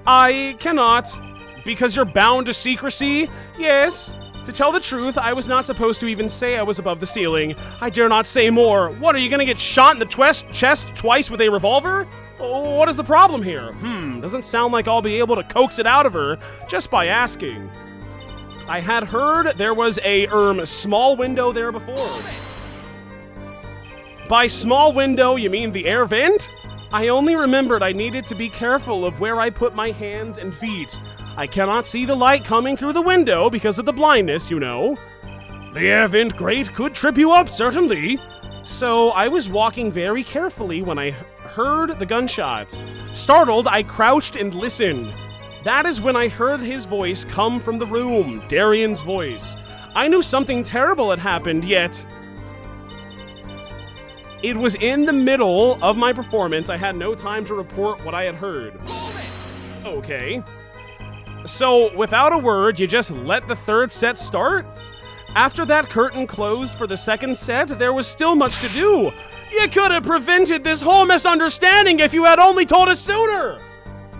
I cannot. Because you're bound to secrecy? Yes. To tell the truth, I was not supposed to even say I was above the ceiling. I dare not say more. What, are you gonna get shot in the chest twice with a revolver? Oh, what is the problem here? Doesn't sound like I'll be able to coax it out of her just by asking. I had heard there was a, small window there before. By small window, you mean the air vent? I only remembered I needed to be careful of where I put my hands and feet. I cannot see the light coming through the window because of the blindness, you know. The air vent grate could trip you up, certainly. So I was walking very carefully when I heard the gunshots. Startled, I crouched and listened. That is when I heard his voice come from the room, Darian's voice. I knew something terrible had happened, yet... It was in the middle of my performance. I had no time to report what I had heard. Okay. So, without a word, you just let the third set start? After that curtain closed for the second set, there was still much to do. You could have prevented this whole misunderstanding if you had only told us sooner.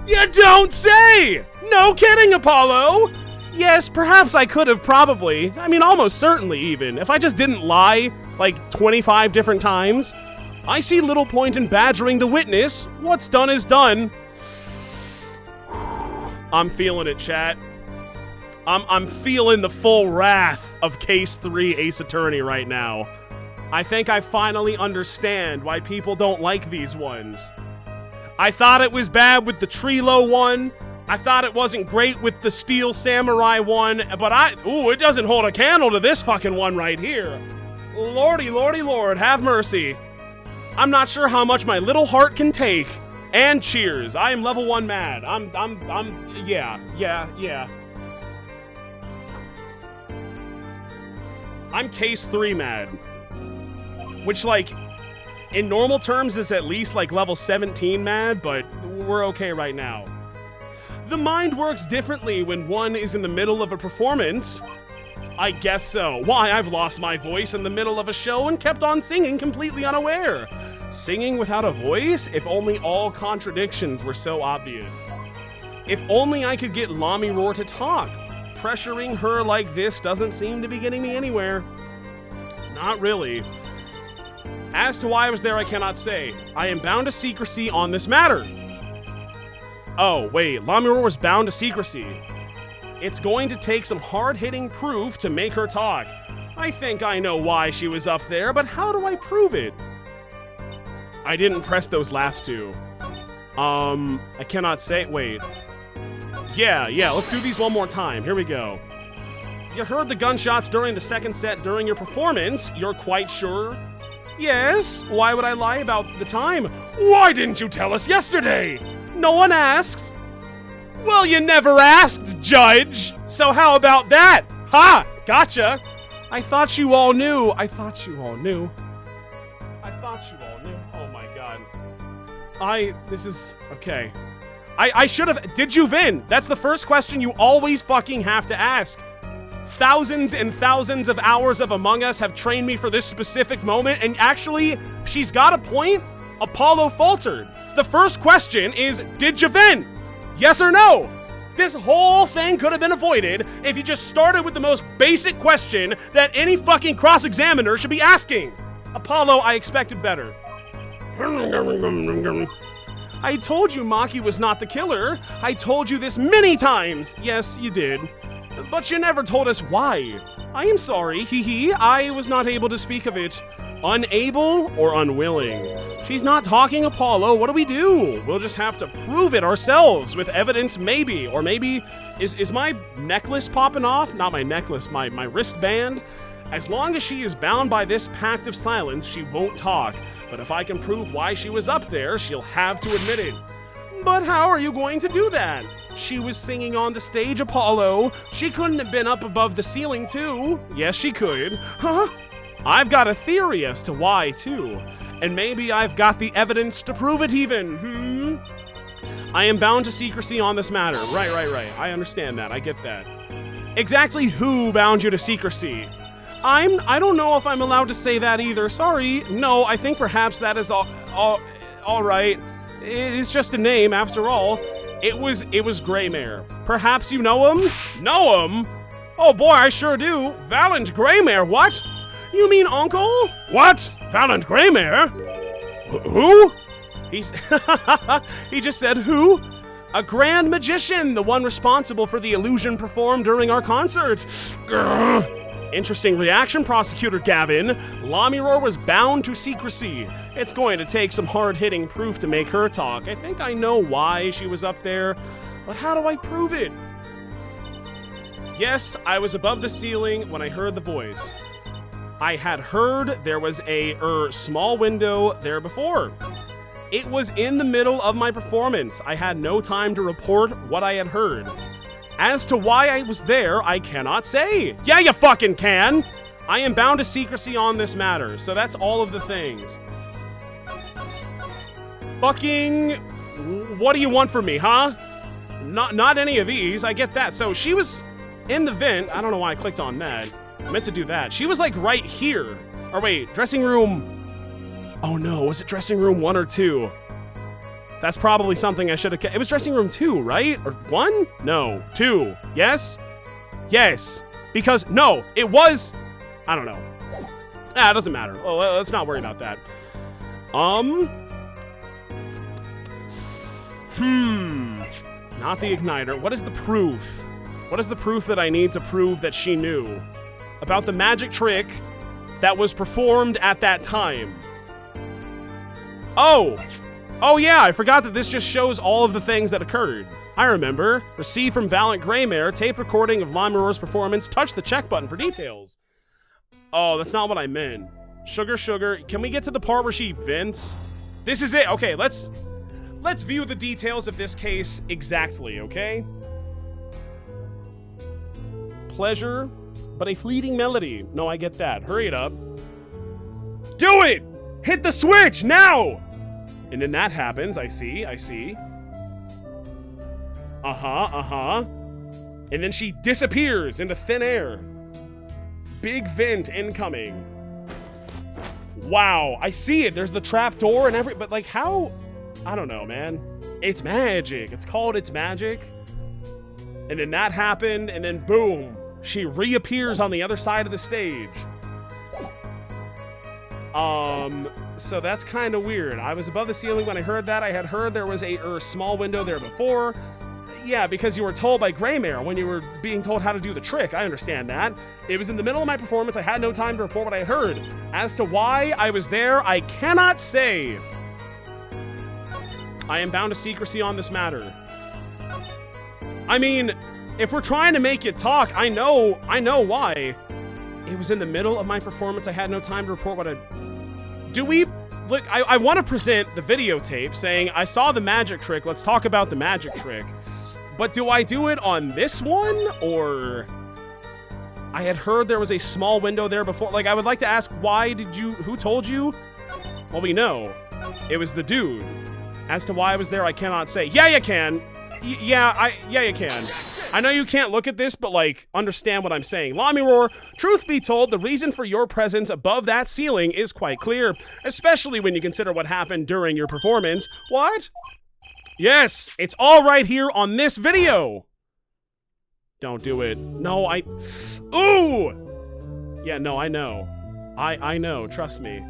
You don't say! No kidding, Apollo! Yes, perhaps I could have probably. I mean, almost certainly even. If I just didn't lie, like 25 different times. I see little point in badgering the witness. What's done is done. I'm feeling it, chat. I'm feeling the full wrath of Case 3 Ace Attorney right now. I think I finally understand why people don't like these ones. I thought it was bad with the Trilo one. I thought it wasn't great with the Steel Samurai one, but it doesn't hold a candle to this fucking one right here. Lordy, lordy, lord, have mercy. I'm not sure how much my little heart can take. And cheers, I am level 1 mad. Yeah. I'm Case 3 mad. Which, like, In normal terms, it's at least like level 17 mad, but we're okay right now. The mind works differently when one is in the middle of a performance. I guess so. Why, I've lost my voice in the middle of a show and kept on singing completely unaware. Singing without a voice? If only all contradictions were so obvious. If only I could get Lami Roar to talk. Pressuring her like this doesn't seem to be getting me anywhere. Not really. As to why I was there, I cannot say. I am bound to secrecy on this matter. Oh, wait, Lami Roar was bound to secrecy. It's going to take some hard-hitting proof to make her talk. I think I know why she was up there, but how do I prove it? I didn't press those last two. I cannot say, wait. Yeah, let's do these one more time. Here we go. You heard the gunshots during the second set during your performance. You're quite sure? Yes. Why would I lie about the time? Why didn't you tell us yesterday? No one asked. Well, you never asked, Judge. So how about that? Ha! Gotcha. I thought you all knew. Oh my god. This is, okay. I should have, did you win? That's the first question you always fucking have to ask. Thousands and thousands of hours of Among Us have trained me for this specific moment, and actually, she's got a point. Apollo faltered. The first question is, did you win? Yes or no? This whole thing could have been avoided if you just started with the most basic question that any fucking cross-examiner should be asking. Apollo, I expected better. I told you Maki was not the killer. I told you this many times. Yes, you did. But you never told us why. I am sorry, I was not able to speak of it. Unable or unwilling? She's not talking, Apollo. What do we do? We'll just have to prove it ourselves with evidence, maybe. Or maybe, is my necklace popping off? Not my necklace, my wristband. As long as she is bound by this pact of silence, she won't talk. But if I can prove why she was up there, she'll have to admit it. But how are you going to do that? She was singing on the stage, Apollo. She couldn't have been up above the ceiling, too. Yes, she could. Huh? I've got a theory as to why, too. And maybe I've got the evidence to prove it even. I am bound to secrecy on this matter. Right. I understand that. I get that. Exactly who bound you to secrecy? I don't know if I'm allowed to say that either. Sorry. No, I think perhaps that is all right. It is just a name, after all. It was Greymare. Perhaps you know him? Know him? Oh boy, I sure do. Valent Greymare, what? You mean Uncle? What? Valent Greymare? Who? He just said who? A grand magician, the one responsible for the illusion performed during our concert. Grr. Interesting reaction, Prosecutor Gavin. Lami Roar was bound to secrecy. It's going to take some hard-hitting proof to make her talk. I think I know why she was up there, but how do I prove it? Yes, I was above the ceiling when I heard the voice. I had heard there was a small window there before. It was in the middle of my performance. I had no time to report what I had heard. As to why I was there, I cannot say. Yeah, you fucking can! I am bound to secrecy on this matter, so that's all of the things. Fucking... what do you want from me, huh? Not any of these, I get that. So she was in the vent. I don't know why I clicked on that. I meant to do that. She was like right here. Or wait, dressing room... oh no, was it dressing room 1 or 2? That's probably something I should have... it was dressing room 2, right? Or 1? No, 2. Yes? Yes. Because, no, it was... I don't know. It doesn't matter. Oh, let's not worry about that. Not the igniter. What is the proof? What is the proof that I need to prove that she knew about the magic trick that was performed at that time? Oh yeah, I forgot that this just shows all of the things that occurred. I remember. Received from Valent Greymare, tape recording of Lami Roar's performance. Touch the check button for details. Oh, that's not what I meant. Sugar. Can we get to the part where she vents? This is it. Okay, let's view the details of this case exactly, okay? Pleasure, but a fleeting melody. No, I get that. Hurry it up. Do it! Hit the switch, now! And then that happens, I see. And then she disappears into thin air. Big vent incoming. Wow, I see it. There's the trap door and but like how? I don't know, man. It's magic. It's called It's Magic. And then that happened, and then boom, she reappears on the other side of the stage. So that's kind of weird. I was above the ceiling when I heard that. I had heard there was a small window there before. Yeah, because you were told by Greymare when you were being told how to do the trick. I understand that. It was in the middle of my performance. I had no time to report what I heard. As to why I was there, I cannot say. I am bound to secrecy on this matter. I mean, if we're trying to make it talk, I know why. It was in the middle of my performance. I had no time to report what I... Do we... Look, I want to present the videotape saying, I saw the magic trick. Let's talk about the magic trick. But do I do it on this one? Or... I had heard there was a small window there before. Like, I would like to ask, why did you... Who told you? Well, we know. It was the dude. As to why I was there, I cannot say. Yeah, you can. Yeah, you can. I know you can't look at this, but, like, understand what I'm saying. Lamiroar, truth be told, the reason for your presence above that ceiling is quite clear, especially when you consider what happened during your performance. What? Yes, it's all right here on this video. Don't do it. No, Ooh! Yeah, no, I know. I know, trust me.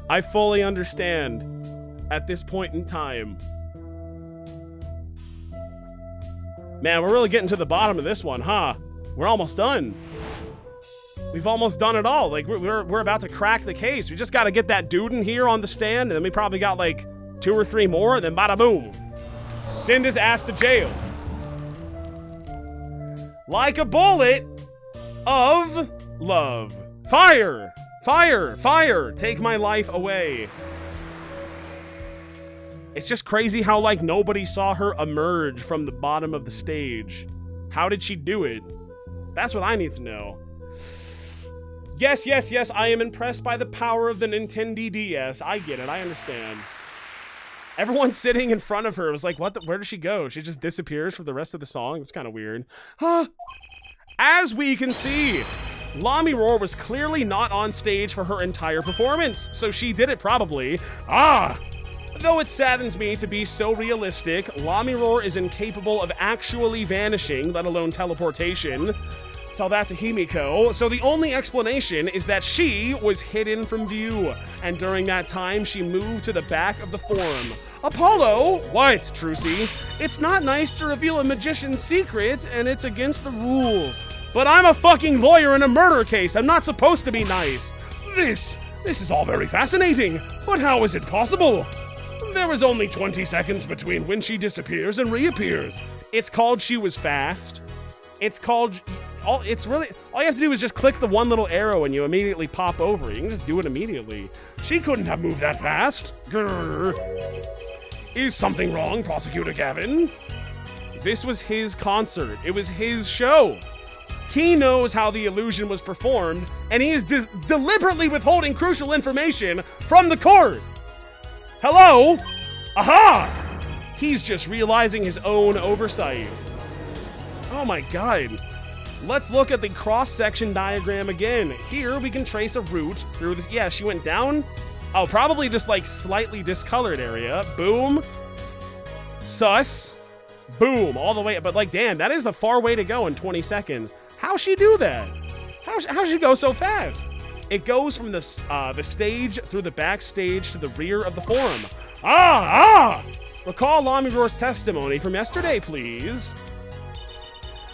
I fully understand at this point in time. Man, we're really getting to the bottom of this one, huh? We're almost done. We've almost done it all. Like, we're about to crack the case. We just got to get that dude in here on the stand, and then we probably got, like, 2 or 3 more, and then bada boom. Send his ass to jail. Like a bullet of love. Fire! Fire! Fire! Take my life away. It's just crazy how, like, nobody saw her emerge from the bottom of the stage. How did she do it? That's what I need to know. Yes, I am impressed by the power of the Nintendo DS. I get it, I understand. Everyone sitting in front of her was like, what the, where did she go? She just disappears for the rest of the song? It's kind of weird. Huh? As we can see, Lamiroar was clearly not on stage for her entire performance, so she did it probably. Though it saddens me to be so realistic, Lamiroar is incapable of actually vanishing, let alone teleportation. Tell that to Himiko. So the only explanation is that she was hidden from view, and during that time she moved to the back of the forum. Apollo? What, Trucy? It's not nice to reveal a magician's secret, and it's against the rules. But I'm a fucking lawyer in a murder case. I'm not supposed to be nice. This is all very fascinating, but how is it possible? There was only 20 seconds between when she disappears and reappears. It's called She Was Fast. It's called... all you have to do is just click the one little arrow and you immediately pop over. You can just do it immediately. She couldn't have moved that fast. Grr. Is something wrong, Prosecutor Gavin? This was his concert. It was his show. He knows how the illusion was performed, and he is deliberately withholding crucial information from the court. Hello? Aha! He's just realizing his own oversight. Oh my god. Let's look at the cross-section diagram again. Here we can trace a route through this. Yeah, she went down. Oh, probably this like slightly discolored area. Boom. Sus. Boom. All the way. But like, damn, that is a far way to go in 20 seconds. How'd she do that? How'd she go so fast? It goes from the stage through the backstage to the rear of the forum. Recall Lamiroar's testimony from yesterday, please.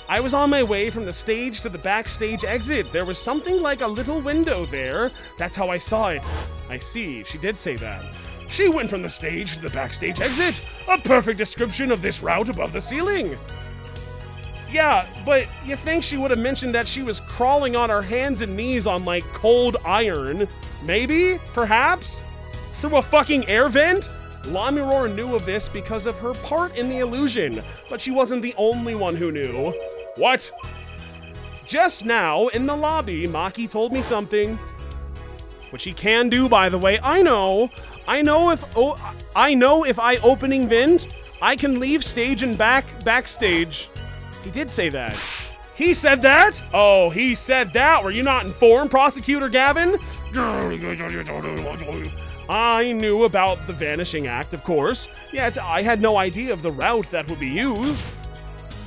I was on my way from the stage to the backstage exit. There was something like a little window there. That's how I saw it. I see. She did say that. She went from the stage to the backstage exit. A perfect description of this route above the ceiling. Yeah, but you think she would have mentioned that she was crawling on her hands and knees on, like, cold iron? Maybe? Perhaps? Through a fucking air vent? Lamiroar knew of this because of her part in the illusion, but she wasn't the only one who knew. What? Just now, in the lobby, Maki told me something. which he can do, by the way. I know if I opening vent, I can leave stage and backstage. He did say that. He said that? Oh, he said that. Were you not informed, Prosecutor Gavin? I knew about the Vanishing Act, of course. Yet I had no idea of the route that would be used.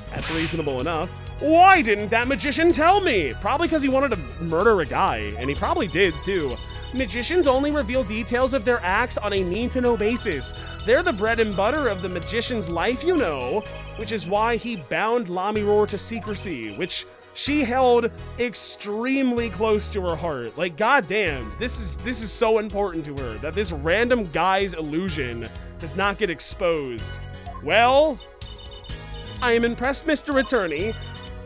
That's reasonable enough. Why didn't that magician tell me? Probably because he wanted to murder a guy, and he probably did too. Magicians only reveal details of their acts on a need-to-know basis. They're the bread and butter of the magician's life, you know, which is why he bound Lamiror to secrecy, which she held extremely close to her heart. Like, goddamn, this is so important to her, that this random guy's illusion does not get exposed. Well, I am impressed, Mr. Attorney.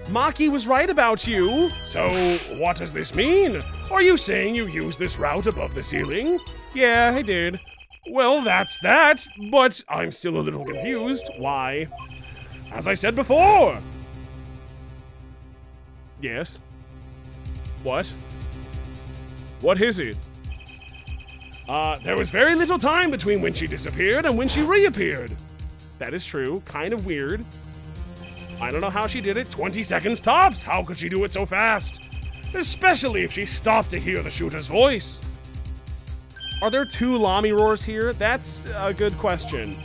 Maki was right about you. So, what does this mean? Are you saying you used this route above the ceiling? Yeah, I did. Well, that's that, but I'm still a little confused. Why? As I said before. Yes? What? What is it? There was very little time between when she disappeared and when she reappeared. That is true. Kind of weird. I don't know how she did it. 20 seconds tops. How could she do it so fast? Especially if she stopped to hear the shooter's voice. Are there two Lamirors here? That's a good question.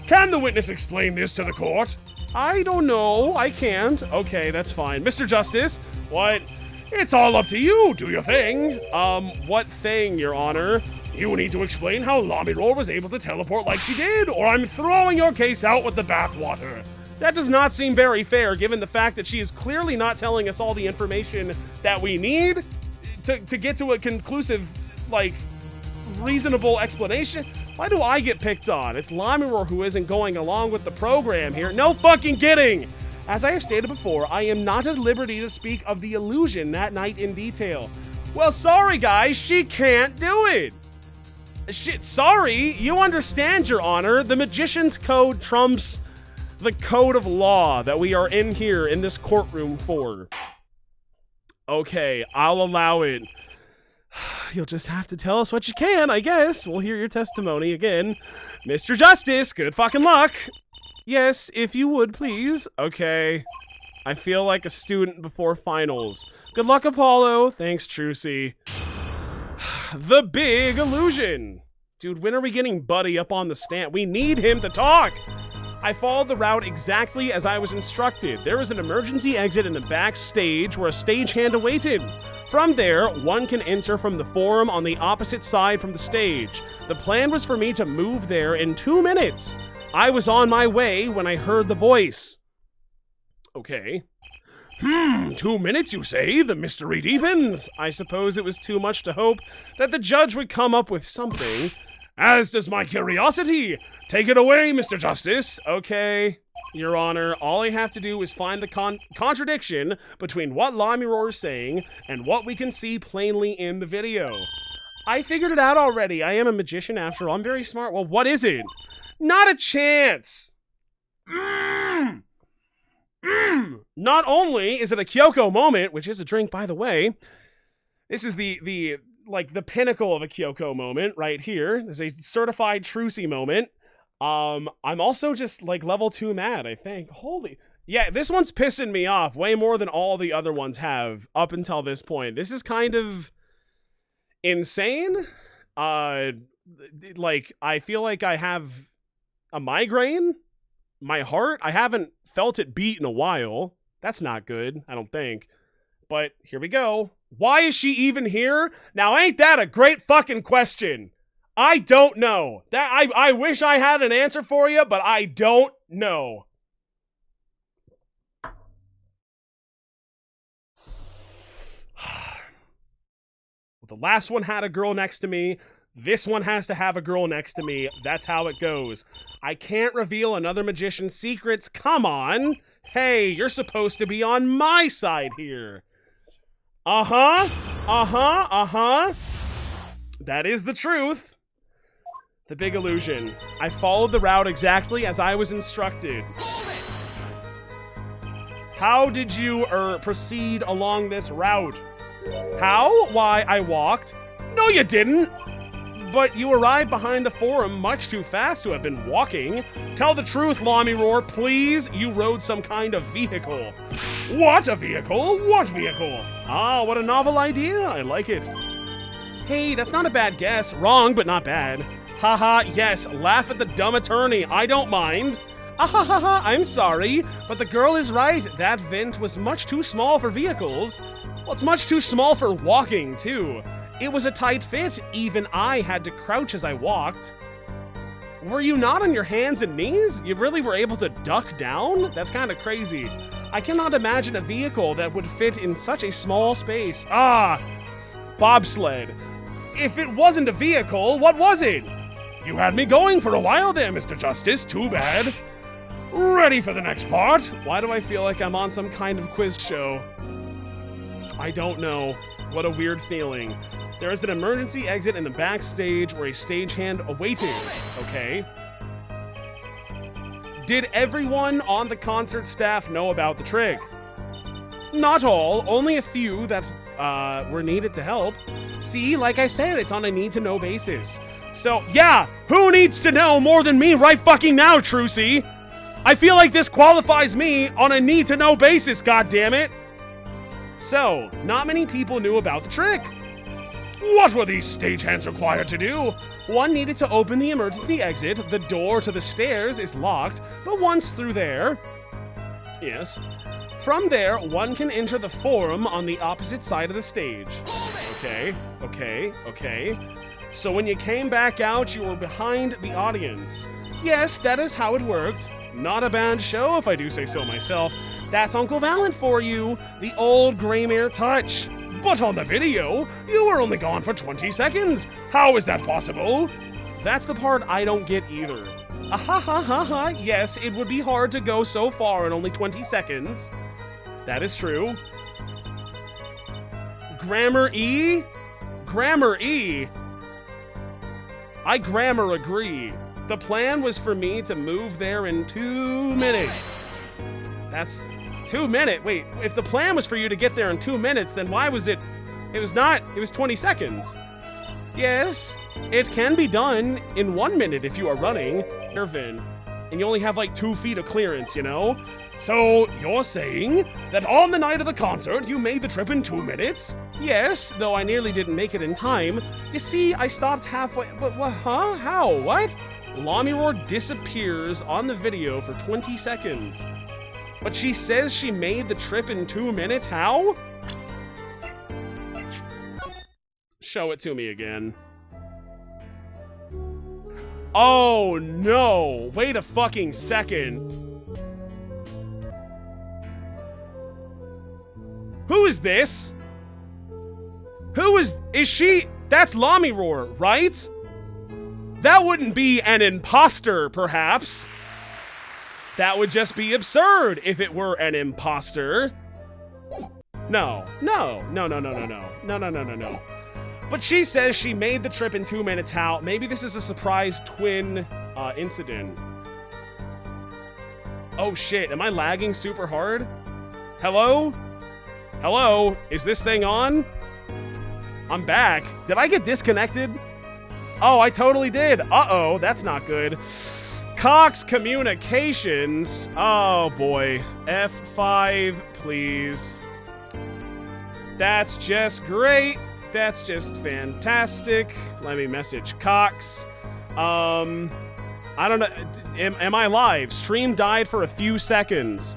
Can the witness explain this to the court? I don't know. I can't. Okay, that's fine. Mr. Justice, what? It's all up to you. Do your thing. What thing, Your Honor? You need to explain how Lamiror was able to teleport like she did, or I'm throwing your case out with the bathwater. That does not seem very fair, given the fact that she is clearly not telling us all the information that we need to get to a conclusive, like, reasonable explanation. Why do I get picked on? It's Lamiror who isn't going along with the program here. No fucking kidding! As I have stated before, I am not at liberty to speak of the illusion that night in detail. Well, sorry guys, she can't do it! Shit, sorry, you understand, Your Honor. The Magician's Code trumps the code of law that we are in here in this courtroom for. Okay, I'll allow it. You'll just have to tell us what you can, I guess. We'll hear your testimony again. Mr. Justice, good fucking luck. Yes, if you would, please. Okay. I feel like a student before finals. Good luck, Apollo. Thanks, Trucy. The big illusion. Dude, when are we getting Buddy up on the stand? We need him to talk. I followed the route exactly as I was instructed. There was an emergency exit in the backstage where a stagehand awaited. From there, one can enter from the forum on the opposite side from the stage. The plan was for me to move there in 2 minutes. I was on my way when I heard the voice. Okay. 2 minutes, you say? The mystery deepens. I suppose it was too much to hope that the judge would come up with something. As does my curiosity. Take it away, Mr. Justice. Okay, Your Honor, all I have to do is find the contradiction between what Lamiror is saying and what we can see plainly in the video. I figured it out already. I am a magician after all. I'm very smart. Well, what is it? Not a chance. Not only is it a Kyoko moment, which is a drink, by the way, this is the pinnacle of a Kyoko moment right here. There's a certified Trucy moment. I'm also just like level 2 mad, I think. Holy, yeah, this one's pissing me off way more than all the other ones have up until this point. This is kind of insane. Like, I feel like I have a migraine. My heart, I haven't felt it beat in a while. That's not good, I don't think. But here we go. Why is she even here? Now, ain't that a great fucking question? I don't know. I wish I had an answer for you, but I don't know. The last one had a girl next to me. This one has to have a girl next to me. That's how it goes. I can't reveal another magician's secrets. Come on. Hey, you're supposed to be on my side here. Uh-huh. That is the truth. The big illusion. I followed the route exactly as I was instructed. How did you proceed along this route? How? Why, I walked No, you didn't! But you arrived behind the forum much too fast to have been walking. Tell the truth, Lami Roar, please. You rode some kind of vehicle. What, a vehicle? What vehicle? Ah, what a novel idea. I like it. Hey, that's not a bad guess. Wrong, but not bad. Haha, yes, laugh at the dumb attorney. I don't mind. Ahahaha, I'm sorry, but the girl is right. That vent was much too small for vehicles. Well, it's much too small for walking, too. It was a tight fit. Even I had to crouch as I walked. Were you not on your hands and knees? You really were able to duck down? That's kind of crazy. I cannot imagine a vehicle that would fit in such a small space. Ah, bobsled. If it wasn't a vehicle, what was it? You had me going for a while there, Mr. Justice. Too bad. Ready for the next part? Why do I feel like I'm on some kind of quiz show? I don't know. What a weird feeling. There is an emergency exit in the backstage where a stagehand awaited. Okay. Did everyone on the concert staff know about the trick? Not all. Only a few that were needed to help. See, like I said, it's on a need-to-know basis. So, yeah, who needs to know more than me right fucking now, Trucy? I feel like this qualifies me on a need-to-know basis, goddammit. So, not many people knew about the trick. What were these stagehands required to do? One needed to open the emergency exit. The door to the stairs is locked, but once through there... Yes. From there, one can enter the forum on the opposite side of the stage. Okay. So when you came back out, you were behind the audience. Yes, that is how it worked. Not a bad show, if I do say so myself. That's Uncle Valent for you, the old Greymare touch. But on the video, you were only gone for 20 seconds. How is that possible? That's the part I don't get either. Ahahaha, yes, it would be hard to go so far in only 20 seconds. That is true. Grammar E? Grammar E? I grammar agree. The plan was for me to move there in 2 minutes. That's 2 minutes. Wait, if the plan was for you to get there in 2 minutes, then why was it? It was not. It was 20 seconds. Yes, it can be done in 1 minute if you are running, Irvin, and you only have like 2 feet of clearance, you know? So, you're saying that on the night of the concert, you made the trip in 2 minutes? Yes, though I nearly didn't make it in time. You see, I stopped halfway. But what? Huh? How? What? Lami Roar disappears on the video for 20 seconds. But she says she made the trip in 2 minutes? How? Show it to me again. Oh no! Wait a fucking second. Who is this? Who is she? That's Lami Roar, right? That wouldn't be an imposter, perhaps. That would just be absurd if it were an imposter. No. But she says she made the trip in 2 minutes. How? Maybe this is a surprise twin incident. Oh shit, am I lagging super hard? Hello? Hello? Is this thing on? I'm back. Did I get disconnected? Oh, I totally did. Uh-oh, that's not good. Cox Communications. Oh boy. F5, please. That's just great. That's just fantastic. Let me message Cox. I don't know. Am I live? Stream died for a few seconds.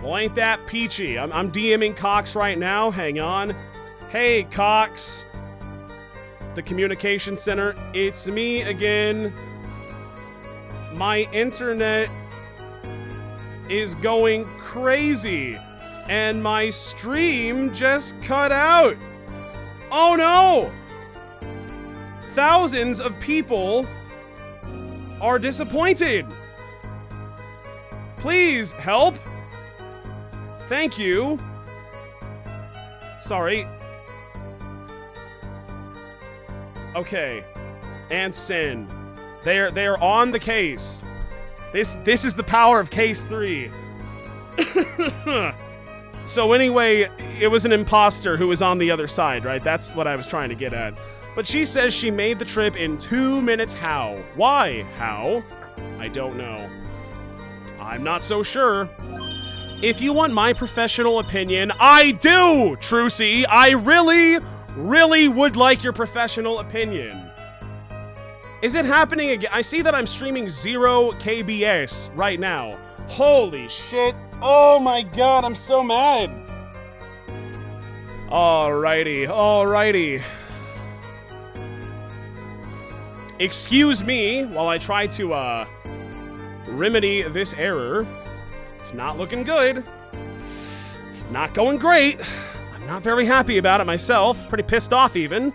Well, ain't that peachy? I'm DMing Cox right now. Hang on. Hey, Cox. The communication center. It's me again. My internet is going crazy. And my stream just cut out. Oh no! Thousands of people are disappointed. Please help. Thank you. Sorry. Okay. And send. They're on the case. This is the power of case 3. So anyway, it was an imposter who was on the other side, right? That's what I was trying to get at. But she says she made the trip in 2 minutes. How? Why? How? I don't know. I'm not so sure. If you want my professional opinion, I do, Trucy. I really, really would like your professional opinion. Is it happening again? I see that I'm streaming 0 KBS right now. Holy shit. Oh my god, I'm so mad. Alrighty, alrighty. Excuse me while I try to, remedy this error. It's not looking good. It's not going great. I'm not very happy about it myself. Pretty pissed off even.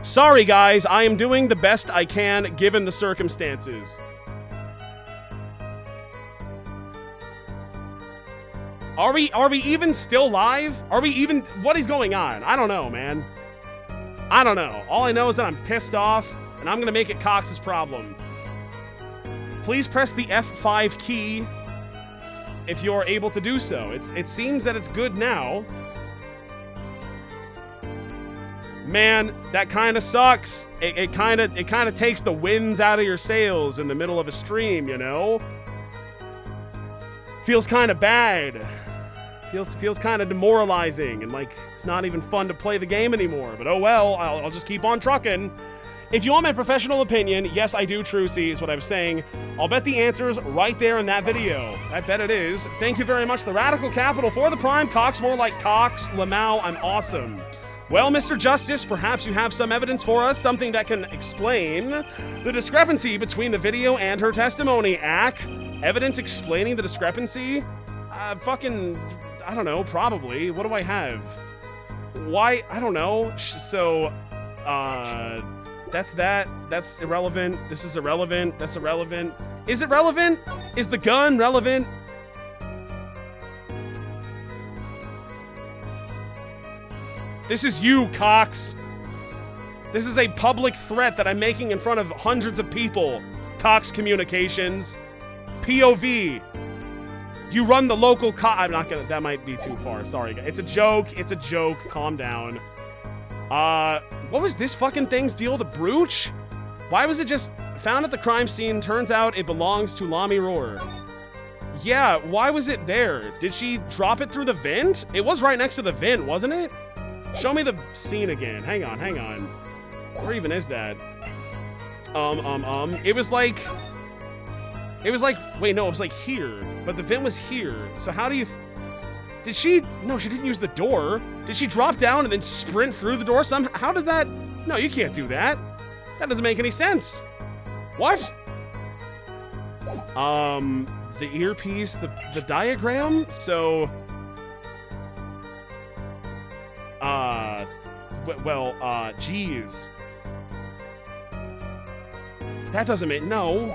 Sorry guys, I am doing the best I can given the circumstances. Are we even still live? Are we even, what is going on? I don't know, man. I don't know. All I know is that I'm pissed off, and I'm gonna make it Cox's problem. Please press the F5 key if you're able to do so. It seems that it's good now. Man, that kind of sucks. It kind of takes the winds out of your sails in the middle of a stream, you know? Feels kind of bad. Feels kind of demoralizing, and like it's not even fun to play the game anymore. But oh well, I'll just keep on trucking. If you want my professional opinion, yes, I do, Trucy, is what I'm saying. I'll bet the answer's right there in that video. I bet it is. Thank you very much, the Radical Capital, for the Prime. Cox, more like Cox. Lamau, I'm awesome. Well, Mr. Justice, perhaps you have some evidence for us, something that can explain the discrepancy between the video and her testimony. Ack? Evidence explaining the discrepancy? Fucking, I don't know, probably. What do I have? Why? I don't know. So, that's that. That's irrelevant. This is irrelevant. That's irrelevant. Is it relevant? Is the gun relevant? This is you, Cox. This is a public threat that I'm making in front of hundreds of people. Cox Communications. POV. You run the local I'm not gonna, that might be too far. Sorry, guys. It's a joke. It's a joke. Calm down. What was this fucking thing's deal? The brooch? Why was it just found at the crime scene? Turns out it belongs to Lami Roar. Yeah, why was it there? Did she drop it through the vent? It was right next to the vent, wasn't it? Show me the scene again. Hang on, hang on. Where even is that? It was like, wait, no, it was like here. But the vent was here. So how do you... Did she... No, she didn't use the door. Did she drop down and then sprint through the door somehow? How does that... No, you can't do that. That doesn't make any sense. What? The earpiece, the diagram? So... geez. That doesn't make... No.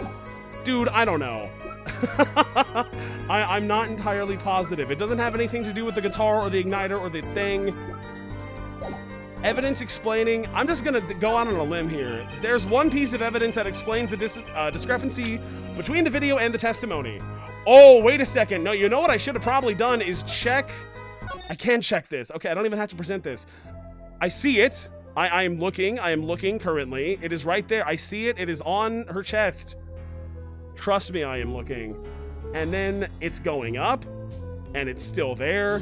Dude, I don't know. I'm not entirely positive. It doesn't have anything to do with the guitar or the igniter or the thing. Evidence explaining... I'm just gonna go out on a limb here. There's one piece of evidence that explains the discrepancy between the video and the testimony. Oh, wait a second. No, you know what I should have probably done is check... I can check this. Okay, I don't even have to present this. I see it. I am looking currently. It is right there. I see it. It is on her chest. Trust me, I am looking. And then it's going up, and it's still there.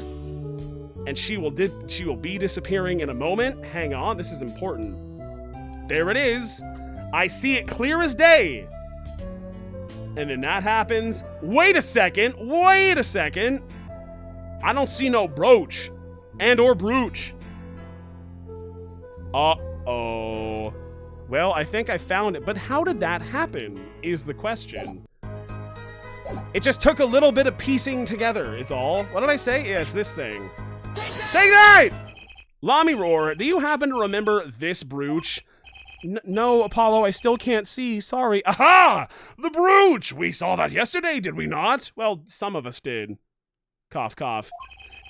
And she will be disappearing in a moment. Hang on, this is important. There it is. I see it clear as day. And then that happens. Wait a second. Wait a second. I don't see no brooch. And or brooch. Uh-oh. Well, I think I found it. But how did that happen, is the question. It just took a little bit of piecing together, is all. What did I say? Yeah, it's this thing. Take that! Lami Roar, do you happen to remember this brooch? No, Apollo, I still can't see. Sorry. Aha! The brooch! We saw that yesterday, did we not? Well, some of us did. Cough, cough.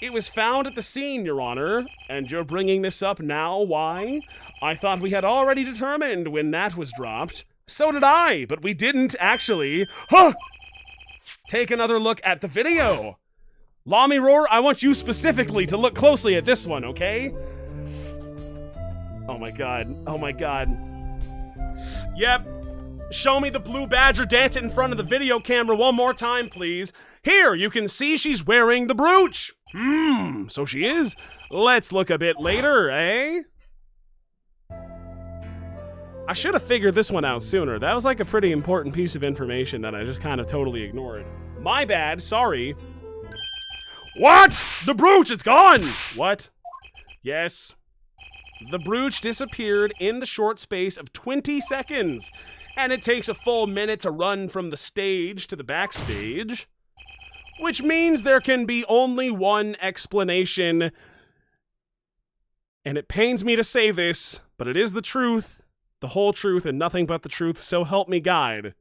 It was found at the scene, Your Honor. And you're bringing this up now? Why? I thought we had already determined when that was dropped. So did I, but we didn't, actually. Huh! Take another look at the video. Lami Roar, I want you specifically to look closely at this one, okay? Oh my god. Oh my god. Yep. Show me the blue badger dancing in front of the video camera one more time, please. Here, you can see she's wearing the brooch. So she is. Let's look a bit later, eh? I should have figured this one out sooner. That was like a pretty important piece of information that I just kind of totally ignored. My bad, sorry. What? The brooch is gone! What? Yes. The brooch disappeared in the short space of 20 seconds. And it takes a full minute to run from the stage to the backstage. Which means there can be only one explanation. And it pains me to say this, but it is the truth, the whole truth, and nothing but the truth, so help me God.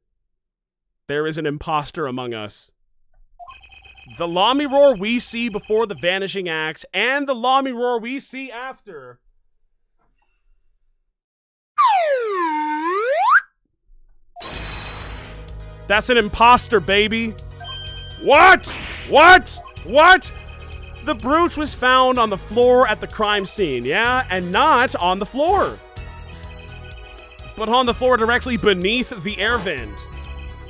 There is an imposter among us. The Lami roar we see before the vanishing act, and the Lami roar we see after. That's an imposter, baby. What? What? What? The brooch was found on the floor at the crime scene, yeah? And not on the floor. But on the floor directly beneath the air vent.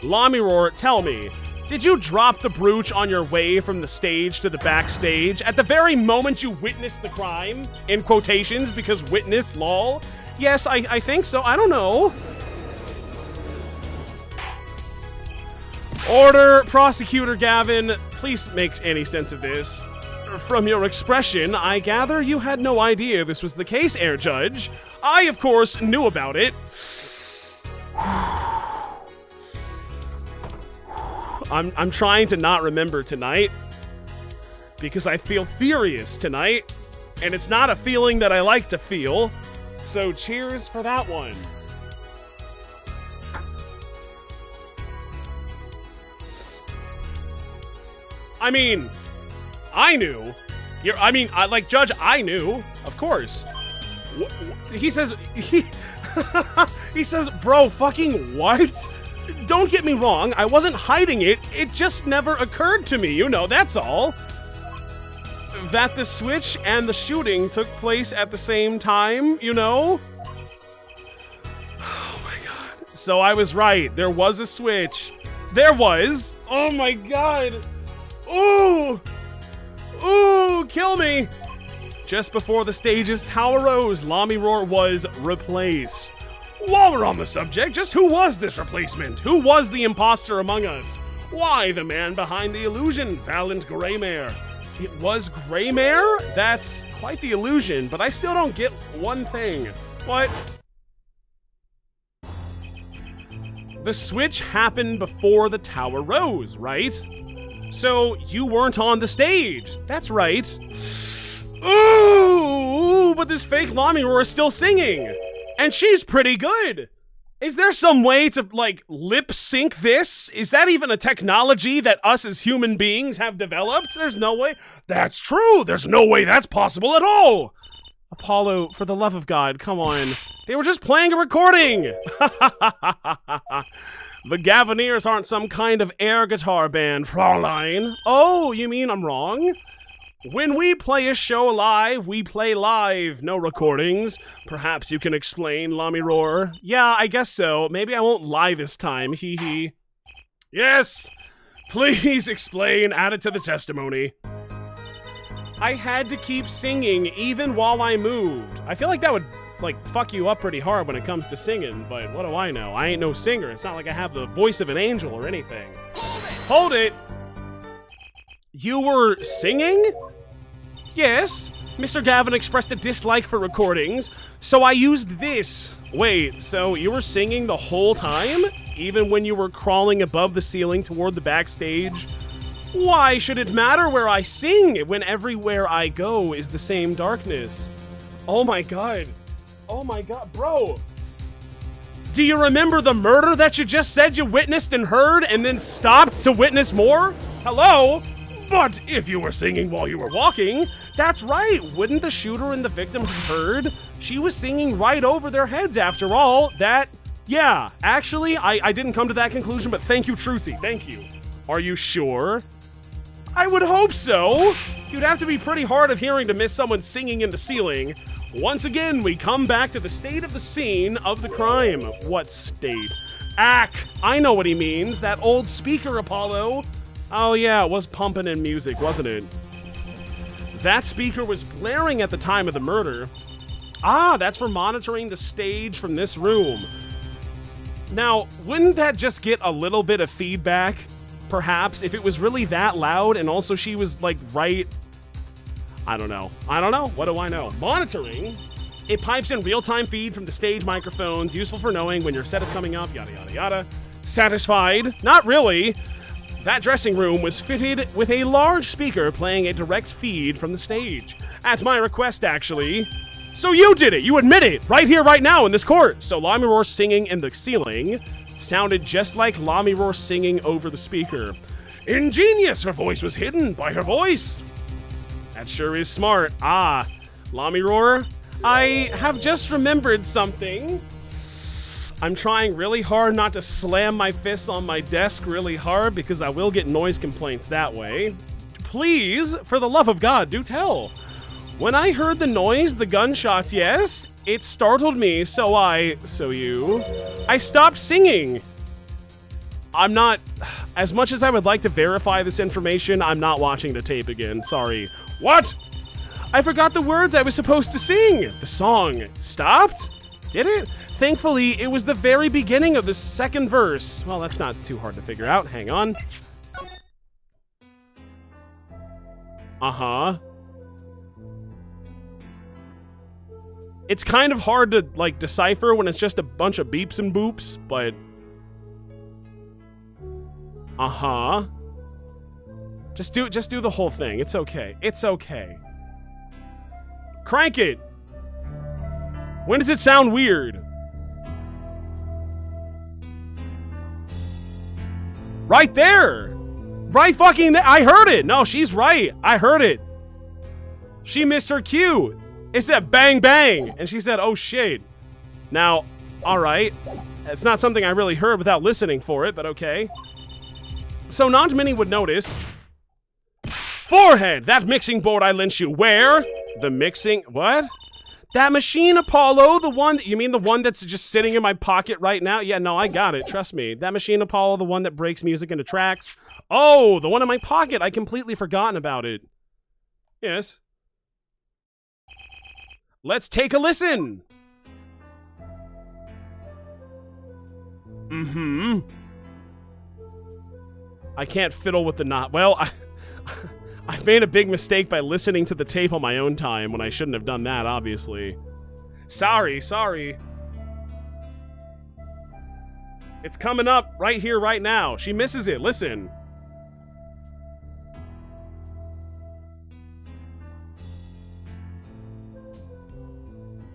Lami roar, tell me, did you drop the brooch on your way from the stage to the backstage at the very moment you witnessed the crime? In quotations, because witness, lol. Yes, I think so. I don't know. Order, Prosecutor Gavin. Please make any sense of this. From your expression, I gather you had no idea this was the case, Air Judge. I, of course, knew about it. I'm trying to not remember tonight because I feel furious tonight, and it's not a feeling that I like to feel. So cheers for that one. I mean, I knew. Judge, I knew. Of course. He says, he says, bro, fucking what? Don't get me wrong, I wasn't hiding it. It just never occurred to me, you know, that's all. That the switch and the shooting took place at the same time, you know? Oh my god. So I was right. There was a switch. There was. Oh my god. Ooh! Ooh, kill me! Just before the stage's tower rose, Lami roar was replaced. While we're on the subject, just who was this replacement? Who was the imposter among us? Why, the man behind the illusion, Valiant Greymare. It was Greymare? That's quite the illusion, but I still don't get one thing. What? The switch happened before the tower rose, right? So, you weren't on the stage. That's right. Ooh, but this fake Lami roar is still singing. And she's pretty good. Is there some way to, like, lip sync this? Is that even a technology that us as human beings have developed? There's no way. That's true. There's no way that's possible at all. Apollo, for the love of God, come on. They were just playing a recording. The Gavineers aren't some kind of air guitar band, Fraulein. Oh, you mean I'm wrong? When we play a show live, we play live, no recordings. Perhaps you can explain, Lami roar. Yeah, I guess so. Maybe I won't lie this time, hee hee. Yes! Please explain, add it to the testimony. I had to keep singing even while I moved. I feel like that would, like, fuck you up pretty hard when it comes to singing, but what do I know? I ain't no singer. It's not like I have the voice of an angel or anything. Hold it! You were singing? Yes. Mr. Gavin expressed a dislike for recordings, so I used this. Wait, so you were singing the whole time? Even when you were crawling above the ceiling toward the backstage? Why should it matter where I sing when everywhere I go is the same darkness? Oh my god. Oh my god, bro. Do you remember the murder that you just said you witnessed and heard and then stopped to witness more? Hello? But if you were singing while you were walking, that's right. Wouldn't the shooter and the victim have heard? She was singing right over their heads after all. Yeah, actually, I didn't come to that conclusion, but thank you, Trucy. Thank you. Are you sure? I would hope so. You'd have to be pretty hard of hearing to miss someone singing in the ceiling. Once again, we come back to the state of the scene of the crime. What state? Ack, I know what he means. That old speaker, Apollo. Oh yeah, it was pumping in music, wasn't it? That speaker was blaring at the time of the murder. Ah, that's for monitoring the stage from this room. Now, wouldn't that just get a little bit of feedback, perhaps, if it was really that loud and also she was, like, right... I don't know. What do I know? Monitoring. It pipes in real-time feed from the stage microphones, useful for knowing when your set is coming up, yada yada yada. Satisfied? Not really. That dressing room was fitted with a large speaker playing a direct feed from the stage. At my request, actually. So you did it! You admit it! Right here, right now, in this court! So Lamiroar singing in the ceiling sounded just like Lamiroar singing over the speaker. Ingenious! Her voice was hidden by her voice! That sure is smart. Ah, Lamiroar, I have just remembered something. I'm trying really hard not to slam my fists on my desk really hard because I will get noise complaints that way. Please, for the love of God, do tell. When I heard the noise, the gunshots, yes, it startled me, I stopped singing. I'm not, as much as I would like to verify this information, I'm not watching the tape again, sorry. What? I forgot the words I was supposed to sing. The song stopped? Did it? Thankfully, it was the very beginning of the second verse. Well, that's not too hard to figure out. Hang on. Uh-huh. It's kind of hard to, like, decipher when it's just a bunch of beeps and boops, but... Uh-huh. Just do the whole thing. It's okay. It's okay. Crank it! When does it sound weird? Right there! Right fucking there! I heard it! No, she's right. I heard it. She missed her cue. It said bang bang! And she said, oh shit. Now, alright. It's not something I really heard without listening for it, but okay. So not many would notice. Forehead! That mixing board I lent you. Where? The mixing... What? That machine, Apollo, the one... You mean the one that's just sitting in my pocket right now? Yeah, no, I got it. Trust me. That machine, Apollo, the one that breaks music into tracks. Oh, the one in my pocket. I completely forgotten about it. Yes. Let's take a listen. Mm-hmm. I can't fiddle with the knot. Well, I made a big mistake by listening to the tape on my own time when I shouldn't have done that, obviously. Sorry. It's coming up right here, right now. She misses it. Listen.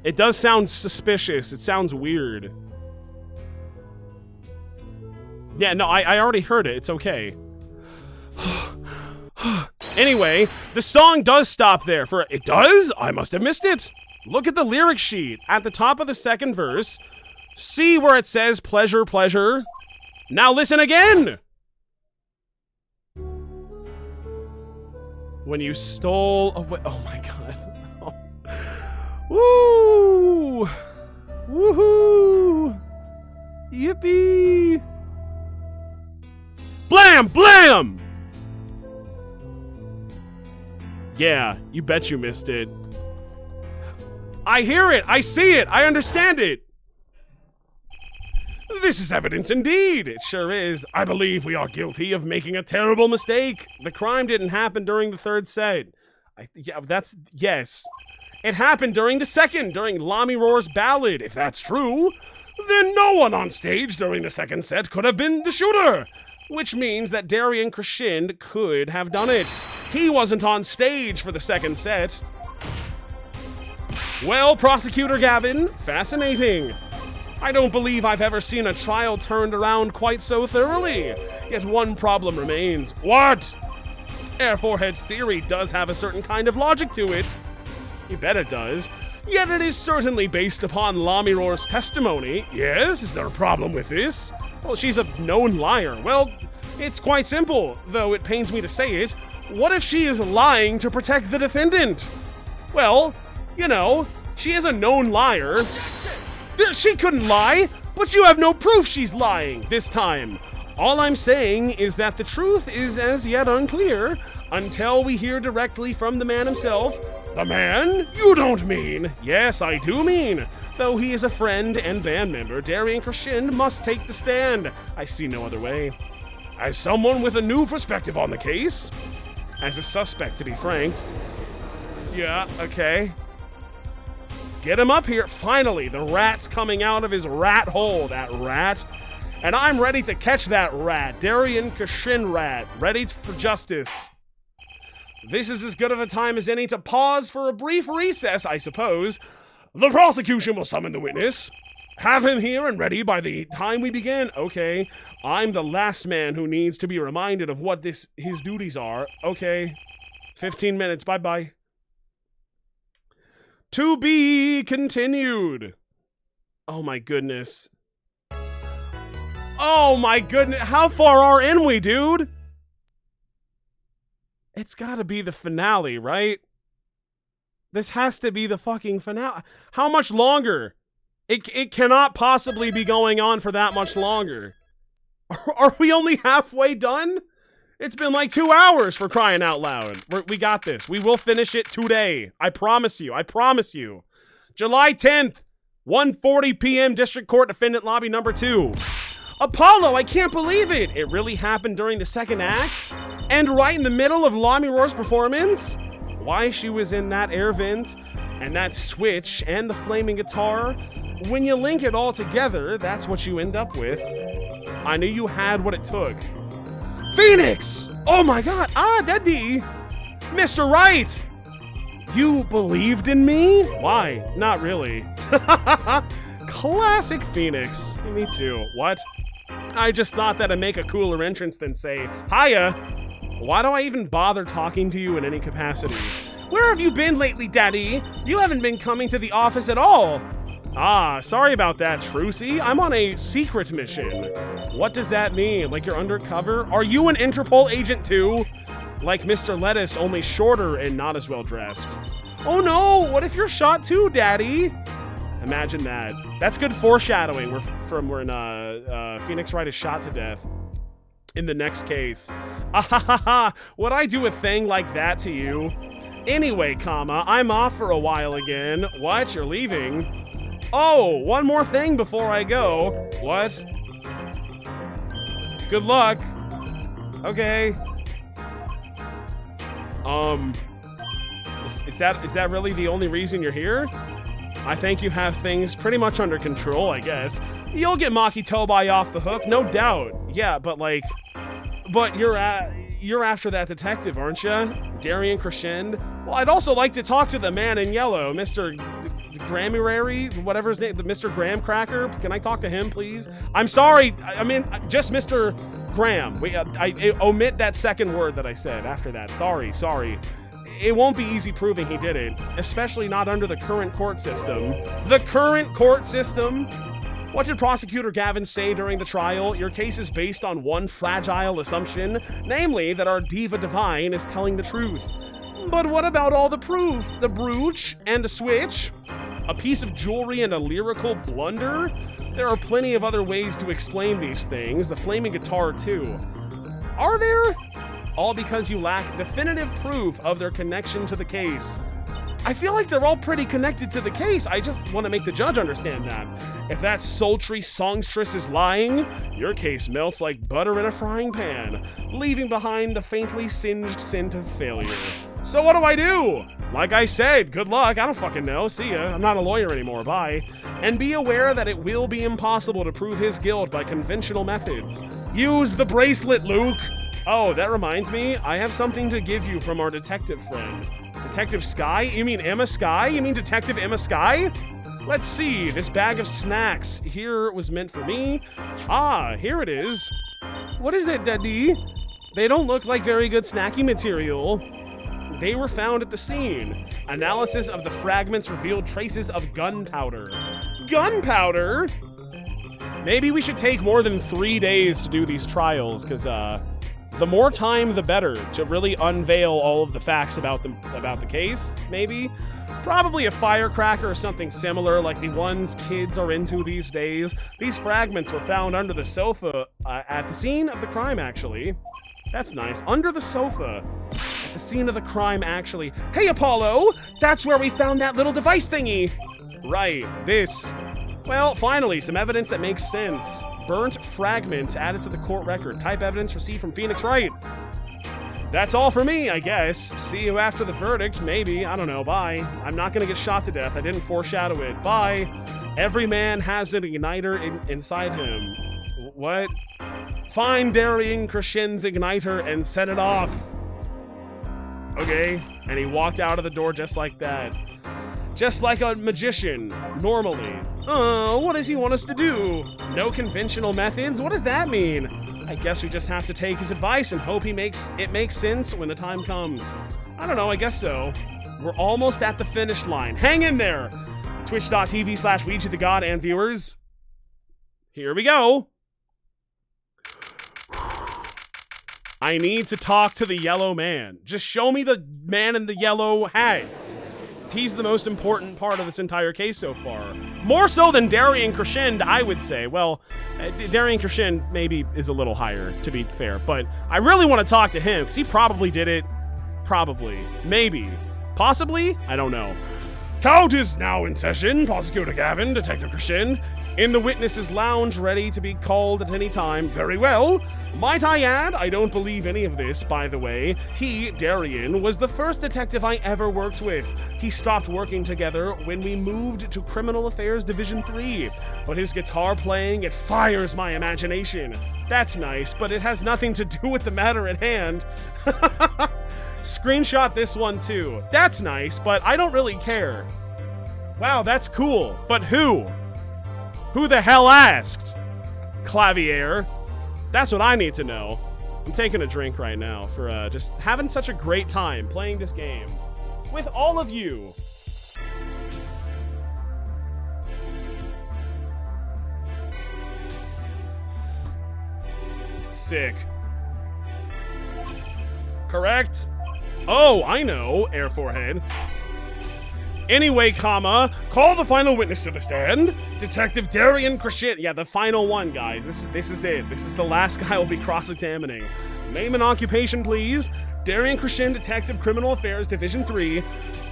It does sound suspicious. It sounds weird. Yeah, no, I already heard it. It's okay. Anyway, the song does stop there for... It does? I must have missed it. Look at the lyric sheet. At the top of the second verse, see where it says pleasure, pleasure. Now listen again. When you stole away... Oh my god. Oh. Woo! Woohoo! Yippee! Blam! Blam! Yeah, you bet you missed it. I hear it! I see it! I understand it! This is evidence indeed! It sure is. I believe we are guilty of making a terrible mistake. The crime didn't happen during the third set. Yes. It happened during the second, during Lamiroar's ballad. If that's true, then no one on stage during the second set could have been the shooter. Which means that Darian Crescend could have done it. He wasn't on stage for the second set. Well, Prosecutor Gavin, fascinating. I don't believe I've ever seen a trial turned around quite so thoroughly. Yet one problem remains. What? Air Forehead's theory does have a certain kind of logic to it. You bet it does. Yet it is certainly based upon Lamiroar's testimony. Yes, is there a problem with this? Well, she's a known liar. Well, it's quite simple, though it pains me to say it. What if she is lying to protect the defendant? Well, you know, she is a known liar. She couldn't lie, but you have no proof she's lying this time. All I'm saying is that the truth is as yet unclear until we hear directly from the man himself. The man? You don't mean? Yes, I do mean. Though he is a friend and band member, Darian Crescend must take the stand. I see no other way. As someone with a new perspective on the case, as a suspect to be frank. Yeah, okay. Get him up here. Finally, the rat's coming out of his rat hole, that rat. And I'm ready to catch that rat, Darian Crescend rat, ready for justice. This is as good of a time as any to pause for a brief recess, I suppose. The prosecution will summon the witness. Have him here and ready by the time we begin. Okay, I'm the last man who needs to be reminded of what his duties are. Okay, 15 minutes, bye-bye. To be continued. Oh my goodness. Oh my goodness, how far are in we, dude? It's gotta be the finale, right? This has to be the fucking finale. How much longer? It cannot possibly be going on for that much longer. Are we only halfway done? It's been like 2 hours, for crying out loud. We got this. We will finish it today. I promise you. I promise you. July 10th, 1:40 p.m. District Court Defendant Lobby number 2. Apollo, I can't believe it! It really happened during the second act? And right in the middle of Lami Roar's performance? Why she was in that air vent, and that switch, and the flaming guitar? When you link it all together, that's what you end up with. I knew you had what it took. Phoenix! Oh my god! Ah, Daddy! Mr. Right! You believed in me? Why? Not really. Classic Phoenix. Me too. What? I just thought that'd make a cooler entrance than say, hiya! Why do I even bother talking to you in any capacity? Where have you been lately, Daddy? You haven't been coming to the office at all. Ah, sorry about that, Trucy. I'm on a secret mission. What does that mean? Like you're undercover? Are you an Interpol agent too? Like Mr. Lettuce, only shorter and not as well dressed. Oh no, what if you're shot too, Daddy? Imagine that. That's good foreshadowing. We're in Phoenix Wright is shot to death. In the next case. Ahahaha, would I do a thing like that to you? Anyway, comma, I'm off for a while again. What, you're leaving? Oh, one more thing before I go. What? Good luck. Okay. Is that really the only reason you're here? I think you have things pretty much under control, I guess. You'll get Maki Tobai off the hook, no doubt. Yeah, but you're after that detective, aren't you? Darian Crescend? Well, I'd also like to talk to the man in yellow, Mr. Gramirary, whatever his name, Mr. Graham Cracker. Can I talk to him, please? I'm sorry, I mean, just Mr. Graham. I omit that second word that I said after that. Sorry. It won't be easy proving he did it, especially not under the current court system. The current court system? What did Prosecutor Gavin say during the trial? Your case is based on one fragile assumption, namely that our diva divine is telling the truth. But what about all the proof? The brooch and the switch? A piece of jewelry and a lyrical blunder? There are plenty of other ways to explain these things, the flaming guitar too. Are there? All because you lack definitive proof of their connection to the case. I feel like they're all pretty connected to the case. I just want to make the judge understand that. If that sultry songstress is lying, your case melts like butter in a frying pan, leaving behind the faintly singed scent of failure. So what do I do? Like I said, good luck. I don't fucking know. See ya. I'm not a lawyer anymore. Bye. And be aware that it will be impossible to prove his guilt by conventional methods. Use the bracelet, Luke. Oh, that reminds me, I have something to give you from our detective friend. Detective Sky? You mean Emma Sky? You mean Detective Emma Sky? Let's see, this bag of snacks here was meant for me. Ah, here it is. What is it, Daddy? They don't look like very good snacky material. They were found at the scene. Analysis of the fragments revealed traces of gunpowder. Gunpowder? Maybe we should take more than 3 days to do these trials, because, The more time, the better, to really unveil all of the facts about the case, maybe. Probably a firecracker or something similar, like the ones kids are into these days. These fragments were found under the sofa at the scene of the crime, actually. That's nice. Under the sofa. At the scene of the crime, actually. Hey, Apollo! That's where we found that little device thingy! Right, this. Well, finally, some evidence that makes sense. Burnt fragments added to the court record. Type evidence received from Phoenix Wright. That's all for me, I guess. See you after the verdict, maybe. I don't know, bye. I'm not gonna get shot to death. I didn't foreshadow it. Bye. Every man has an igniter inside him. What? Find Darian Krishin's igniter and set it off. Okay. And he walked out of the door just like that. Just like a magician, normally. Oh, what does he want us to do? No conventional methods? What does that mean? I guess we just have to take his advice and hope it makes sense when the time comes. I don't know, I guess so. We're almost at the finish line. Hang in there! Twitch.tv/WeegeeTheGod and viewers. Here we go. I need to talk to the yellow man. Just show me the man in the yellow hat. He's the most important part of this entire case so far. More so than Darian Krishin, I would say. Well, Darian Krishin maybe is a little higher, to be fair. But I really want to talk to him, because he probably did it. Probably. Maybe. Possibly? I don't know. Count is now in session. Prosecutor Gavin, Detective Krishin, in the witness's lounge, ready to be called at any time. Very well. Might I add, I don't believe any of this, by the way. He, Darian, was the first detective I ever worked with. He stopped working together when we moved to Criminal Affairs Division 3. But his guitar playing, it fires my imagination. That's nice, but it has nothing to do with the matter at hand. Screenshot this one too. That's nice, but I don't really care. Wow, that's cool. But who? Who the hell asked? Clavier. That's what I need to know. I'm taking a drink right now for just having such a great time playing this game with all of you. Sick. Correct? Oh, I know, Air Forehead. Anyway, comma, call the final witness to the stand. Detective Darian Krishin. Yeah, the final one, guys. This is it. This is the last guy we'll be cross-examining. Name and occupation, please. Darian Krishin, Detective Criminal Affairs Division 3.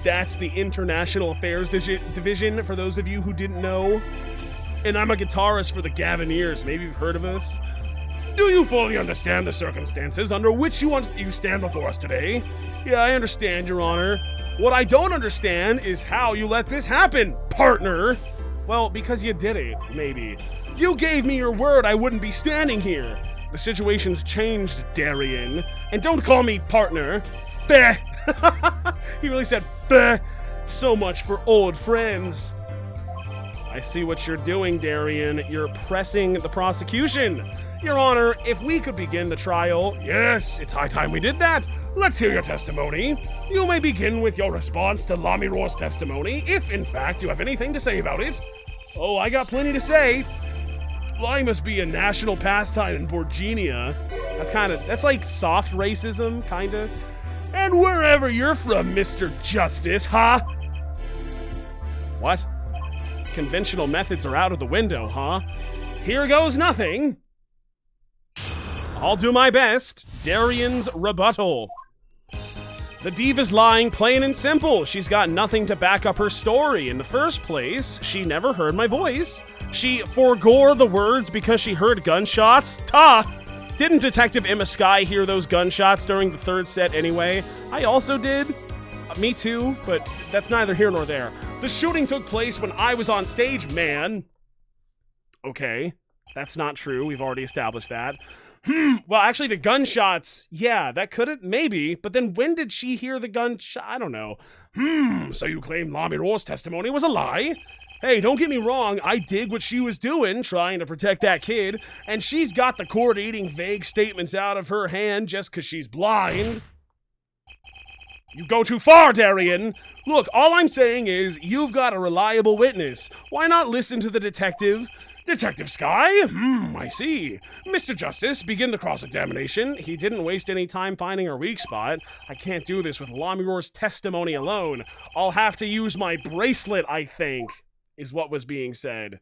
That's the International Affairs Division, for those of you who didn't know. And I'm a guitarist for the Gavineers. Maybe you've heard of us. Do you fully understand the circumstances under which you stand before us today? Yeah, I understand, Your Honor. What I don't understand is how you let this happen, partner. Well, because you did it, maybe. You gave me your word I wouldn't be standing here. The situation's changed, Darian. And don't call me partner. Bah! He really said, bah! So much for old friends. I see what you're doing, Darian. You're pressing the prosecution. Your Honor, if we could begin the trial. Yes, it's high time we did that. Let's hear your testimony. You may begin with your response to Lamiro's testimony, if in fact you have anything to say about it. Oh, I got plenty to say. Lying must be a national pastime in Borginia. That's like soft racism, kinda. And wherever you're from, Mr. Justice, huh? What? Conventional methods are out of the window, huh? Here goes nothing. I'll do my best. Darian's rebuttal. The diva's lying plain and simple. She's got nothing to back up her story. In the first place, she never heard my voice. She forgore the words because she heard gunshots. Ta! Didn't Detective Emma Skye hear those gunshots during the third set anyway? I also did. Me too, but that's neither here nor there. The shooting took place when I was on stage, man. Okay, that's not true. We've already established that. Well, actually, the gunshots, yeah, that couldn't, maybe, but then when did she hear the gunshot? I don't know. So you claim Lamiro's testimony was a lie? Hey, don't get me wrong, I dig what she was doing, trying to protect that kid, and she's got the court eating vague statements out of her hand just because she's blind. You go too far, Darian. Look, all I'm saying is, you've got a reliable witness. Why not listen to the detective? Detective Sky? I see. Mr. Justice, begin the cross-examination. He didn't waste any time finding her weak spot. I can't do this with Lamirore's testimony alone. I'll have to use my bracelet, I think, is what was being said.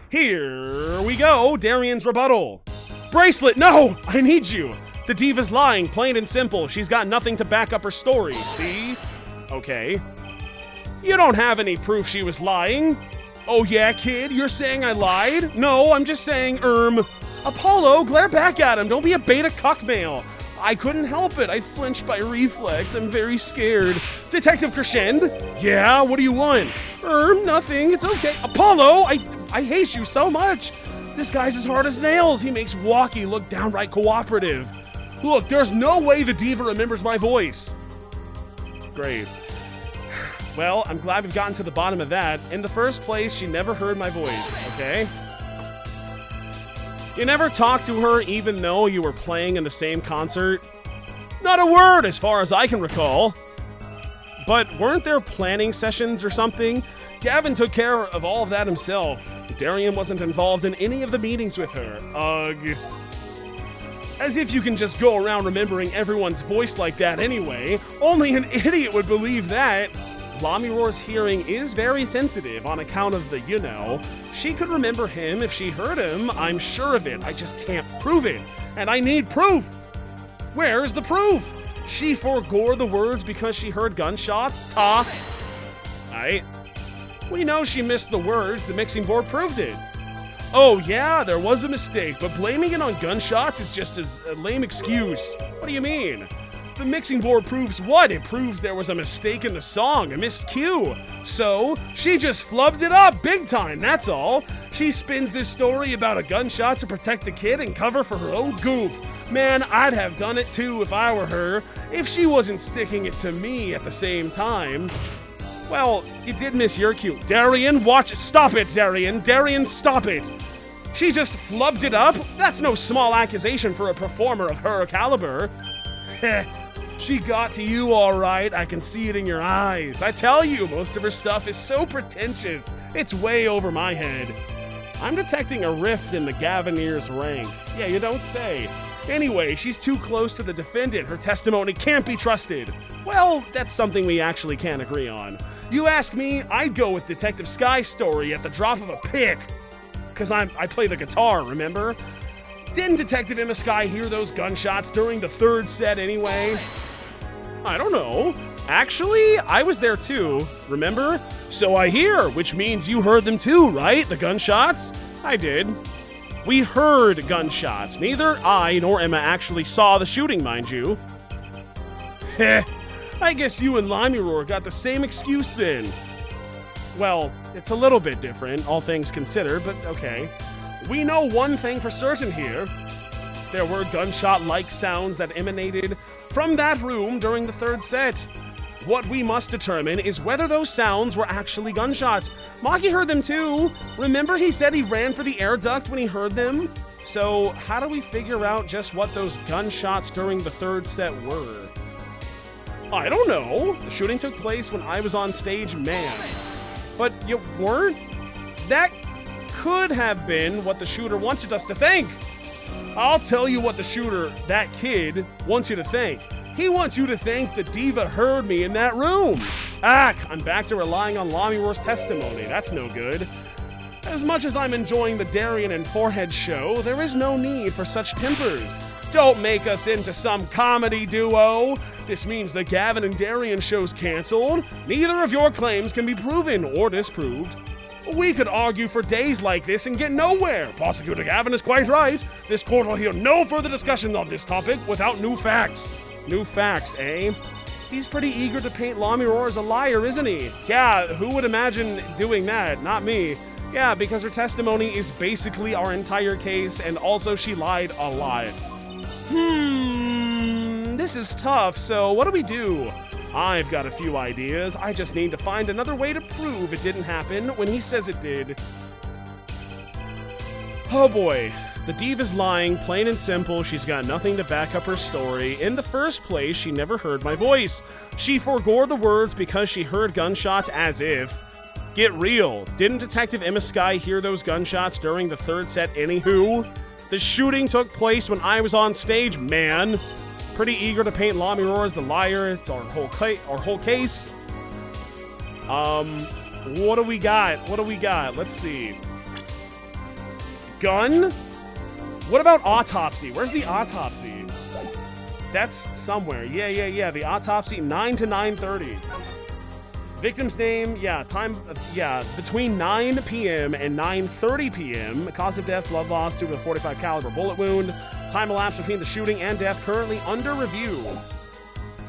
Here we go, Darian's rebuttal. Bracelet, no! I need you! The diva's lying, plain and simple. She's got nothing to back up her story, see? Okay. You don't have any proof she was lying. Oh yeah, kid? You're saying I lied? No, I'm just saying, Apollo, glare back at him. Don't be a beta cuckmale. I couldn't help it. I flinched by reflex. I'm very scared. Detective Crescend? Yeah, what do you want? Nothing. It's okay. Apollo, I hate you so much. This guy's as hard as nails. He makes Walkie look downright cooperative. Look, there's no way the diva remembers my voice. Great. Well, I'm glad we've gotten to the bottom of that. In the first place, she never heard my voice, okay? You never talked to her even though you were playing in the same concert? Not a word, as far as I can recall. But weren't there planning sessions or something? Gavin took care of all of that himself. Darian wasn't involved in any of the meetings with her. Ugh. As if you can just go around remembering everyone's voice like that anyway. Only an idiot would believe that. Lamirore's hearing is very sensitive on account of the, you know. She could remember him if she heard him, I'm sure of it. I just can't prove it. And I need proof! Where's the proof? She forgore the words because she heard gunshots? Aight. We know she missed the words. The mixing board proved it. Oh yeah, there was a mistake, but blaming it on gunshots is just a lame excuse. What do you mean? The mixing board proves what? It proves there was a mistake in the song, a missed cue. So, she just flubbed it up big time, that's all. She spins this story about a gunshot to protect the kid and cover for her own goof. Man, I'd have done it too if I were her, if she wasn't sticking it to me at the same time. Well, you did miss your cue. Darian, watch. Stop it, Darian. Darian, stop it. She just flubbed it up? That's no small accusation for a performer of her caliber. Heh. She got to you all right. I can see it in your eyes. I tell you, most of her stuff is so pretentious. It's way over my head. I'm detecting a rift in the Gavineers' ranks. Yeah, you don't say. Anyway, she's too close to the defendant. Her testimony can't be trusted. Well, that's something we actually can't agree on. You ask me, I'd go with Detective Sky's story at the drop of a pick. Because I play the guitar, remember? Didn't Detective Emma Sky hear those gunshots during the third set anyway? I don't know. Actually, I was there too, remember? So I hear, which means you heard them too, right? The gunshots? I did. We heard gunshots. Neither I nor Emma actually saw the shooting, mind you. Heh. I guess you and Lamirore got the same excuse then. Well, it's a little bit different, all things considered, but okay. We know one thing for certain here. There were gunshot-like sounds that emanated from that room during the third set. What we must determine is whether those sounds were actually gunshots. Maki heard them too. Remember he said he ran for the air duct when he heard them? So how do we figure out just what those gunshots during the third set were? I don't know. The shooting took place when I was on stage, man. But you weren't? That could have been what the shooter wanted us to think. I'll tell you what the shooter, that kid, wants you to think. He wants you to think the diva heard me in that room. I'm back to relying on Lamirore's testimony. That's no good. As much as I'm enjoying the Darian and Forehead show, there is no need for such tempers. Don't make us into some comedy duo. This means the Gavin and Darian show's canceled. Neither of your claims can be proven or disproved. We could argue for days like this and get nowhere. Prosecutor Gavin is quite right. This court will hear no further discussion of this topic without new facts. New facts, eh? He's pretty eager to paint Lamirore as a liar, isn't he? Yeah, who would imagine doing that? Not me. Yeah, because her testimony is basically our entire case, and also she lied a lot. This is tough, so what do we do? I've got a few ideas. I just need to find another way to prove it didn't happen when he says it did. Oh boy. The diva's lying, plain and simple. She's got nothing to back up her story. In the first place, she never heard my voice. She forgore the words because she heard gunshots as if. Get real. Didn't Detective Emma Sky hear those gunshots during the third set anywho? The shooting took place when I was on stage, man. Pretty eager to paint Lami Roar as the liar. It's our whole case. What do we got? What do we got? Let's see. Gun? What about autopsy? Where's the autopsy? That's somewhere. Yeah. The autopsy, 9 to 9:30. Victim's name, time, between 9 p.m. and 9:30 p.m. Cause of death, blood loss due to a .45 caliber bullet wound. Time elapsed between the shooting and death currently under review.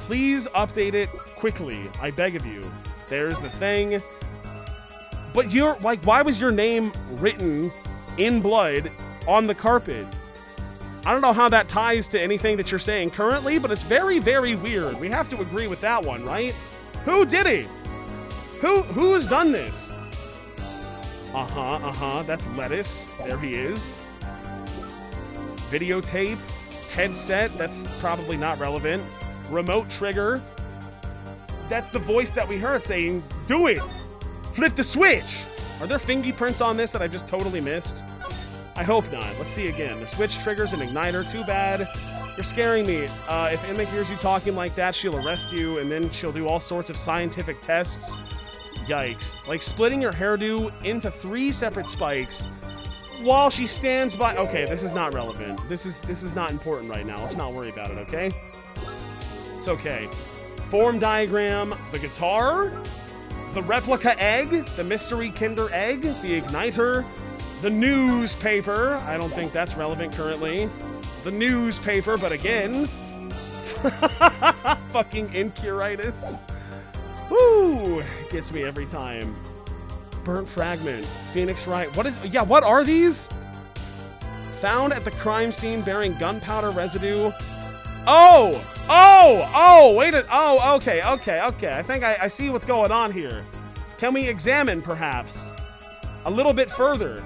Please update it quickly, I beg of you. There's the thing. But you're, like, why was your name written in blood on the carpet? I don't know how that ties to anything that you're saying currently, but it's very, very weird. We have to agree with that one, right? Who did it? Who has done this? That's Lettuce. There he is. Videotape. Headset. That's probably not relevant. Remote trigger. That's the voice that we heard saying, do it! Flip the switch! Are there fingerprints on this that I just totally missed? I hope not. Let's see again. The switch triggers an igniter. Too bad. You're scaring me. If Emma hears you talking like that, she'll arrest you, and then she'll do all sorts of scientific tests. Yikes. Like splitting your hairdo into 3 separate spikes while she stands by... Okay, this is not relevant. This is not important right now. Let's not worry about it, okay? It's okay. Form diagram, the guitar, the replica egg, the mystery Kinder egg, the igniter, the newspaper. I don't think that's relevant currently. The newspaper, but again... Fucking incuritis. Woo! Gets me every time. Burnt fragment. Phoenix Wright. What are these? Found at the crime scene bearing gunpowder residue. Okay. I think I see what's going on here. Can we examine, perhaps, a little bit further?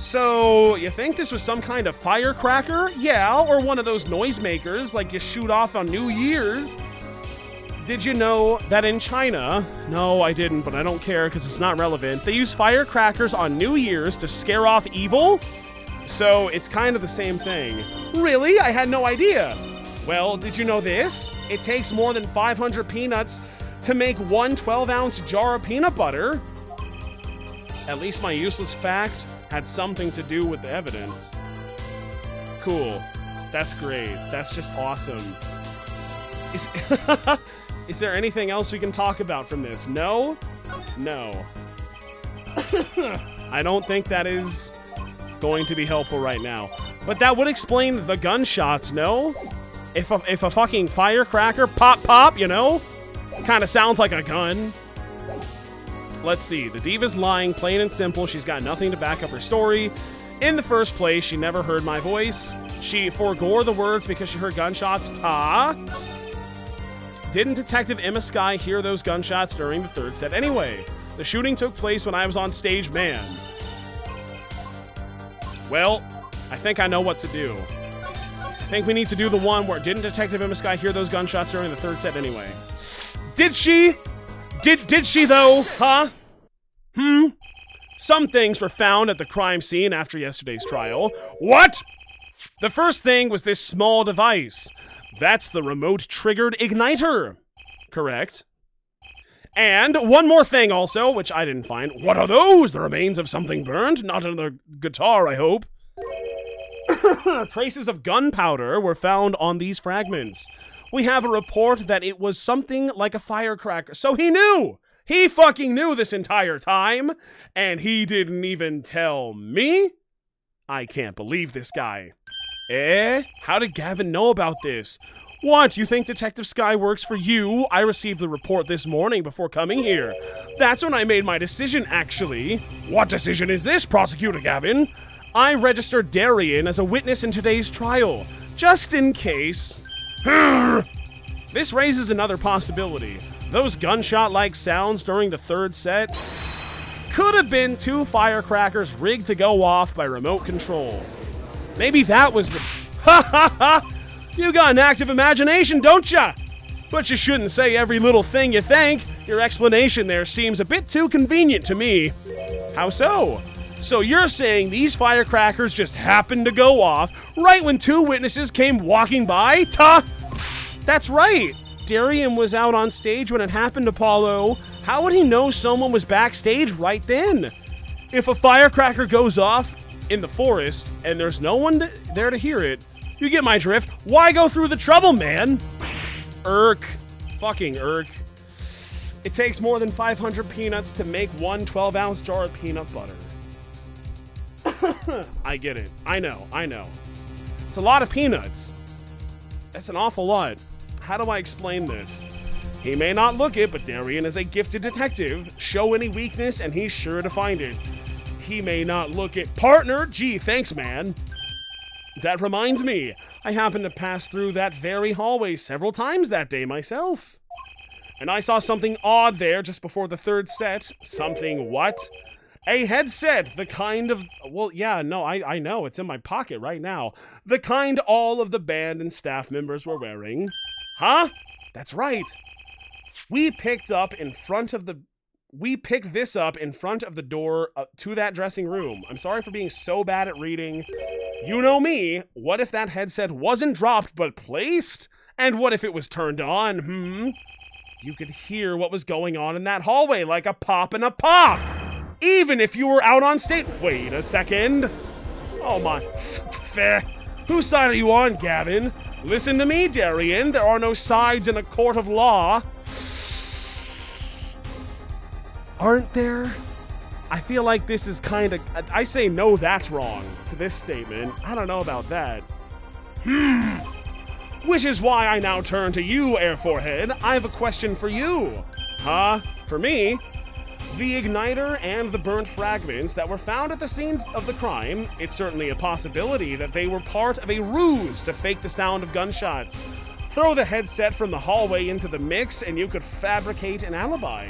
So, you think this was some kind of firecracker? Yeah, or one of those noisemakers like you shoot off on New Year's. Did you know that in China, no, I didn't, but I don't care because it's not relevant, they use firecrackers on New Year's to scare off evil? So it's kind of the same thing. Really? I had no idea. Well, did you know this? It takes more than 500 peanuts to make one 12-ounce jar of peanut butter. At least my useless fact had something to do with the evidence. Cool. That's great. That's just awesome. Is there anything else we can talk about from this? No? No. I don't think that is going to be helpful right now. But that would explain the gunshots, no? If a fucking firecracker pop, you know? Kind of sounds like a gun. Let's see. The diva's lying, plain and simple. She's got nothing to back up her story. In the first place, she never heard my voice. She forgore the words because she heard gunshots. Didn't Detective Emma Sky hear those gunshots during the third set anyway? The shooting took place when I was on stage, man. Well, I think I know what to do. I think we need to do the one where didn't Detective Emma Sky hear those gunshots during the third set anyway? Did she? Did she though? Huh? Some things were found at the crime scene after yesterday's trial. What? The first thing was this small device. That's the remote-triggered igniter. Correct. And one more thing also, which I didn't find. What are those? The remains of something burned? Not another guitar, I hope. Traces of gunpowder were found on these fragments. We have a report that it was something like a firecracker. So he knew! He fucking knew this entire time, and he didn't even tell me? I can't believe this guy. How did Gavin know about this? What, you think Detective Sky works for you? I received the report this morning before coming here. That's when I made my decision, actually. What decision is this, Prosecutor Gavin? I registered Darian as a witness in today's trial, just in case. This raises another possibility. Those gunshot-like sounds during the third set could have been 2 firecrackers rigged to go off by remote control. Maybe that was the... You got an active imagination, don't ya? But you shouldn't say every little thing you think. Your explanation there seems a bit too convenient to me. How so? So you're saying these firecrackers just happened to go off right when two witnesses came walking by? That's right. Darian was out on stage when it happened, Apollo. How would he know someone was backstage right then? If a firecracker goes off in the forest and there's no one there to hear it, you get my drift. Why go through the trouble, man? Irk. Fucking irk. It takes more than 500 peanuts to make one 12-ounce jar of peanut butter. I get it. I know. It's a lot of peanuts. That's an awful lot. How do I explain this? He may not look it, but Darian is a gifted detective. Show any weakness and he's sure to find it. He may not look it. Partner? Gee, thanks, man. That reminds me, I happened to pass through that very hallway several times that day myself. And I saw something odd there just before the third set. Something what? A headset, the kind of... Well, yeah, no, I know. It's in my pocket right now. The kind all of the band and staff members were wearing. Huh? That's right. We picked this up in front of the door to that dressing room. I'm sorry for being so bad at reading. You know me. What if that headset wasn't dropped but placed? And what if it was turned on? You could hear what was going on in that hallway like a pop and a pop. Even if you were out on stage. Wait a second. Oh my. Whose side are you on, Gavin? Listen to me, Darian. There are no sides in a court of law. Aren't there? I feel like this is kind of... I say no, that's wrong to this statement. I don't know about that. Which is why I now turn to you, Air Forehead. I have a question for you. Huh? For me? The igniter and the burnt fragments that were found at the scene of the crime, it's certainly a possibility that they were part of a ruse to fake the sound of gunshots. Throw the headset from the hallway into the mix and you could fabricate an alibi.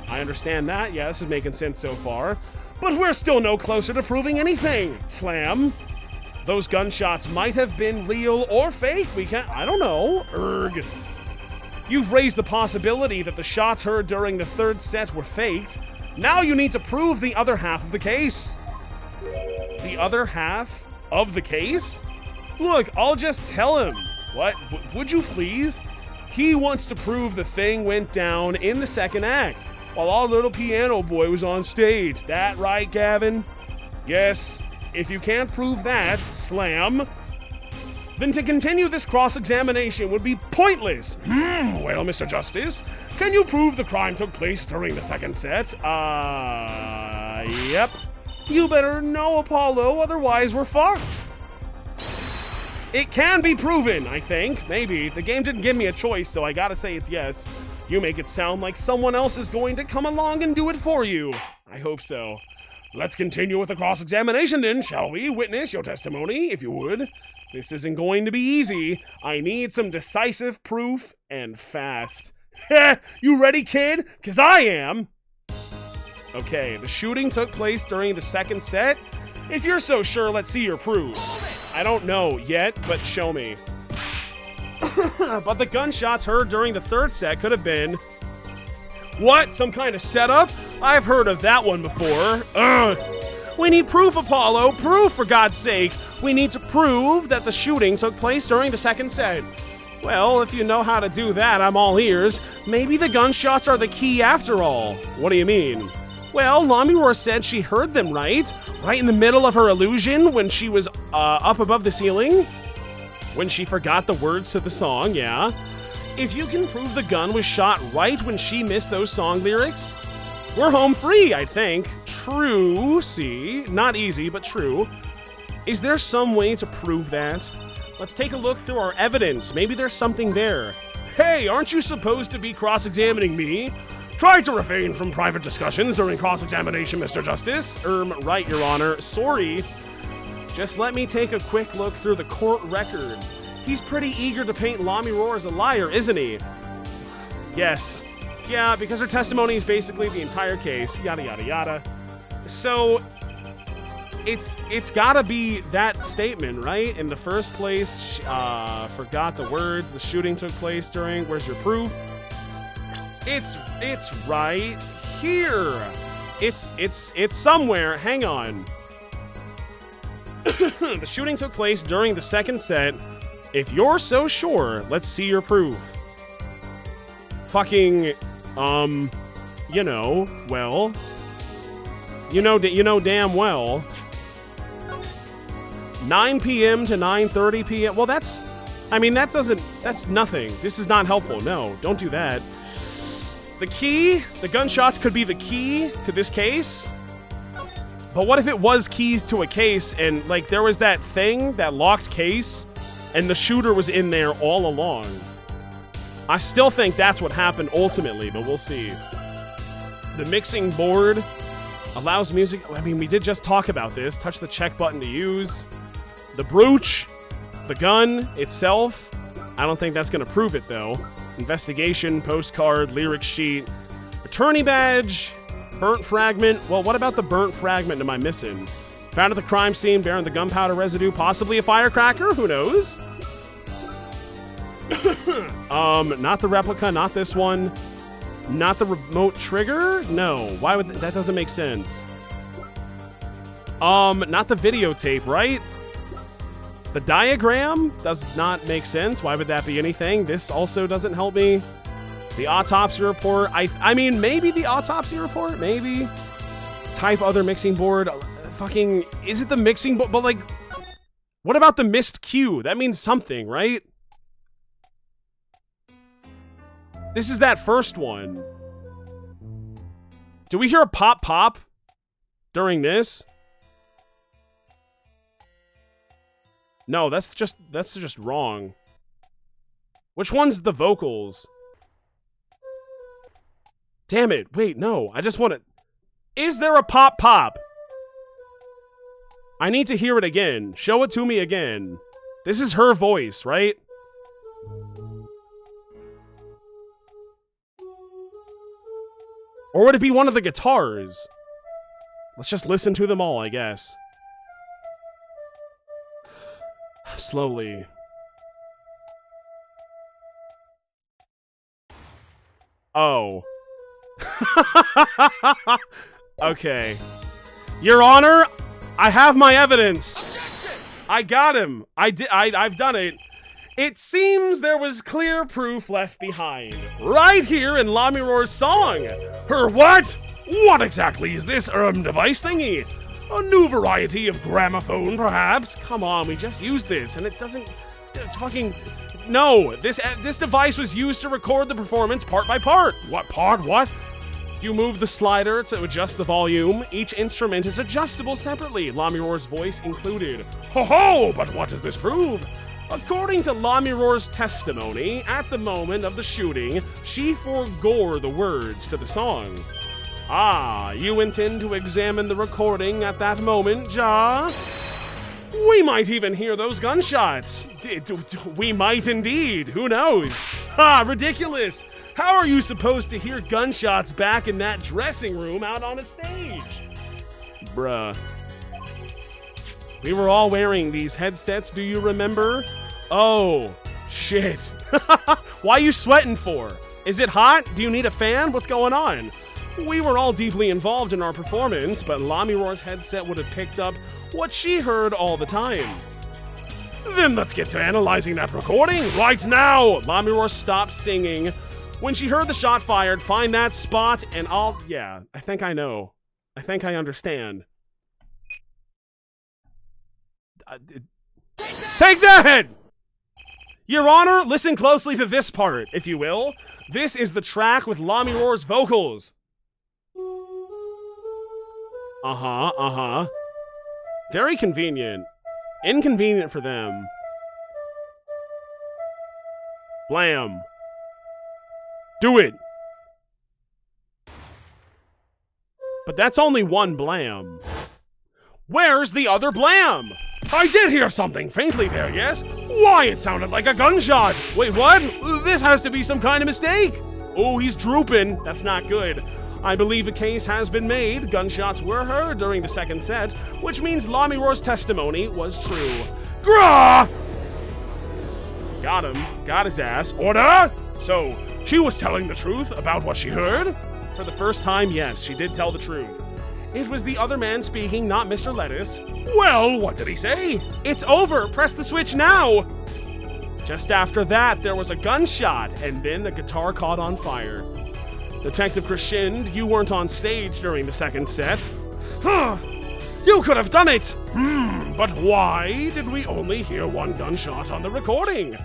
I understand that. Yeah, this is making sense so far. But we're still no closer to proving anything. Slam. Those gunshots might have been real or fake. I don't know. Erg. You've raised the possibility that the shots heard during the third set were faked. Now you need to prove the other half of the case. The other half of the case? Look, I'll just tell him. What? Would you please? He wants to prove the thing went down in the second act, while our little piano boy was on stage. That right, Gavin? Yes. If you can't prove that, slam, then to continue this cross-examination would be pointless. Well, Mr. Justice, can you prove the crime took place during the second set? Yep. You better know, Apollo, otherwise we're fucked. It can be proven, I think. Maybe. The game didn't give me a choice, so I gotta say it's yes. You make it sound like someone else is going to come along and do it for you. I hope so. Let's continue with the cross-examination then, shall we? Witness your testimony, if you would. This isn't going to be easy. I need some decisive proof, and fast. You ready, kid? 'Cause I am. Okay, the shooting took place during the second set? If you're so sure, let's see your proof. I don't know yet, but show me. But the gunshots heard during the third set could have been... What? Some kind of setup? I've heard of that one before. Ugh. We need proof, Apollo. Proof, for God's sake. We need to prove that the shooting took place during the second set. Well, if you know how to do that, I'm all ears. Maybe the gunshots are the key after all. What do you mean? Well, Lamuror said she heard them, right? Right in the middle of her illusion when she was up above the ceiling? When she forgot the words to the song, yeah. If you can prove the gun was shot right when she missed those song lyrics, we're home free, I think. True, see? Not easy, but true. Is there some way to prove that? Let's take a look through our evidence. Maybe there's something there. Hey, aren't you supposed to be cross-examining me? Try to refrain from private discussions during cross-examination, Mr. Justice. Right, Your Honor. Sorry. Just let me take a quick look through the court record. He's pretty eager to paint Lamuror as a liar, isn't he? Yes. Yeah, because her testimony is basically the entire case. Yada, yada, yada. So, it's gotta be that statement, right? In the first place, forgot the words. The shooting took place during... Where's your proof? It's right here. It's somewhere. Hang on. The shooting took place during the second set. If you're so sure, let's see your proof. Fucking, you know, well, you know damn well. 9 p.m. to 9:30 p.m. Well, that's nothing. This is not helpful. No, don't do that. The gunshots could be the key to this case. But what if it was keys to a case and, like, there was that thing, that locked case, and the shooter was in there all along? I still think that's what happened ultimately, but we'll see. The mixing board allows music. I mean, we did just talk about this. Touch the check button to use. The brooch, the gun itself. I don't think that's going to prove it, though. Investigation, postcard, lyric sheet, attorney badge, burnt fragment. Well, what about the burnt fragment am I missing? Found at the crime scene bearing the gunpowder residue, possibly a firecracker? Who knows? Not the replica, not this one. Not the remote trigger? No. Why would that doesn't make sense. Not the videotape, right? The diagram does not make sense. Why would that be anything? This also doesn't help me. The autopsy report. I mean, maybe the autopsy report? Maybe. Type other mixing board. Fucking, is it the mixing board? But, like, what about the missed cue? That means something, right? This is that first one. Do we hear a pop pop during this? No, that's just wrong. Which one's the vocals? Damn it. Wait, no. I just want to... Is there a pop pop? I need to hear it again. Show it to me again. This is her voice, right? Or would it be one of the guitars? Let's just listen to them all, I guess. Slowly. Oh. Okay. Your Honor, I have my evidence. I got him. I've done it. It seems there was clear proof left behind. Right here in Lamirore's song. Her what? What exactly is this device thingy? A new variety of gramophone, perhaps? Come on, we just used this, and it doesn't... It's fucking... No, this device was used to record the performance part by part. What part? What? You move the slider to adjust the volume. Each instrument is adjustable separately, Lamirore's voice included. Ho-ho! But what does this prove? According to Lamirore's testimony, at the moment of the shooting, she forgore the words to the song. Ah, you intend to examine the recording at that moment, Ja? We might even hear those gunshots. We might indeed. Who knows? Ha, ridiculous. How are you supposed to hear gunshots back in that dressing room out on a stage? Bruh. We were all wearing these headsets, do you remember? Oh, shit. Why are you sweating for? Is it hot? Do you need a fan? What's going on? We were all deeply involved in our performance, but Lamirore's headset would have picked up what she heard all the time. Then let's get to analyzing that recording right now! Lamirore stopped singing. When she heard the shot fired, find that spot and I'll... Yeah, I think I know. I think I understand. Take that! Your Honor, listen closely to this part, if you will. This is the track with Lamirore's vocals. Very convenient. Inconvenient for them. Blam. Do it. But that's only one blam. Where's the other blam? I did hear something faintly there, yes? Why, it sounded like a gunshot. Wait, what? This has to be some kind of mistake. Oh, he's drooping. That's not good. I believe a case has been made. Gunshots were heard during the second set, which means Lamirore's testimony was true. Grah! Got him. Got his ass. Order! So, She was telling the truth about what she heard? For the first time, yes, she did tell the truth. It was the other man speaking, not Mr. Lettuce. Well, what did he say? It's over. Press the switch now. Just after that, there was a gunshot, and then the guitar caught on fire. Detective Crescend, you weren't on stage during the second set. You could have done it! But why did we only hear one gunshot on the recording?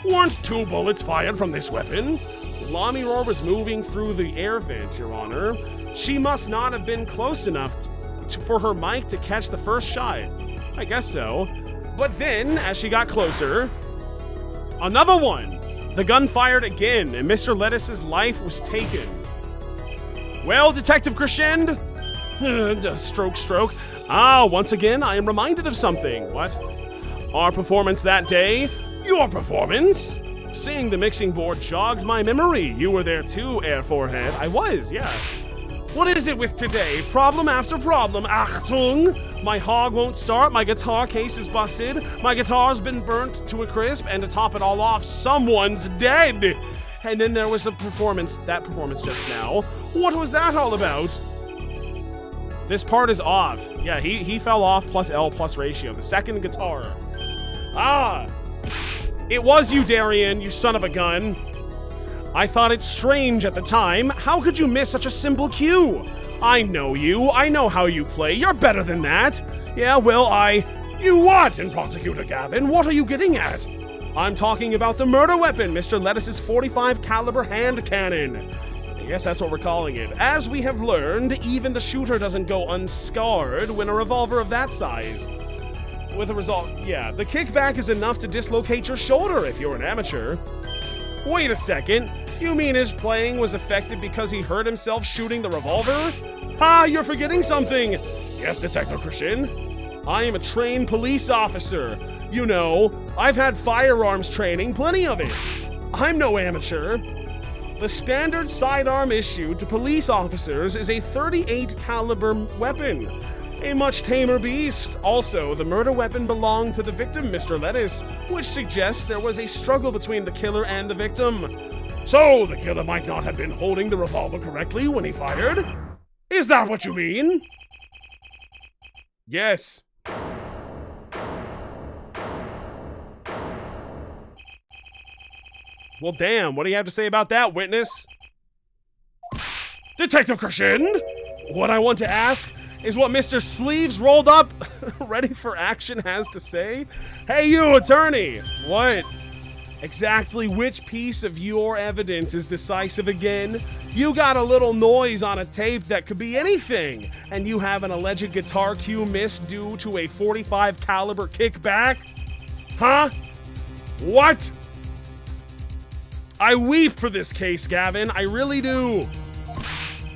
Weren't 2 bullets fired from this weapon? Lamiror was moving through the air vent, Your Honor. She must not have been close enough for her mic to catch the first shot. I guess so. But then, as she got closer, another one! The gun fired again, and Mr. Lettuce's life was taken. Well, Detective Crescend? Stroke. Once again, I am reminded of something. What? Our performance that day? Your performance? Seeing the mixing board jogged my memory. You were there too, Air Forehead. I was, yeah. What is it with today? Problem after problem. Achtung! My hog won't start, my guitar case is busted, my guitar's been burnt to a crisp, and to top it all off, someone's dead! And then there was that performance just now. What was that all about? This part is off. Yeah, he fell off plus L plus ratio. The second guitar. It was you, Darian, you son of a gun. I thought it strange at the time. How could you miss such a simple cue? I know you. I know how you play. You're better than that. Yeah, well, You what, in Prosecutor Gavin? What are you getting at? I'm talking about the murder weapon, Mr. Lettuce's .45 caliber hand cannon. Yes, that's what we're calling it. As we have learned, even the shooter doesn't go unscarred when a revolver of that size. With a result, yeah, the kickback is enough to dislocate your shoulder if you're an amateur. Wait a second, you mean his playing was affected because he hurt himself shooting the revolver? You're forgetting something! Yes, Detective Crescend. I am a trained police officer. You know, I've had firearms training, plenty of it. I'm no amateur. The standard sidearm issued to police officers is a .38 caliber weapon. A much tamer beast. Also, the murder weapon belonged to the victim, Mr. Lettuce, which suggests there was a struggle between the killer and the victim. So, the killer might not have been holding the revolver correctly when he fired? Is that what you mean? Yes. Well, damn, what do you have to say about that, witness? Detective Crescend? What I want to ask is what Mr. Sleeves rolled up, ready for action has to say. Hey, you, attorney! What? Exactly which piece of your evidence is decisive again? You got a little noise on a tape that could be anything, and you have an alleged guitar cue miss due to a .45 caliber kickback? Huh? What? I weep for this case, Gavin. I really do.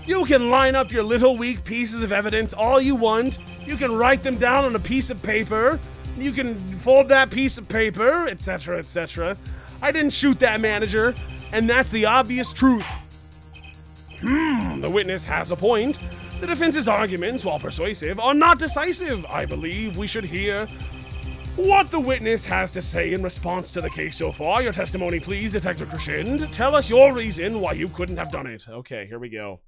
You can line up your little weak pieces of evidence all you want. You can write them down on a piece of paper. You can fold that piece of paper, etc., etc. I didn't shoot that manager, and that's the obvious truth. The witness has a point. The defense's arguments, while persuasive, are not decisive. I believe we should hear what the witness has to say in response to the case so far. Your testimony, please, Detective Crescend. Tell us your reason why you couldn't have done it. Okay, here we go.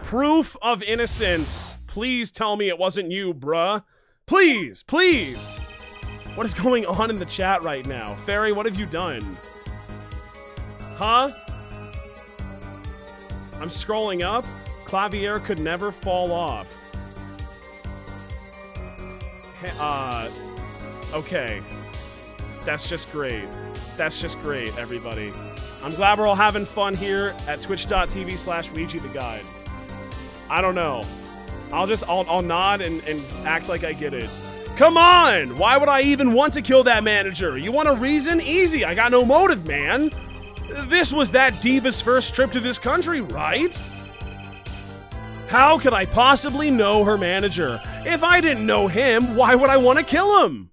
Proof of innocence. Please tell me it wasn't you, bruh. Please, please. What is going on in the chat right now? Fairy, what have you done? Huh? I'm scrolling up. Clavier could never fall off. Okay. That's just great. That's just great, everybody. I'm glad we're all having fun here at twitch.tv/WeegeeTheGod. I don't know. I'll nod and act like I get it. Come on! Why would I even want to kill that manager? You want a reason? Easy. I got no motive, man. This was that diva's first trip to this country, right? How could I possibly know her manager? If I didn't know him, why would I want to kill him?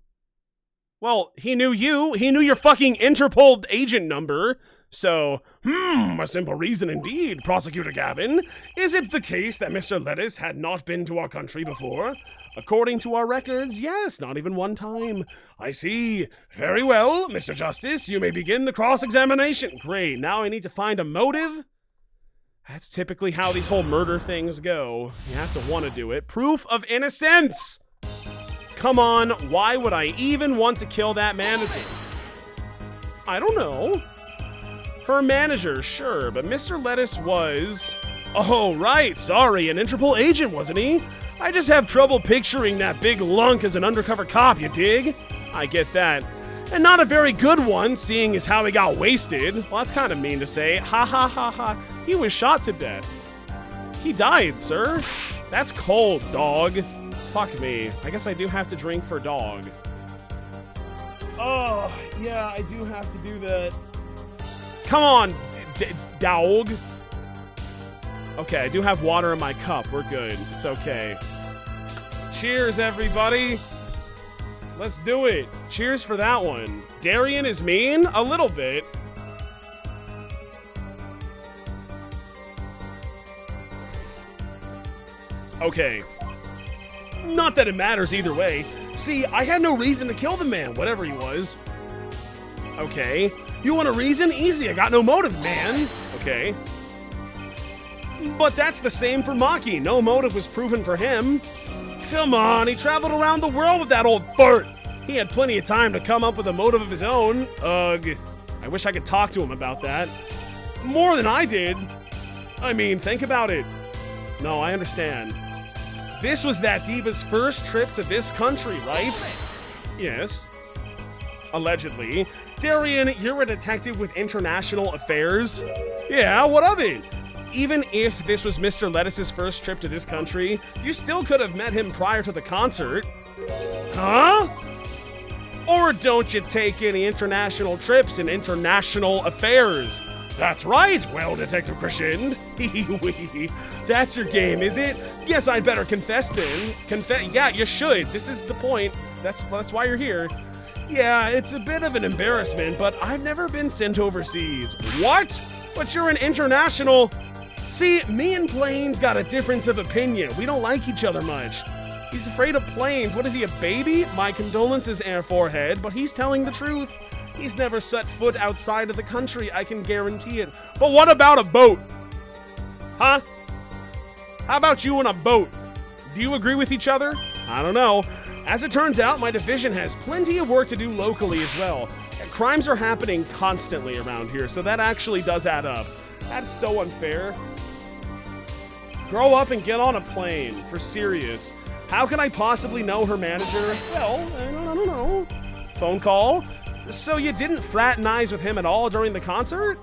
Well, he knew you. He knew your fucking Interpol agent number. So, a simple reason indeed, Prosecutor Gavin. Is it the case that Mr. Lettuce had not been to our country before? According to our records, yes, not even one time. I see. Very well, Mr. Justice, you may begin the cross-examination. Great, now I need to find a motive? That's typically how these whole murder things go. You have to want to do it. Proof of innocence! Come on, why would I even want to kill that manager? I don't know. Her manager, sure, but Mr. Lettuce was... Oh, right, sorry, an Interpol agent, wasn't he? I just have trouble picturing that big lunk as an undercover cop, you dig? I get that. And not a very good one, seeing as how he got wasted. Well, that's kind of mean to say. Ha ha ha ha. He was shot to death. He died, sir. That's cold, dog. Fuck me. I guess I do have to drink for dog. Oh, yeah, I do have to do that. Come on, dog. Okay, I do have water in my cup. We're good. It's okay. Cheers, everybody. Let's do it. Cheers for that one. Darian is mean? A little bit. Okay. Not that it matters either way. See, I had no reason to kill the man, whatever he was. Okay. You want a reason? Easy, I got no motive, man. Okay. But that's the same for Maki. No motive was proven for him. Come on, he traveled around the world with that old fart. He had plenty of time to come up with a motive of his own. Ugh. I wish I could talk to him about that. More than I did. I mean, think about it. No, I understand. This was that diva's first trip to this country, right? Yes. Allegedly. Darian, you're a detective with international affairs? Yeah, what of it? Even if this was Mr. Lettuce's first trip to this country, you still could have met him prior to the concert. Huh? Or don't you take any international trips in international affairs? That's right, well, Detective Christian. That's your game, is it? Yes, I'd better confess then. Yeah, you should. This is the point. That's why you're here. Yeah, it's a bit of an embarrassment, but I've never been sent overseas. What? But you're an international... See, me and Plains got a difference of opinion. We don't like each other much. He's afraid of planes. What is he, a baby? My condolences, Air Forehead, but he's telling the truth. He's never set foot outside of the country, I can guarantee it. But what about a boat? Huh? How about you and a boat? Do you agree with each other? I don't know. As it turns out, my division has plenty of work to do locally as well. Crimes are happening constantly around here, so that actually does add up. That's so unfair. Grow up and get on a plane, for serious. How can I possibly know her manager? Well, I don't know. Phone call? So you didn't fraternize with him at all during the concert?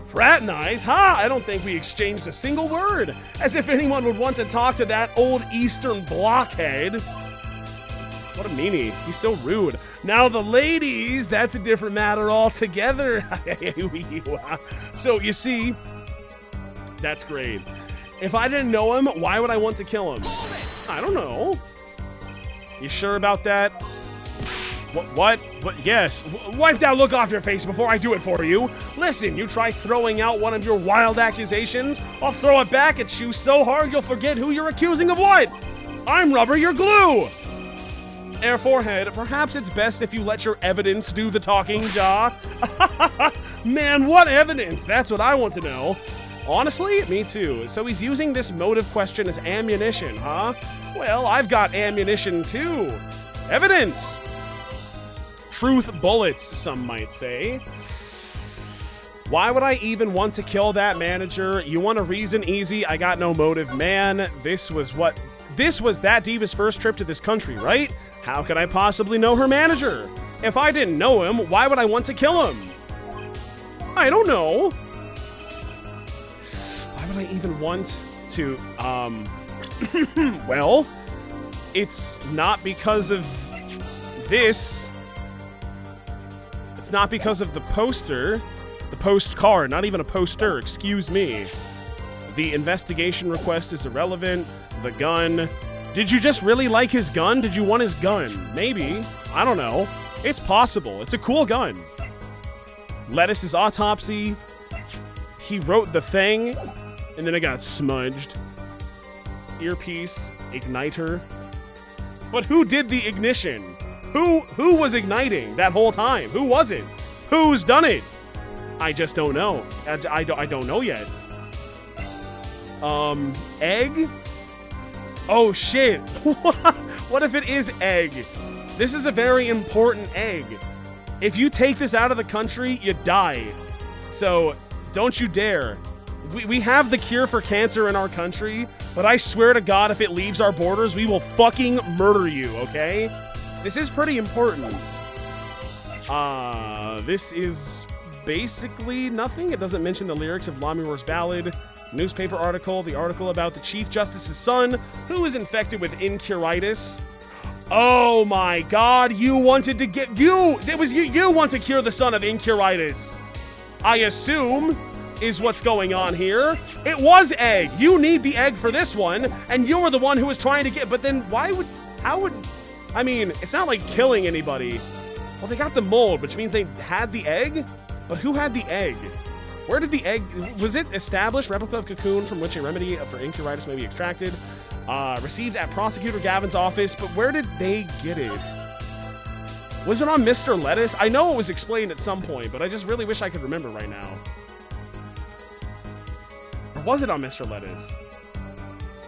Fraternize? Ha! I don't think we exchanged a single word. As if anyone would want to talk to that old Eastern blockhead. What a meanie. He's so rude. Now the ladies, that's a different matter altogether. So you see, that's great. If I didn't know him, why would I want to kill him? I don't know. You sure about that? What? Yes. Wipe that look off your face before I do it for you. Listen, you try throwing out one of your wild accusations, I'll throw it back at you so hard you'll forget who you're accusing of what. I'm rubber, you're glue. Air Forehead, perhaps it's best if you let your evidence do the talking, Ja. Man, what evidence? That's what I want to know. Honestly, me too. So he's using this motive question as ammunition, huh? Well, I've got ammunition too. Evidence! Truth bullets, some might say. Why would I even want to kill that manager? You want a reason? Easy, I got no motive. Man, this was that diva's first trip to this country, right? How could I possibly know her manager? If I didn't know him, why would I want to kill him? I don't know. Why would I even want to, well, it's not because of this. It's not because of the poster. The postcard, not even a poster, excuse me. The investigation request is irrelevant. The gun. Did you just really like his gun? Did you want his gun? Maybe. I don't know. It's possible. It's a cool gun. Lettuce's autopsy. He wrote the thing, and then it got smudged. Earpiece, igniter. But who did the ignition? Who was igniting that whole time? Who was it? Who's done it? I just don't know. I don't know yet. Egg? Oh shit. What if it is egg? This is a very important egg. If you take this out of the country, you die. So don't you dare. We have the cure for cancer in our country, but I swear to God, if it leaves our borders, we will fucking murder you, okay? This is pretty important. This is basically nothing. It doesn't mention the lyrics of Lamiror's ballad. Newspaper article, the article about the Chief Justice's son, who is infected with incuritis. Oh my God, you wanted to get, you want to cure the son of incuritis. I assume is what's going on here. It was egg. You need the egg for this one, and you were the one who was trying to get, but then I mean, it's not like killing anybody. Well, they got the mold, which means they had the egg, but who had the egg? Where did the egg, was it established replica of cocoon from which a remedy for incuritis may be extracted? Received at Prosecutor Gavin's office, but where did they get it? Was it on Mr. Lettuce? I know it was explained at some point, but I just really wish I could remember right now. Or was it on Mr. Lettuce?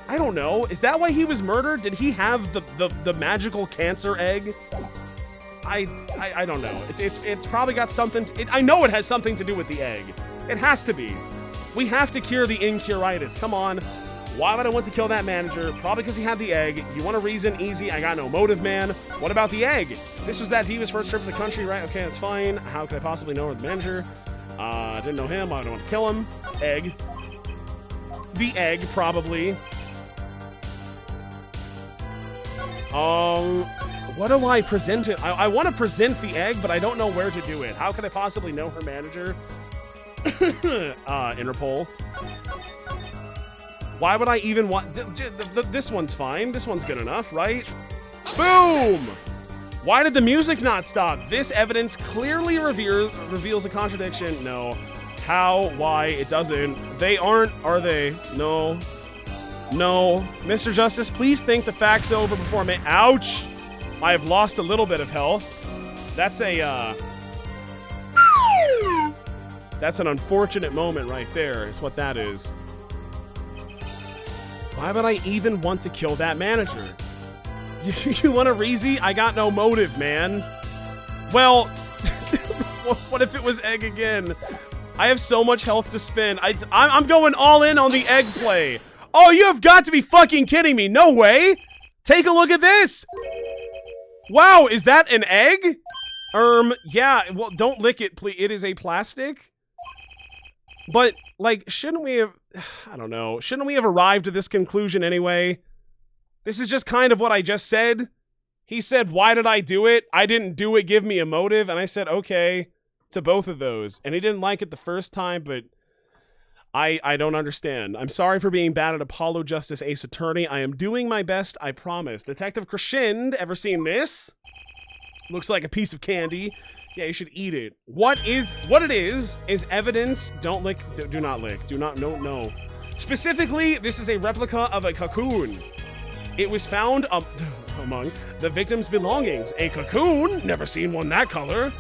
I don't know. Is that why he was murdered? Did he have the magical cancer egg? I don't know. It's probably got something. I know it has something to do with the egg. It has to be. We have to cure the incuritis. Come on. Why would I want to kill that manager? Probably because he had the egg. You want a reason? Easy. I got no motive, man. What about the egg? This was that Diva's first trip to the country, right? Okay, that's fine. How could I possibly know the manager? Didn't know him. Why would I want to kill him? Egg. The egg, probably. What do I present it? I want to present the egg, but I don't know where to do it. How could I possibly know her manager? Interpol. Why would I even want... This one's fine. This one's good enough, right? Boom! Why did the music not stop? This evidence clearly reveals a contradiction. No. How? Why? It doesn't. They aren't, are they? No. No. Mr. Justice, please think the facts over before me. Ouch! I have lost a little bit of health. That's a, that's an unfortunate moment right there, is what that is. Why would I even want to kill that manager? You want a Reezy? I got no motive, man. Well, what if it was egg again? I have so much health to spend. I'm going all in on the egg play. Oh, you have got to be fucking kidding me. No way. Take a look at this. Wow, is that an egg? Yeah, well, don't lick it, please. It is a plastic. But, like, shouldn't we have... I don't know. Shouldn't we have arrived at this conclusion anyway? This is just kind of what I just said. He said, why did I do it? I didn't do it, give me a motive. And I said, okay, to both of those. And he didn't like it the first time, but... I don't understand. I'm sorry for being bad at Apollo Justice Ace Attorney. I am doing my best, I promise. Detective Crescend, ever seen this? Looks like a piece of candy. Yeah, you should eat it. What it is evidence. Don't lick, do not lick. Do not, no. Specifically, this is a replica of a cocoon. It was found among the victim's belongings. A cocoon? Never seen one that color.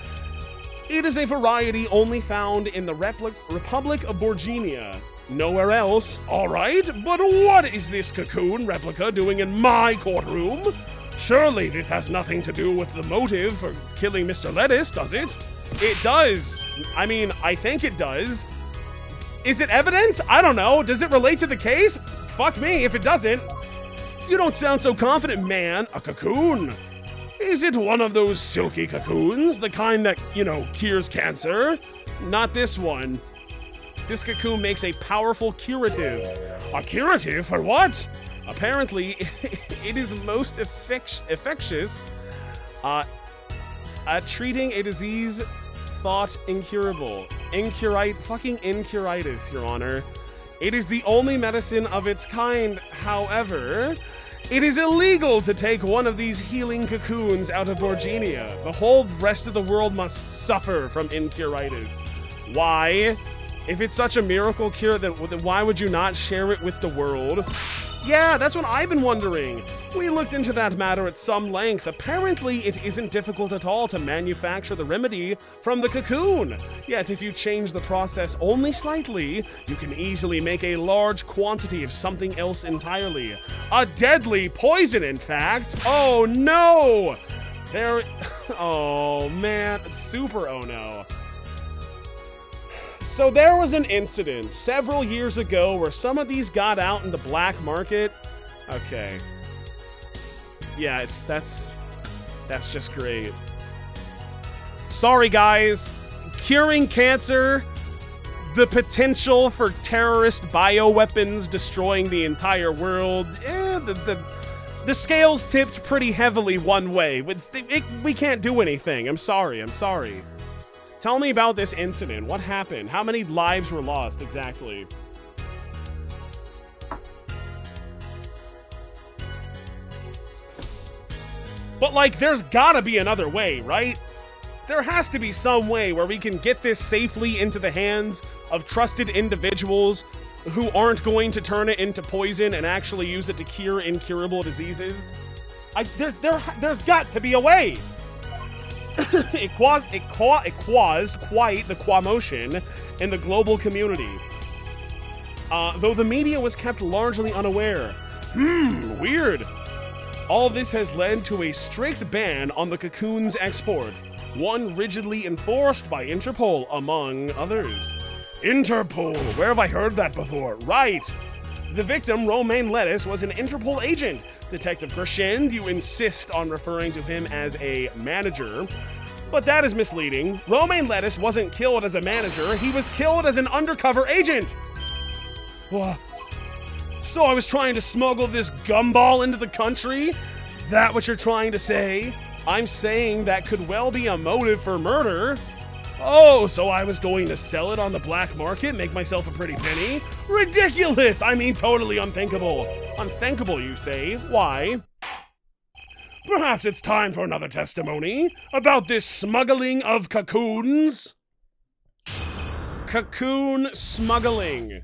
It is a variety only found in the Republic of Borginia. Nowhere else. All right, but what is this cocoon replica doing in my courtroom? Surely this has nothing to do with the motive for killing Mr. Lettuce, does it? It does. I mean, I think it does. Is it evidence? I don't know. Does it relate to the case? Fuck me if it doesn't. You don't sound so confident, man. A cocoon. Is it one of those silky cocoons? The kind that, you know, cures cancer? Not this one. This cocoon makes a powerful curative. A curative for what? Apparently, it is most effectuous at treating a disease thought incurable. Fucking incuritis, Your Honor. It is the only medicine of its kind. However, it is illegal to take one of these healing cocoons out of Borginia. The whole rest of the world must suffer from incuritis. Why? If it's such a miracle cure, then why would you not share it with the world? Yeah, that's what I've been wondering. We looked into that matter at some length. Apparently, it isn't difficult at all to manufacture the remedy from the cocoon. Yet, if you change the process only slightly, you can easily make a large quantity of something else entirely. A deadly poison, in fact. Oh, no! Oh, man. Super oh, no. So there was an incident several years ago where some of these got out in the black market. Okay. Yeah, that's just great. Sorry, guys. Curing cancer, the potential for terrorist bioweapons destroying the entire world. The scales tipped pretty heavily one way. We can't do anything. I'm sorry. Tell me about this incident. What happened? How many lives were lost exactly? But, like, there's gotta be another way, right? There has to be some way where we can get this safely into the hands of trusted individuals who aren't going to turn it into poison and actually use it to cure incurable diseases. There's got to be a way. It caused quite the commotion in the global community, though the media was kept largely unaware. Weird. All this has led to a strict ban on the cocoon's export, one rigidly enforced by Interpol, among others. Interpol, where have I heard that before? Right! The victim, Romaine Lettuce, was an Interpol agent. Detective Crescend, you insist on referring to him as a manager. But that is misleading. Romaine Lettuce wasn't killed as a manager, he was killed as an undercover agent! So I was trying to smuggle this gumball into the country? That what you're trying to say? I'm saying that could well be a motive for murder. Oh, so I was going to sell it on the black market, make myself a pretty penny? Ridiculous! I mean, totally unthinkable. Unthinkable, you say? Why? Perhaps it's time for another testimony about this smuggling of cocoons? Cocoon smuggling.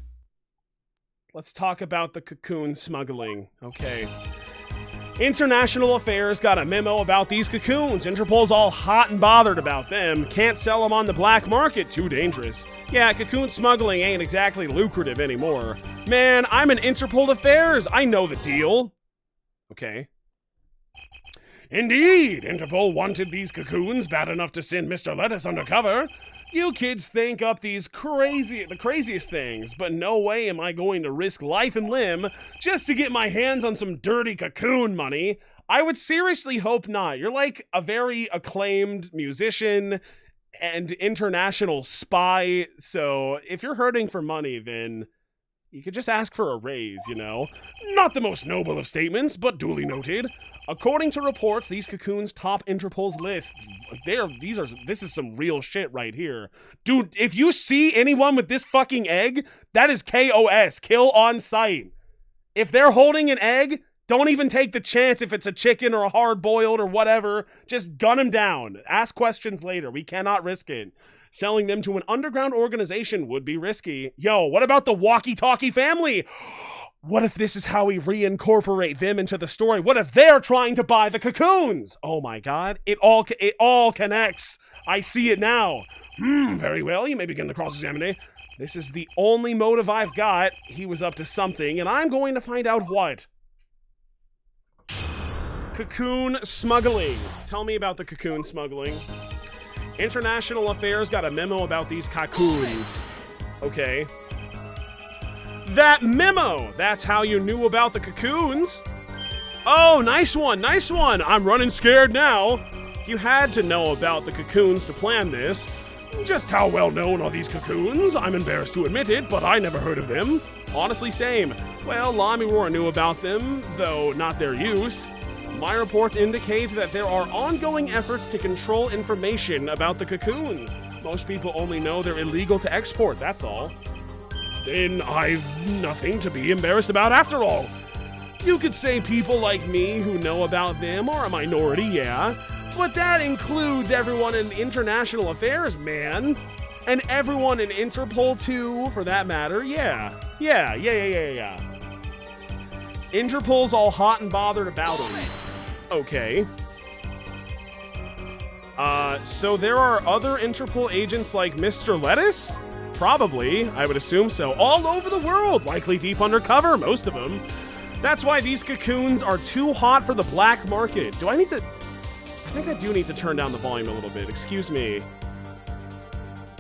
Let's talk about the cocoon smuggling. Okay. International Affairs got a memo about these cocoons. Interpol's all hot and bothered about them. Can't sell them on the black market, too dangerous. Yeah, cocoon smuggling ain't exactly lucrative anymore. Man, I'm in Interpol Affairs. I know the deal. Okay. Indeed, Interpol wanted these cocoons bad enough to send Mr. Lettuce undercover. You kids think up the craziest things, but no way am I going to risk life and limb just to get my hands on some dirty cocoon money. I would seriously hope not. You're like a very acclaimed musician and international spy, so if you're hurting for money, then you could just ask for a raise, you know? Not the most noble of statements, but duly noted. According to reports, these cocoons top Interpol's list. This is some real shit right here. Dude, if you see anyone with this fucking egg, that is KOS, kill on sight. If they're holding an egg, don't even take the chance if it's a chicken or a hard-boiled or whatever. Just gun them down. Ask questions later. We cannot risk it. Selling them to an underground organization would be risky. Yo, what about the walkie-talkie family? What if this is how we reincorporate them into the story? What if they're trying to buy the cocoons? Oh my god, it all connects. I see it now. Very well, you may begin the cross-examination. This is the only motive I've got. He was up to something, and I'm going to find out what. Cocoon smuggling. Tell me about the cocoon smuggling. International Affairs got a memo about these cocoons. Okay. That memo! That's how you knew about the cocoons? Oh, nice one, nice one! I'm running scared now. You had to know about the cocoons to plan this. Just how well known are these cocoons? I'm embarrassed to admit it, but I never heard of them. Honestly, same. Well, Lamiroar knew about them, though not their use. My reports indicate that there are ongoing efforts to control information about the cocoons. Most people only know they're illegal to export, that's all. Then I've nothing to be embarrassed about after all. You could say people like me who know about them are a minority, yeah, but that includes everyone in international affairs, man. And everyone in Interpol too, for that matter. Yeah. Interpol's all hot and bothered about him. Okay. So there are other Interpol agents like Mr. Lettuce? Probably, I would assume so. All over the world, likely deep undercover, most of them. That's why these cocoons are too hot for the black market. Do I need to... I think I do need to turn down the volume a little bit. Excuse me.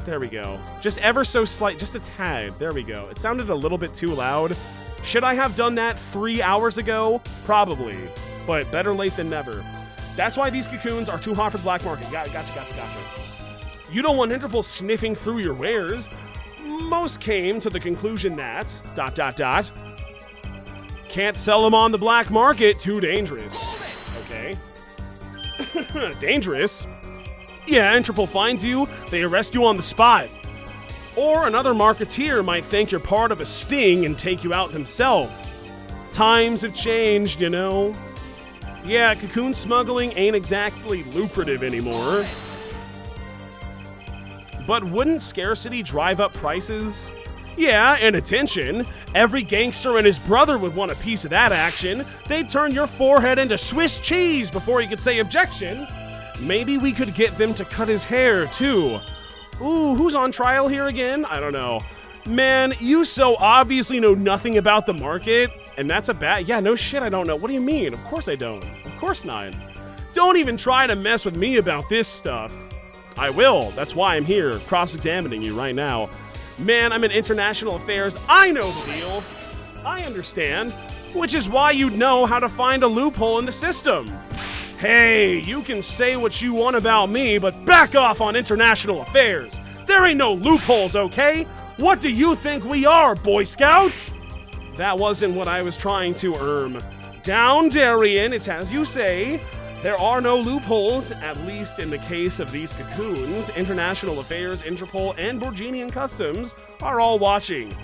There we go. Just ever so slight, just a tad. There we go. It sounded a little bit too loud. Should I have done that 3 hours ago? Probably. But better late than never. That's why these cocoons are too hot for the black market. Gotcha. You don't want Interpol sniffing through your wares. Most came to the conclusion that... ... Can't sell them on the black market. Too dangerous. Okay. Dangerous? Yeah, Interpol finds you. They arrest you on the spot. Or another marketeer might think you're part of a sting and take you out themselves. Times have changed, you know. Yeah, cocoon smuggling ain't exactly lucrative anymore. But wouldn't scarcity drive up prices? Yeah, and attention. Every gangster and his brother would want a piece of that action. They'd turn your forehead into Swiss cheese before you could say objection. Maybe we could get them to cut his hair, too. Ooh, who's on trial here again? I don't know. Man, you so obviously know nothing about the market. And that's a bad... Yeah, no shit, I don't know. What do you mean? Of course I don't. Of course not. Don't even try to mess with me about this stuff. I will. That's why I'm here, cross-examining you right now. Man, I'm in international affairs. I know the deal. I understand. Which is why you'd know how to find a loophole in the system. Hey, you can say what you want about me, but back off on international affairs. There ain't no loopholes, okay? What do you think we are, Boy Scouts? That wasn't what I was trying to Down, Darien, it's as you say. There are no loopholes, at least in the case of these cocoons. International Affairs, Interpol, and Borginian Customs are all watching.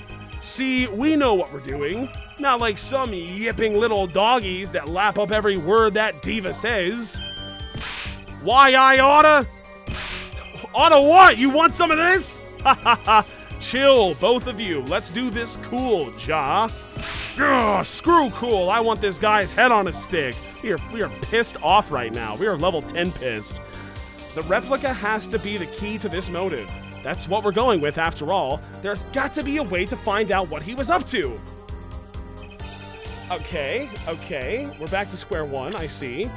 See, we know what we're doing. Not like some yipping little doggies that lap up every word that diva says. Why I oughta? Oughta what? You want some of this? Ha ha ha. Chill, both of you. Let's do this cool, Ja. Ugh, screw cool. I want this guy's head on a stick. We are pissed off right now. We are level 10 pissed. The replica has to be the key to this motive. That's what we're going with after all. There's got to be a way to find out what he was up to. Okay. We're back to square one, I see.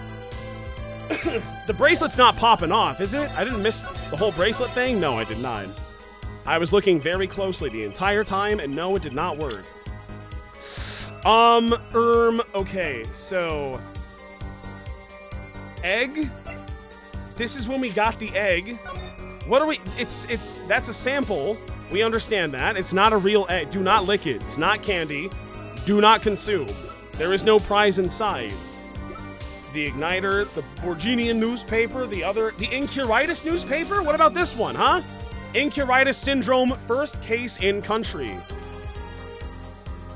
The bracelet's not popping off, is it? I didn't miss the whole bracelet thing? No, I did not. I was looking very closely the entire time, and no, it did not work. Okay, so... Egg? This is when we got the egg. What are we... That's a sample. We understand that. It's not a real egg. Do not lick it. It's not candy. Do not consume. There is no prize inside. The Igniter, the Borginian newspaper, the Incuritis newspaper? What about this one, huh? Incuritis syndrome, first case in country.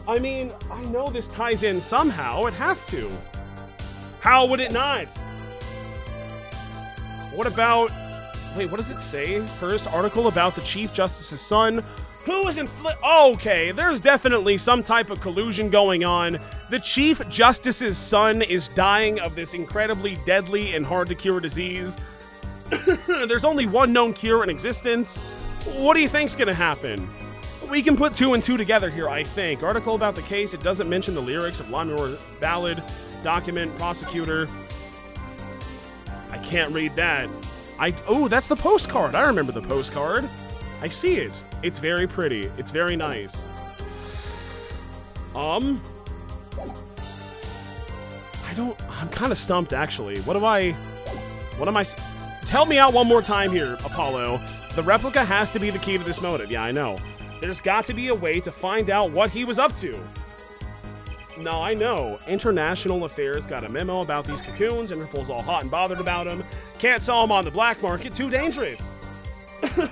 I mean, I know this ties in somehow. It has to. How would it not? What about... Wait, what does it say? First article about the Chief Justice's son. Who is okay, there's definitely some type of collusion going on. The Chief Justice's son is dying of this incredibly deadly and hard-to-cure disease. There's only one known cure in existence. What do you think's gonna happen? We can put 2 and 2 together here, I think. Article about the case, it doesn't mention the lyrics of Lamour Ballad, document, prosecutor. I can't read that. Oh, that's the postcard. I remember the postcard. I see it. It's very pretty. It's very nice. I'm kind of stumped, actually. What am I... Help me out one more time here, Apollo. The replica has to be the key to this motive. Yeah, I know. There's got to be a way to find out what he was up to. No, I know. International Affairs got a memo about these cocoons. Interpol's all hot and bothered about them. Can't sell them on the black market. Too dangerous.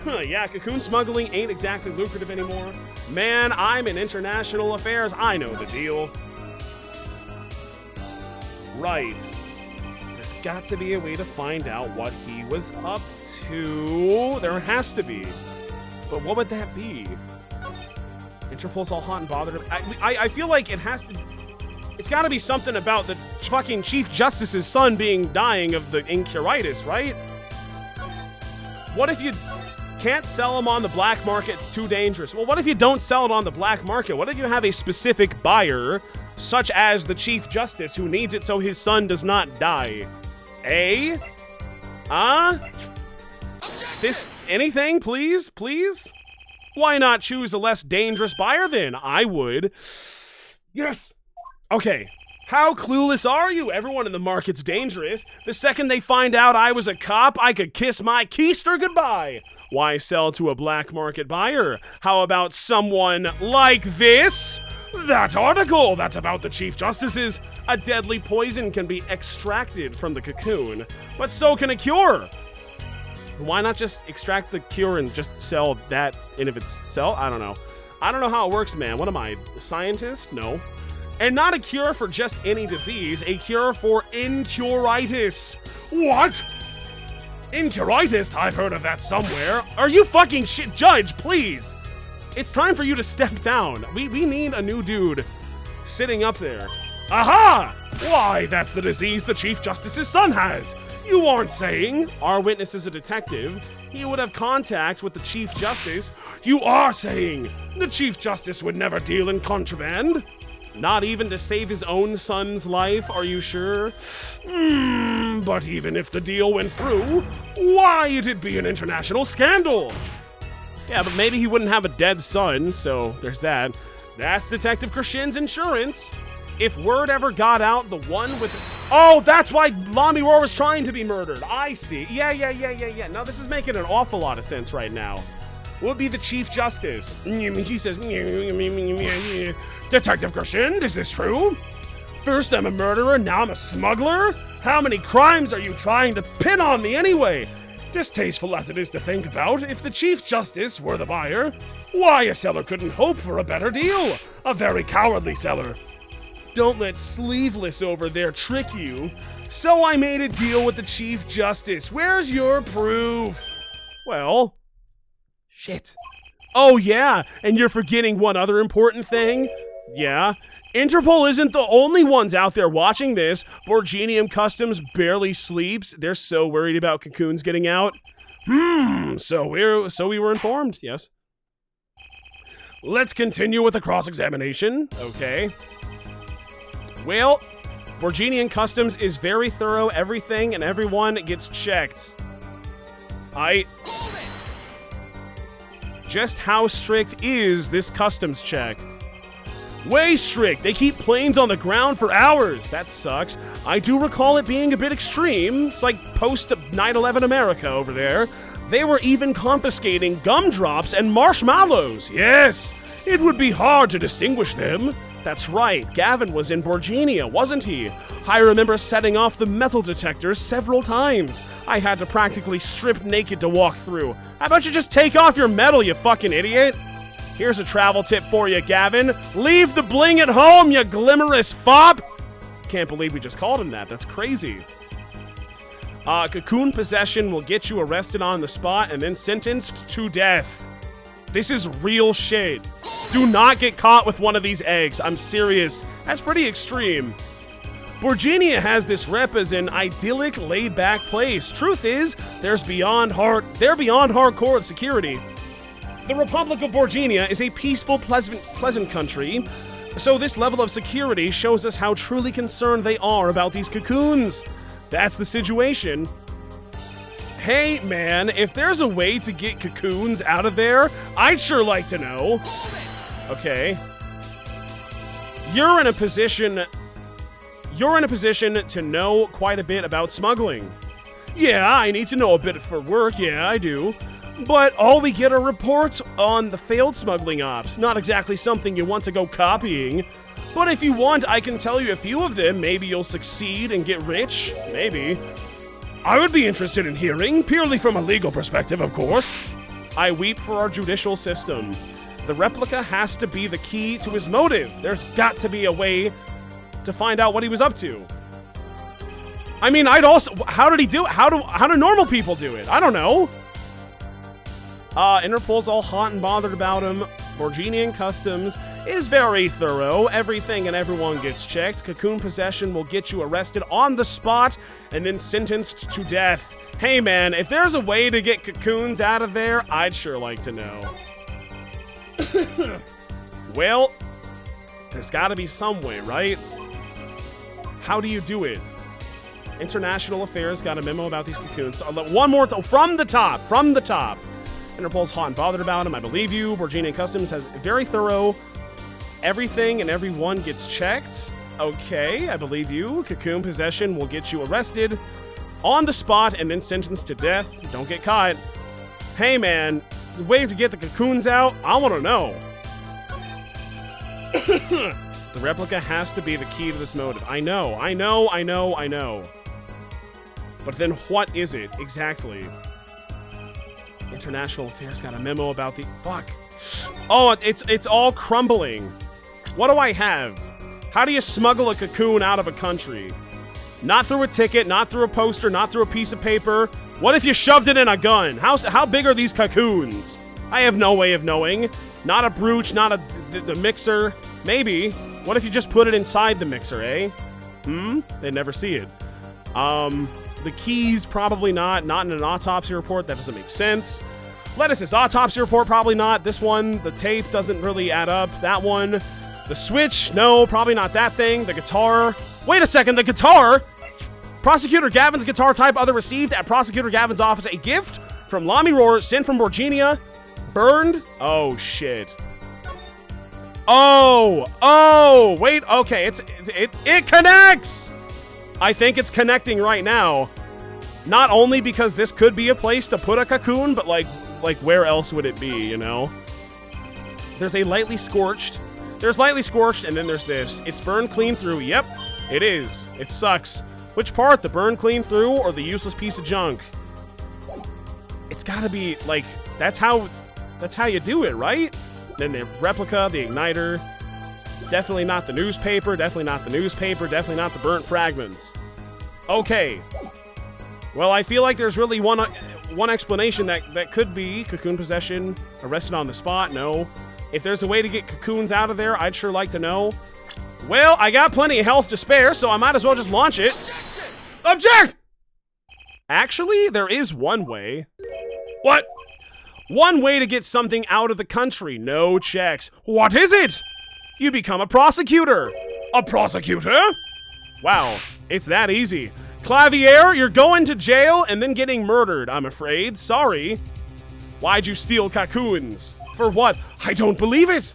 Yeah, cocoon smuggling ain't exactly lucrative anymore. Man, I'm in international affairs. I know the deal. Right. There's got to be a way to find out what he was up to. There has to be. But what would that be? Interpol's all hot and bothered. I feel like it has to... It's got to be something about the fucking Chief Justice's son dying of the incuritis, right? What if you can't sell them on the black market? It's too dangerous. Well, what if you don't sell it on the black market? What if you have a specific buyer, such as the Chief Justice, who needs it so his son does not die? Anything, please? Please? Why not choose a less dangerous buyer then? I would. Yes! Okay. How clueless are you? Everyone in the market's dangerous. The second they find out I was a cop, I could kiss my keister goodbye. Why sell to a black market buyer? How about someone like this? That article that's about the Chief Justices. A deadly poison can be extracted from the cocoon, but so can a cure. Why not just extract the cure and just sell that in of itself? I don't know. I don't know how it works, man. What am I, a scientist? No. And not a cure for just any disease, a cure for incuritis. What? Incuritis? I've heard of that somewhere. Are you fucking shit? Judge, please. It's time for you to step down. We need a new dude sitting up there. Aha! Why, that's the disease the Chief Justice's son has. You aren't saying. Our witness is a detective. He would have contact with the Chief Justice. You are saying. The Chief Justice would never deal in contraband. Not even to save his own son's life, are you sure? But even if the deal went through, why, it'd be an international scandal. Yeah, but maybe he wouldn't have a dead son, so there's that. That's Detective Krishin's insurance. If word ever got out, the one with... Oh, that's why Lamy Roar was trying to be murdered. I see. Yeah. Now, this is making an awful lot of sense right now. Would be the Chief Justice. He says, Detective Krishin, is this true? First I'm a murderer, now I'm a smuggler? How many crimes are you trying to pin on me anyway? Distasteful as it is to think about, if the Chief Justice were the buyer, why, a seller couldn't hope for a better deal. A very cowardly seller. Don't let Sleeveless over there trick you. So I made a deal with the Chief Justice. Where's your proof? Well... Shit. Oh, yeah, and you're forgetting one other important thing? Yeah. Interpol isn't the only ones out there watching this. Borginium Customs barely sleeps. They're so worried about cocoons getting out. So we were informed, yes. Let's continue with the cross-examination. Okay. Well, Borginian Customs is very thorough. Everything and everyone gets checked. Just how strict is this customs check? Way strict. They keep planes on the ground for hours. That sucks. I do recall it being a bit extreme. It's like post 9/11 America over there. They were even confiscating gumdrops and marshmallows. Yes, it would be hard to distinguish them. That's right, Gavin was in Borginia, wasn't he? I remember setting off the metal detectors several times. I had to practically strip naked to walk through. How about you just take off your metal, you fucking idiot? Here's a travel tip for you, Gavin. Leave the bling at home, you glimmerous fop! Can't believe we just called him that. That's crazy. Cocoon possession will get you arrested on the spot and then sentenced to death. This is real shit. Do not get caught with one of these eggs. I'm serious. That's pretty extreme. Borginia has this rep as an idyllic, laid-back place. Truth is, they're beyond hardcore security. The Republic of Borginia is a peaceful, pleasant country, so this level of security shows us how truly concerned they are about these cocoons. That's the situation. Hey, man, if there's a way to get cocoons out of there, I'd sure like to know. Okay. You're in a position to know quite a bit about smuggling. Yeah, I need to know a bit for work, yeah, I do. But all we get are reports on the failed smuggling ops, not exactly something you want to go copying. But if you want, I can tell you a few of them. Maybe you'll succeed and get rich. Maybe. I would be interested in hearing, purely from a legal perspective, of course. I weep for our judicial system. The replica has to be the key to his motive. There's got to be a way to find out what he was up to. I mean, I'd also... How did he do it? How do normal people do it? I don't know. Interpol's all hot and bothered about him. Borginian Customs is very thorough. Everything and everyone gets checked. Cocoon possession will get you arrested on the spot and then sentenced to death. Hey man, if there's a way to get cocoons out of there, I'd sure like to know. Well, there's gotta be some way, right? How do you do it? International Affairs got a memo about these cocoons. So, one more from the top. Interpol's hot and bothered about him. I believe you. Borginian Customs has very thorough. Everything and everyone gets checked. Okay, I believe you. Cocoon possession will get you arrested on the spot and then sentenced to death. Don't get caught. Hey man, the way to get the cocoons out, I want to know. The replica has to be the key to this motive. I know. But then what is it exactly? International Affairs got a memo about the... Fuck. Oh, it's all crumbling. What do I have? How do you smuggle a cocoon out of a country? Not through a ticket, not through a poster, not through a piece of paper. What if you shoved it in a gun? How big are these cocoons? I have no way of knowing. Not a brooch, not the mixer. Maybe. What if you just put it inside the mixer, eh? They'd never see it. The keys, probably not. Not in an autopsy report. That doesn't make sense. Lettuce's autopsy report, probably not. This one, the tape doesn't really add up. That one. The switch, no, probably not that thing. The guitar. Wait a second, the guitar? Prosecutor Gavin's guitar type other received at Prosecutor Gavin's office. A gift from Lami Roar sent from Borginia. Burned? Oh, shit. Oh, wait, okay, it connects! I think it's connecting right now. Not only because this could be a place to put a cocoon, but like where else would it be, you know? There's lightly scorched, and then there's this. It's burned clean through. Yep, it is. It sucks. Which part? The burned clean through or the useless piece of junk? It's gotta be, like, that's how you do it, right? Then the replica, the igniter. Definitely not the newspaper, definitely not the burnt fragments. Okay. Well, I feel like there's really one explanation that could be cocoon possession, arrested on the spot, no. If there's a way to get cocoons out of there, I'd sure like to know. Well, I got plenty of health to spare, so I might as well just launch it. Object! Actually, there is one way. What? One way to get something out of the country, no checks. What is it? You become a prosecutor. A prosecutor? Wow, it's that easy. Clavier, you're going to jail and then getting murdered, I'm afraid. Sorry. Why'd you steal cocoons? For what? I don't believe it.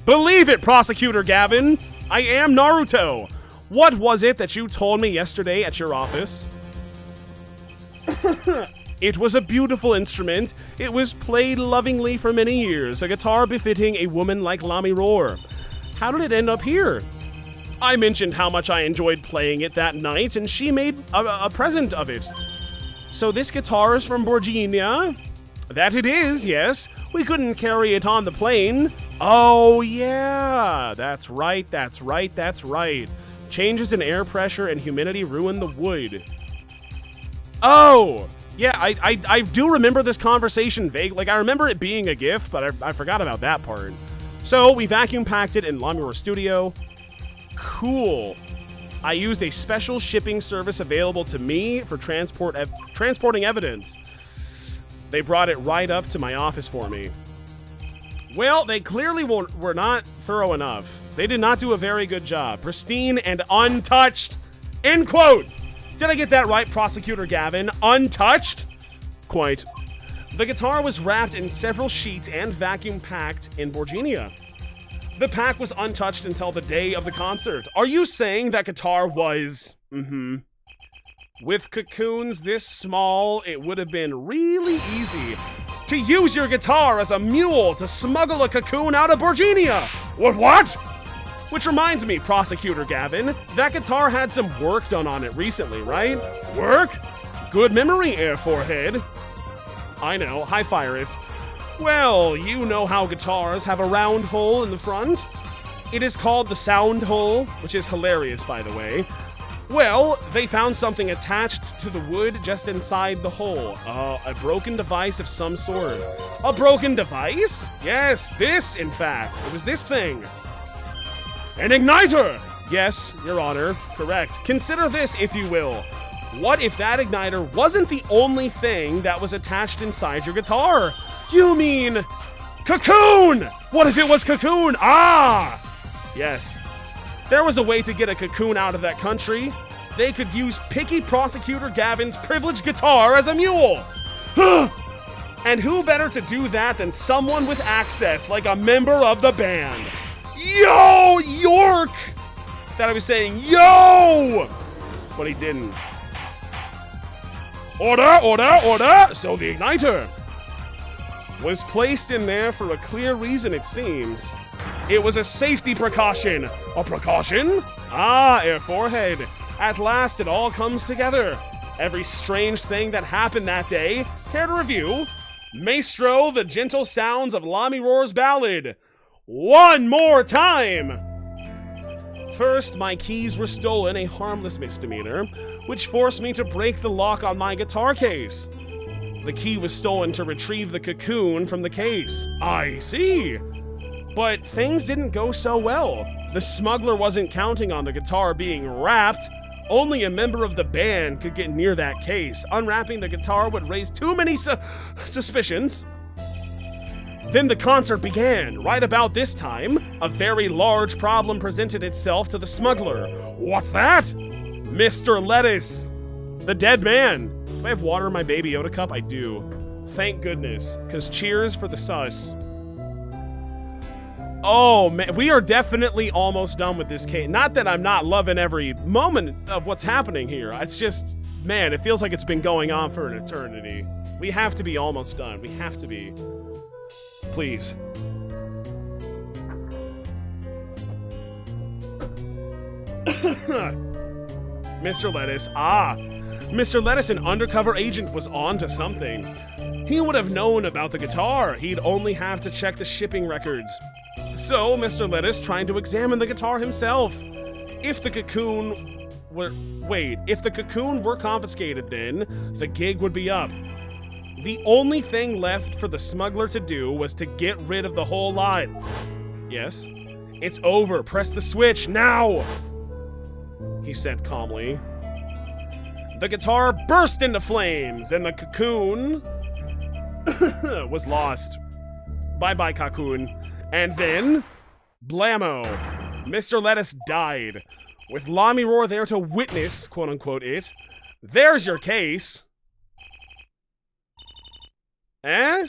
Believe it, Prosecutor Gavin. I am Naruto. What was it that you told me yesterday at your office? It was a beautiful instrument. It was played lovingly for many years, a guitar befitting a woman like Lami Roar. How did it end up here? I mentioned how much I enjoyed playing it that night, and she made a present of it. So this guitar is from Borginia? That it is, yes. We couldn't carry it on the plane. Oh, yeah. That's right. Changes in air pressure and humidity ruin the wood. Oh, yeah, I do remember this conversation vague. Like, I remember it being a gift, but I forgot about that part. So, we vacuum packed it in Lami Roar Studio. Cool. I used a special shipping service available to me for transporting evidence. They brought it right up to my office for me. Well, they clearly were not thorough enough. They did not do a very good job. Pristine and untouched. End quote. Did I get that right, Prosecutor Gavin? Untouched? Quite. The guitar was wrapped in several sheets and vacuum packed in Borginia. The pack was untouched until the day of the concert. Are you saying that guitar was... With cocoons this small, it would have been really easy to use your guitar as a mule to smuggle a cocoon out of Borginia. What? Which reminds me, Prosecutor Gavin, that guitar had some work done on it recently, right? Work? Good memory, Air Forehead. I know, hi, Fyrus. Well, you know how guitars have a round hole in the front? It is called the sound hole, which is hilarious, by the way. Well, they found something attached to the wood just inside the hole. A broken device of some sort. A broken device? Yes, this, in fact. It was this thing. An igniter! Yes, Your Honor, correct. Consider this, if you will. What if that igniter wasn't the only thing that was attached inside your guitar? You mean cocoon! What if it was cocoon? Ah! Yes. There was a way to get a cocoon out of that country. They could use picky prosecutor Gavin's privileged guitar as a mule. And who better to do that than someone with access, like a member of the band? Yo, York! Thought I was saying, yo! But he didn't. Order, order, order! So the igniter was placed in there for a clear reason, it seems. It was a safety precaution. A precaution? Ah, Air Forehead. At last it all comes together. Every strange thing that happened that day. Care to review? Maestro, the gentle sounds of Lami Roar's ballad. One more time! First, my keys were stolen, a harmless misdemeanor, which forced me to break the lock on my guitar case. The key was stolen to retrieve the cocoon from the case. I see. But things didn't go so well. The smuggler wasn't counting on the guitar being wrapped. Only a member of the band could get near that case. Unwrapping the guitar would raise too many suspicions. Then the concert began. Right about this time, a very large problem presented itself to the smuggler. What's that? Mr. Lettuce, the dead man. Do I have water in my Baby Yoda cup? I do. Thank goodness, because cheers for the sus. Oh, man, we are definitely almost done with this case. Not that I'm not loving every moment of what's happening here. It's just, man, it feels like it's been going on for an eternity. We have to be almost done. We have to be. Please. Mr. Lettuce. Ah, Mr. Lettuce, an undercover agent, was on to something. He would have known about the guitar. He'd only have to check the shipping records. So, Mr. Lettuce trying to examine the guitar himself. If the cocoon were confiscated, then the gig would be up. The only thing left for the smuggler to do was to get rid of the whole lot. Yes? It's over. Press the switch now! He said calmly. The guitar burst into flames, and the cocoon was lost. Bye-bye, cocoon. And then, blammo, Mr. Lettuce died, with Lami Roar there to witness, quote-unquote, it. There's your case. Eh?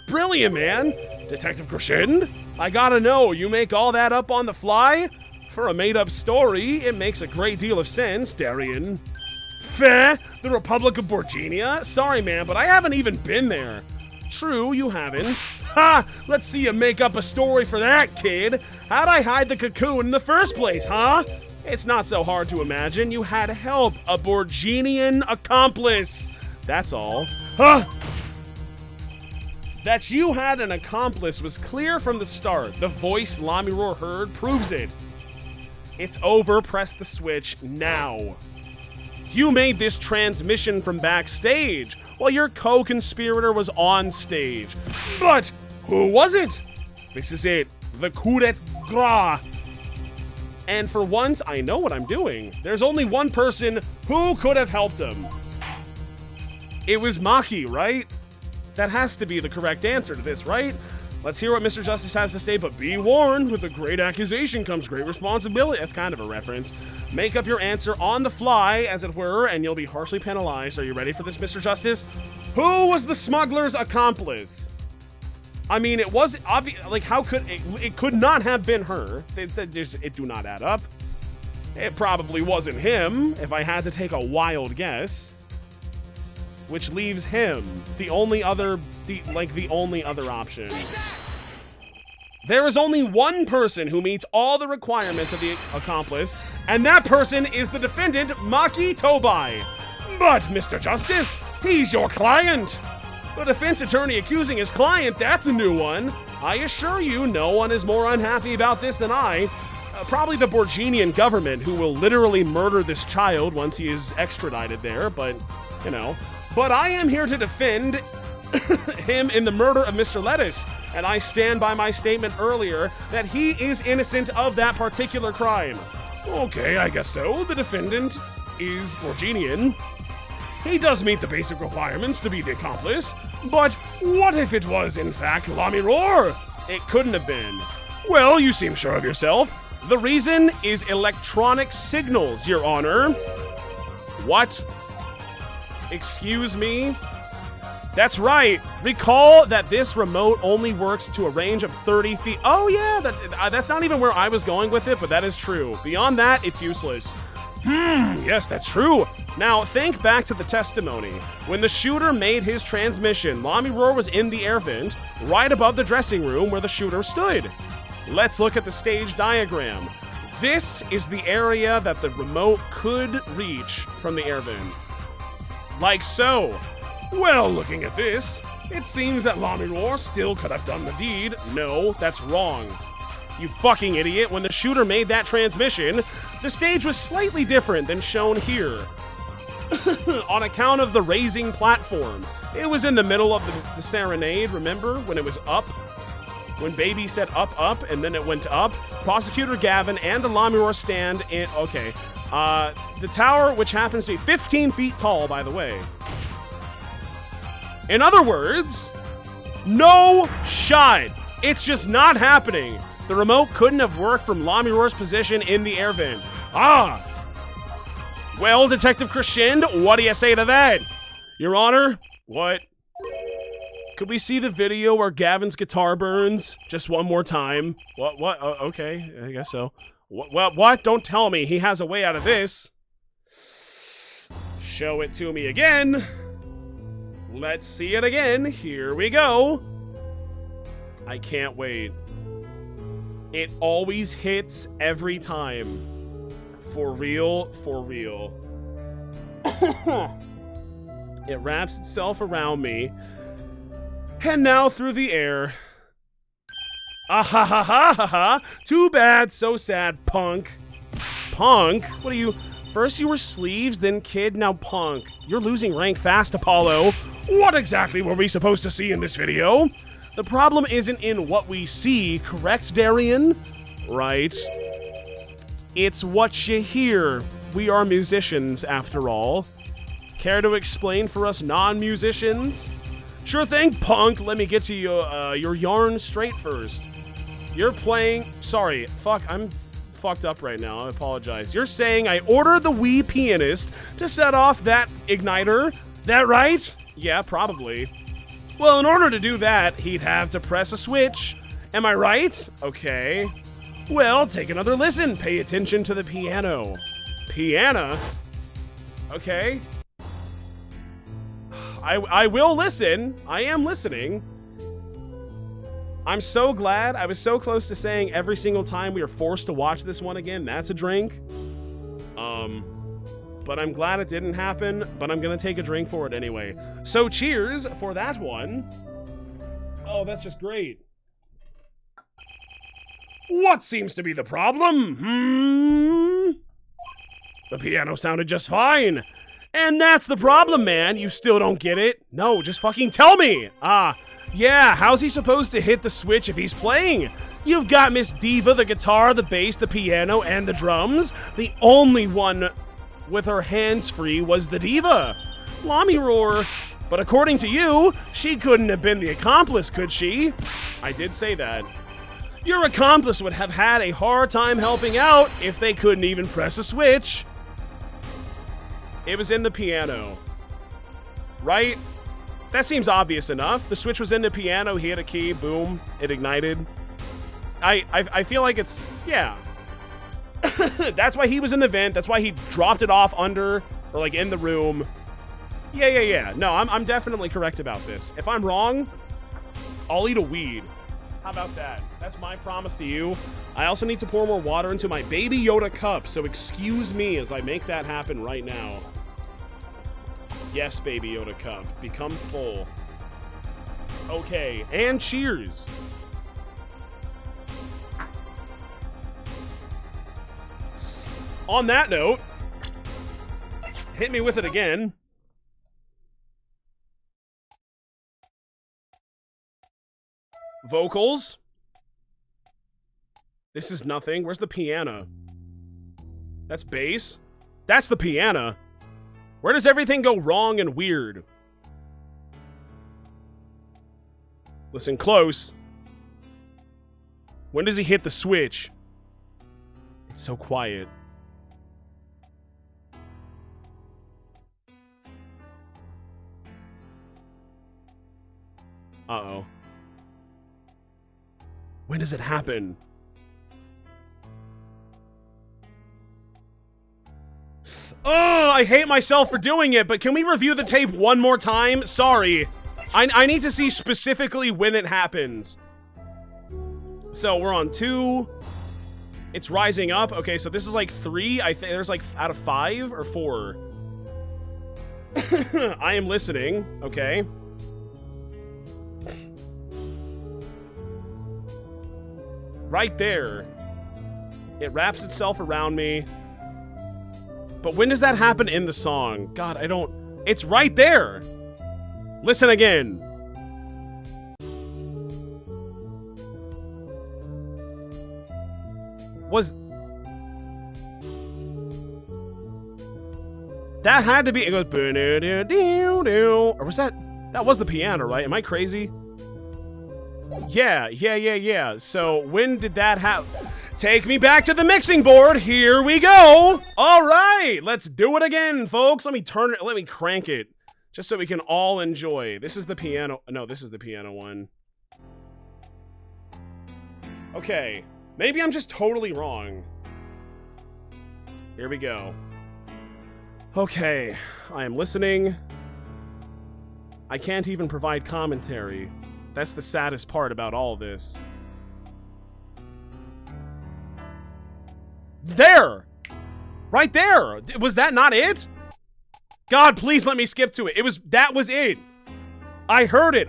Brilliant, man. Detective Crescend? I gotta know, you make all that up on the fly? For a made-up story, it makes a great deal of sense, Darian. Feh? The Republic of Borginia? Sorry, man, but I haven't even been there. True, you haven't. Ha! Let's see you make up a story for that, kid. How'd I hide the cocoon in the first place, huh? It's not so hard to imagine. You had help, a Borginian accomplice. That's all. Huh? That you had an accomplice was clear from the start. The voice Lami Roar heard proves it. It's over. Press the switch now. You made this transmission from backstage, while your co-conspirator was on stage. But who was it? This is it. The coup d'etat. And for once, I know what I'm doing. There's only one person who could have helped him. It was Maki, right? That has to be the correct answer to this, right? Let's hear what Mr. Justice has to say, but be warned, with a great accusation comes great responsibility. That's kind of a reference. Make up your answer on the fly, as it were, and you'll be harshly penalized. Are you ready for this, Mr. Justice? Who was the smuggler's accomplice? I mean, it was obvious. Like, how could it could not have been her? It do not add up. It probably wasn't him, if I had to take a wild guess. Which leaves him the only other option. There is only one person who meets all the requirements of the accomplice, and that person is the defendant, Maki Tobai. But, Mr. Justice, he's your client. The defense attorney accusing his client, that's a new one. I assure you, no one is more unhappy about this than I. Probably the Borginian government, who will literally murder this child once he is extradited there, but, you know. But I am here to defend him in the murder of Mr. Lettuce, and I stand by my statement earlier that he is innocent of that particular crime. Okay, I guess so. The defendant is Borginian. He does meet the basic requirements to be the accomplice, but what if it was, in fact, Lamy Roar? It couldn't have been. Well, you seem sure of yourself. The reason is electronic signals, Your Honor. What? Excuse me? That's right. Recall that this remote only works to a range of 30 feet. Oh, yeah, that's not even where I was going with it, but that is true. Beyond that, it's useless. Yes, that's true. Now, think back to the testimony. When the shooter made his transmission, Lamy Roar was in the air vent, right above the dressing room where the shooter stood. Let's look at the stage diagram. This is the area that the remote could reach from the air vent. Like so. Well, looking at this, it seems that Lamy Roar still could have done the deed. No, that's wrong. You fucking idiot. When the shooter made that transmission, the stage was slightly different than shown here. On account of the raising platform. It was in the middle of the serenade, remember? When it was up? When Baby said up, and then it went up. Prosecutor Gavin and the Lamy Roar stand in... Okay. The tower, which happens to be 15 feet tall, by the way. In other words, no shot. It's just not happening. The remote couldn't have worked from Lamy Roar's position in the air vent. Ah! Well, Detective Crescend, what do you say to that? Your Honor? What? Could we see the video where Gavin's guitar burns? Just one more time. What? Oh, okay, I guess so. What? Don't tell me he has a way out of this. Show it to me again. Let's see it again. Here we go. I can't wait. It always hits every time. For real, for real. It wraps itself around me. And now through the air. Ah ha ha ha ha ha. Too bad, so sad, punk. Punk? What are you... First you were sleeves, then kid, now punk. You're losing rank fast, Apollo. What exactly were we supposed to see in this video? The problem isn't in what we see, correct, Darian? Right. It's what you hear. We are musicians, after all. Care to explain for us non-musicians? Sure thing, punk. Let me get to your yarn straight first. You're playing... Sorry, fuck, I'm fucked up right now. I apologize. You're saying I ordered the Wii pianist to set off that igniter? That right? Yeah, probably. Well, in order to do that, he'd have to press a switch. Am I right? Okay. Well, take another listen. Pay attention to the piano. Piano? Okay. I will listen. I am listening. I'm so glad. I was so close to saying every single time we are forced to watch this one again, that's a drink. But I'm glad it didn't happen, but I'm gonna take a drink for it anyway. So cheers for that one. Oh, that's just great. What seems to be the problem? The piano sounded just fine. And that's the problem, man. You still don't get it? No, just fucking tell me. Yeah, how's he supposed to hit the switch if he's playing? You've got Miss Diva, the guitar, the bass, the piano, and the drums. The only one with her hands free was the diva, Lamy Roar. But according to you, she couldn't have been the accomplice, could she? I did say that. Your accomplice would have had a hard time helping out if they couldn't even press a switch. It was in the piano. Right? That seems obvious enough. The switch was in the piano, he hit a key, boom, it ignited. I feel like it's, yeah. That's why he was in the vent, that's why he dropped it off under, or like in the room. Yeah. No, I'm definitely correct about this. If I'm wrong, I'll eat a weed. How about that? That's my promise to you. I also need to pour more water into my Baby Yoda cup, so excuse me as I make that happen right now. Yes, Baby Yoda cup. Become full. Okay, and cheers. On that note, hit me with it again. Vocals. This is nothing. Where's the piano? That's bass. That's the piano. Where does everything go wrong and weird? Listen close. When does he hit the switch? It's so quiet. Uh-oh. When does it happen? Oh, I hate myself for doing it, but can we review the tape one more time? Sorry. I need to see specifically when it happens. So we're on 2. It's rising up. Okay, so this is like 3. I think there's like out of 5 or 4. I am listening. Okay. Right there. It wraps itself around me. But when does that happen in the song? God, I don't... It's right there! Listen again. Was... That had to be... It goes... Or was that... That was the piano, right? Am I crazy? Yeah. So, when did that happen? Take me back to the mixing board. Here we go. All right, let's do it again, folks. Let me turn it. Let me crank it, just so we can all enjoy. This is the piano. No, this is the piano one. Okay, maybe I'm just totally wrong. Here we go. Okay, I am listening. I can't even provide commentary. That's the saddest part about all this. There! Right there! Was that not it? God, please let me skip to it. That was it. I heard it.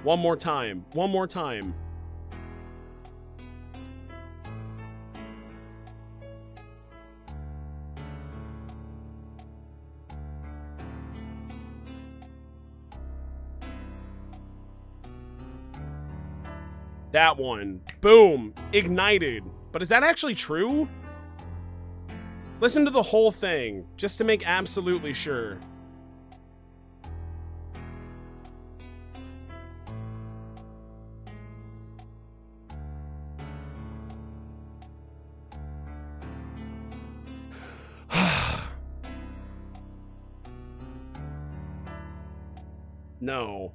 One more time. That one. Boom. Ignited. But is that actually true? Listen to the whole thing, just to make absolutely sure. No.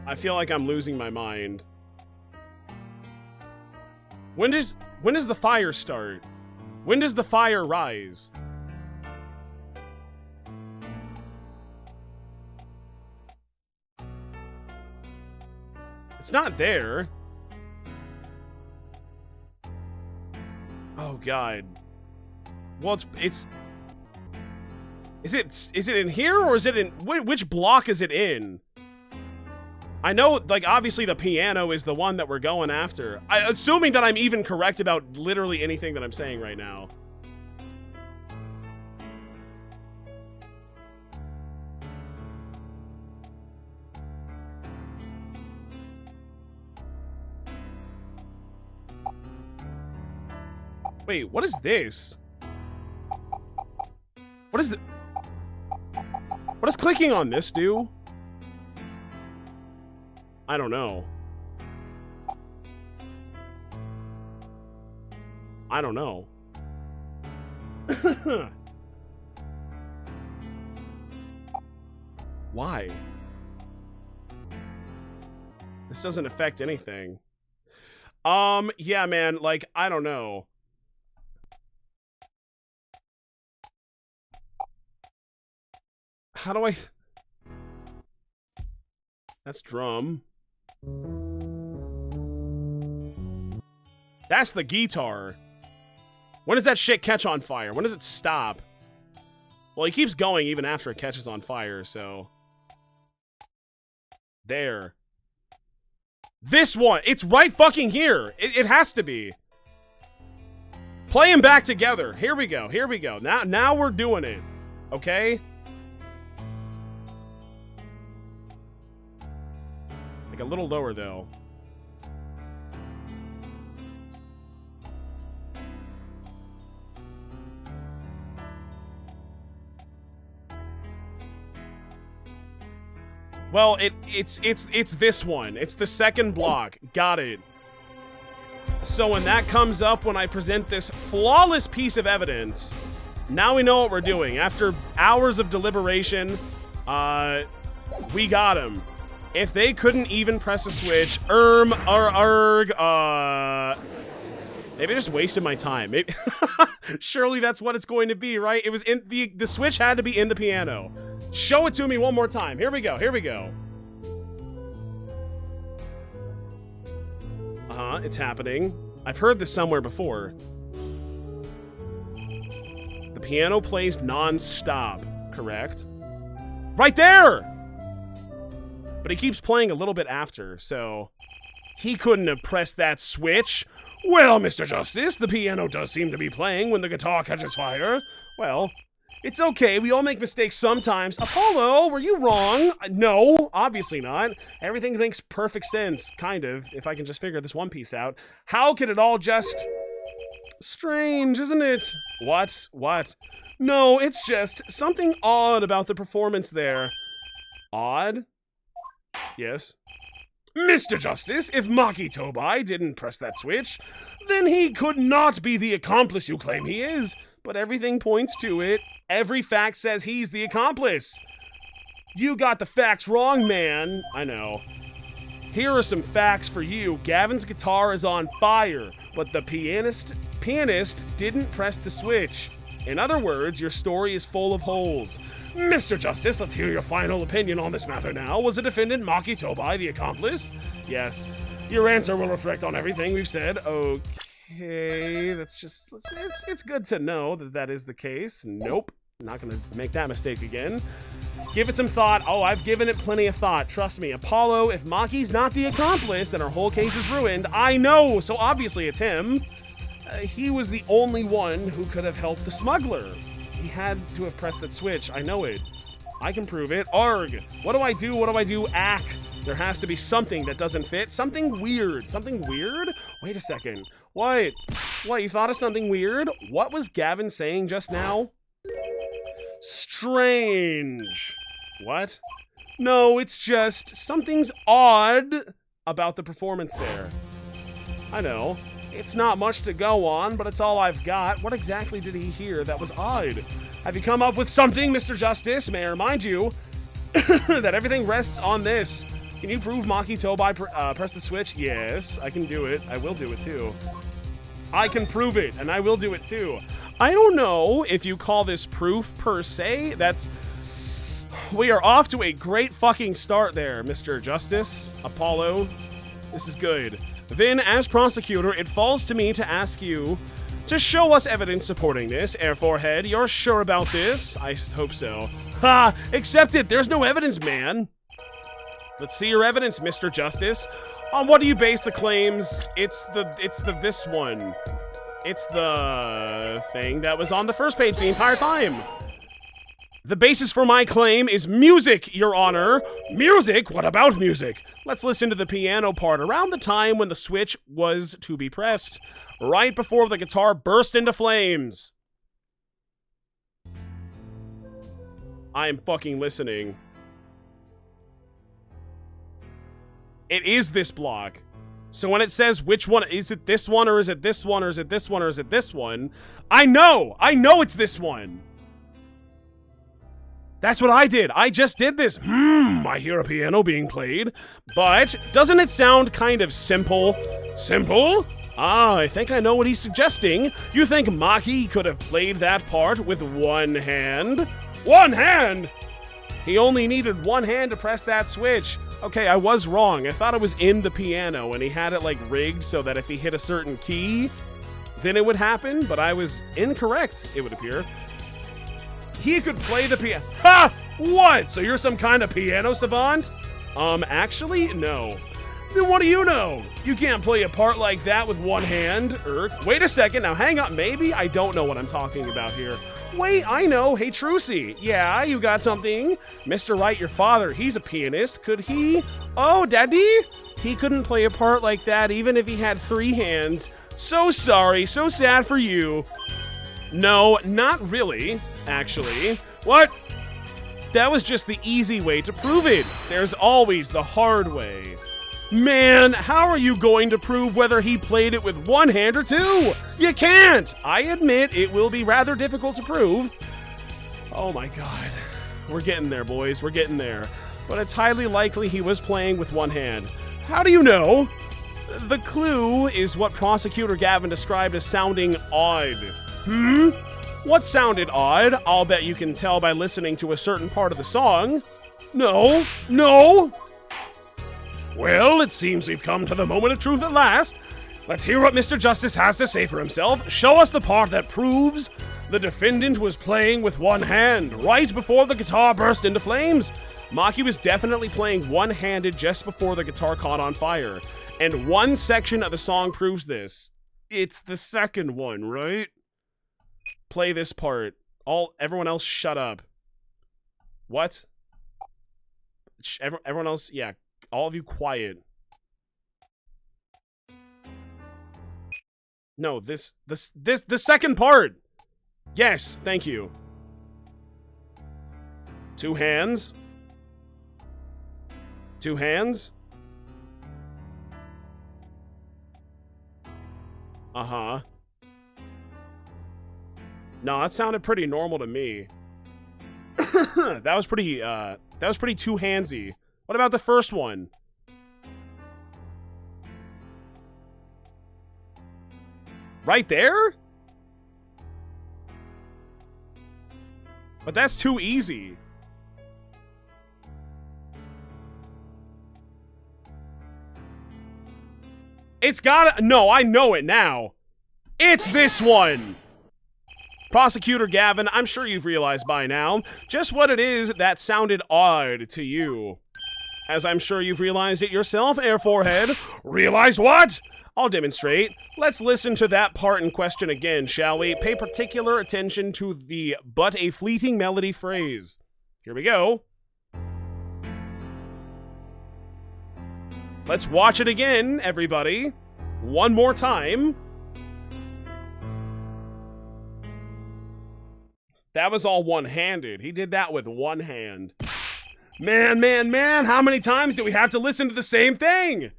I feel like I'm losing my mind. When does the fire start? When does the fire rise? It's not there. Oh God. Well, is it in here, or is it in which block is it in? I know, like, obviously the piano is the one that we're going after. Assuming that I'm even correct about literally anything that I'm saying right now. Wait, what is this? What is what does clicking on this do? I don't know. I don't know. Why? This doesn't affect anything. Yeah, man, like, I don't know. How do I... That's drum. That's the guitar. When does that shit catch on fire? When does it stop? Well, he keeps going even after it catches on fire, so... There. This one! It's right fucking here! It has to be. Play them back together. Here we go, here we go. Now we're doing it. Okay? Like a little lower, though. Well, it's this one. It's the second block. Got it. So when that comes up, when I present this flawless piece of evidence, now we know what we're doing. After hours of deliberation, we got him. If they couldn't even press a switch, maybe I just wasted my time. Surely that's what it's going to be, right? It was in the switch had to be in the piano. Show it to me one more time. Here we go. Here we go. It's happening. I've heard this somewhere before. The piano plays non-stop, correct? Right there! But he keeps playing a little bit after, so he couldn't have pressed that switch. Well, Mr. Justice, the piano does seem to be playing when the guitar catches fire. Well, it's okay. We all make mistakes sometimes. Apollo, were you wrong? No, obviously not. Everything makes perfect sense, kind of, if I can just figure this one piece out. How could it all just... Strange, isn't it? What? No, it's just something odd about the performance there. Odd? Yes. Mr. Justice, if Maki Tobai didn't press that switch, then he could not be the accomplice you claim he is. But everything points to it. Every fact says he's the accomplice. You got the facts wrong, man. I know. Here are some facts for you. Gavin's guitar is on fire, but the pianist didn't press the switch. In other words, your story is full of holes. Mr. Justice, let's hear your final opinion on this matter now. Was the defendant Maki Tobai the accomplice? Yes. Your answer will reflect on everything we've said. Okay, it's good to know that that is the case. Nope. Not gonna make that mistake again. Give it some thought. Oh, I've given it plenty of thought. Trust me. Apollo, if Maki's not the accomplice, then our whole case is ruined. I know, so obviously it's him. He was the only one who could have helped the smuggler. He had to have pressed that switch. I know it. I can prove it. Arg. What do I do? What do I do? Ack. There has to be something that doesn't fit. Something weird. Something weird? Wait a second. What? What, you thought of something weird? What was Gavin saying just now? Strange. What? No, it's just something's odd about the performance there. I know. It's not much to go on, but it's all I've got. What exactly did he hear that was odd? Have you come up with something, Mr. Justice? May I remind you that everything rests on this. Can you prove Maki Tobai pressed the switch? Yes, I can do it. I will do it too. I can prove it, and I will do it too. I don't know if you call this proof per se. We are off to a great fucking start there, Mr. Justice. Apollo, this is good. Then, as prosecutor, it falls to me to ask you to show us evidence supporting this. Air Forehead, you're sure about this? I hope so. Ha! Accept it! There's no evidence, man! Let's see your evidence, Mr. Justice. On what do you base the claims? It's this one. It's the thing that was on the first page the entire time. The basis for my claim is music, Your Honor. Music? What about music? Let's listen to the piano part around the time when the switch was to be pressed, right before the guitar burst into flames. I am fucking listening. It is this block. So when it says which one, is it this one, or is it this one, or is it this one, or is it this one? I know it's this one. That's what I did. I just did this. I hear a piano being played. But doesn't it sound kind of simple? Simple? Ah, I think I know what he's suggesting. You think Maki could have played that part with one hand? One hand? He only needed one hand to press that switch. Okay, I was wrong. I thought it was in the piano and he had it like rigged so that if he hit a certain key, then it would happen. But I was incorrect, it would appear. He could play the piano. Ha! What? So you're some kind of piano savant? Actually, no. Then what do you know? You can't play a part like that with one hand. Wait a second, now hang on. Maybe I don't know what I'm talking about here. Wait, I know. Hey, Trucy. Yeah, you got something? Mr. Wright, your father, he's a pianist. Could he? Oh, Daddy? He couldn't play a part like that even if he had 3 hands. So sorry, so sad for you. No, not really, actually. What? That was just the easy way to prove it. There's always the hard way. Man, how are you going to prove whether he played it with 1 hand or 2? You can't! I admit it will be rather difficult to prove. Oh my god. We're getting there, boys. We're getting there. But it's highly likely he was playing with 1 hand. How do you know? The clue is what Prosecutor Gavin described as sounding odd. What sounded odd? I'll bet you can tell by listening to a certain part of the song. No. Well, it seems we've come to the moment of truth at last. Let's hear what Mr. Justice has to say for himself. Show us the part that proves the defendant was playing with 1 hand right before the guitar burst into flames. Maki was definitely playing one-handed just before the guitar caught on fire. And one section of the song proves this. It's the second one, right? Play this part. Everyone else shut up. What? Everyone else, yeah. All of you quiet. No, the second part. Yes, thank you. 2 hands. 2 hands. Uh-huh. No, that sounded pretty normal to me. That was pretty 2-handsy. What about the first one? Right there? But that's too easy. It's gotta... No, I know it now. It's this one! Prosecutor Gavin, I'm sure you've realized by now just what it is that sounded odd to you. As I'm sure you've realized it yourself, Air Forehead. Realized what? I'll demonstrate. Let's listen to that part in question again, shall we? Pay particular attention to the "but a fleeting melody" phrase. Here we go. Let's watch it again, everybody. One more time. That was all one-handed. He did that with 1 hand. Man, how many times do we have to listen to the same thing?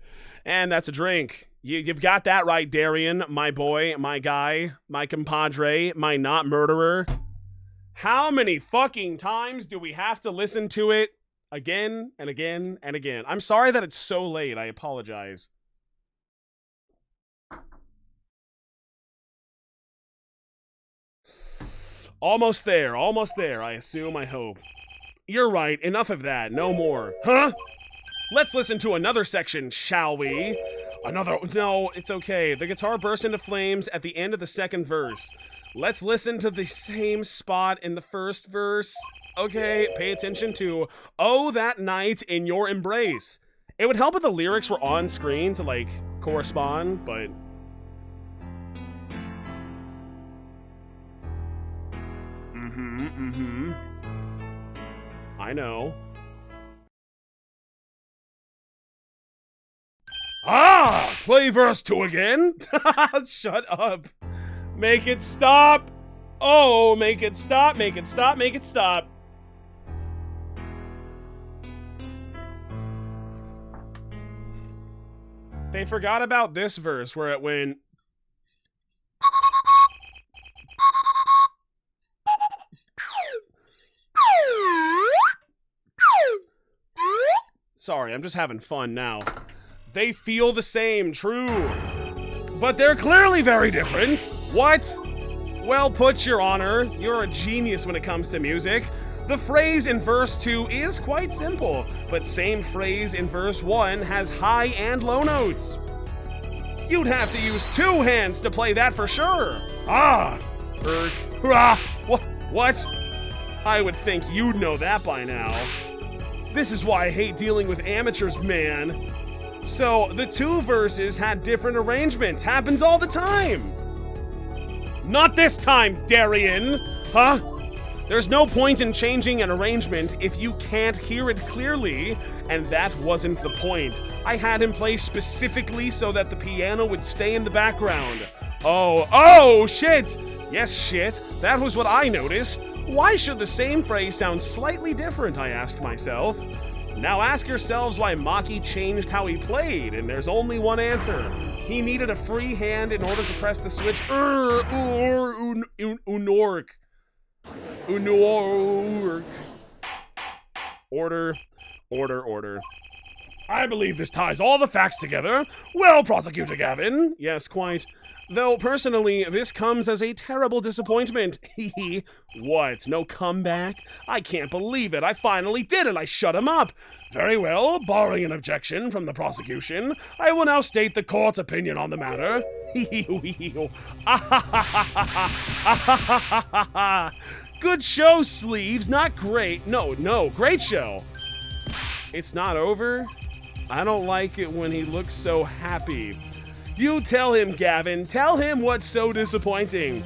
And that's a drink. You've got that right, Darian, my boy, my guy, my compadre, my not murderer. How many fucking times do we have to listen to it again and again and again? I'm sorry that it's so late. I apologize. Almost there, I assume, I hope. You're right, enough of that, no more. Huh? Let's listen to another section, shall we? No, it's okay. The guitar burst into flames at the end of the second verse. Let's listen to the same spot in the first verse. Okay, pay attention to "Oh, that night in your embrace." It would help if the lyrics were on screen to, like, correspond, but... I know. Ah! Play verse 2 again? Shut up. Make it stop. Oh, make it stop, make it stop, make it stop. They forgot about this verse where it went... Sorry, I'm just having fun now. They feel the same, true. But they're clearly very different. What? Well put, Your Honor. You're a genius when it comes to music. The phrase in verse 2 is quite simple, but same phrase in verse 1 has high and low notes. You'd have to use 2 hands to play that for sure. What? I would think you'd know that by now. This is why I hate dealing with amateurs, man. So, the two verses had different arrangements. Happens all the time. Not this time, Darian! Huh? There's no point in changing an arrangement if you can't hear it clearly, and that wasn't the point. I had him play specifically so that the piano would stay in the background. Oh, shit! Yes, shit. That was what I noticed. Why should the same phrase sound slightly different, I asked myself. Now ask yourselves why Maki changed how he played, and there's only one answer. He needed a free hand in order to press the switch. Unork. Order. I believe this ties all the facts together. Well, Prosecutor Gavin. Yes, quite. Though, personally, this comes as a terrible disappointment. Hehe. What? No comeback? I can't believe it. I finally did it. I shut him up. Very well. Barring an objection from the prosecution, I will now state the court's opinion on the matter. Good show, Sleeves. Not great. No, great show. It's not over? I don't like it when he looks so happy. You tell him, Gavin. Tell him what's so disappointing.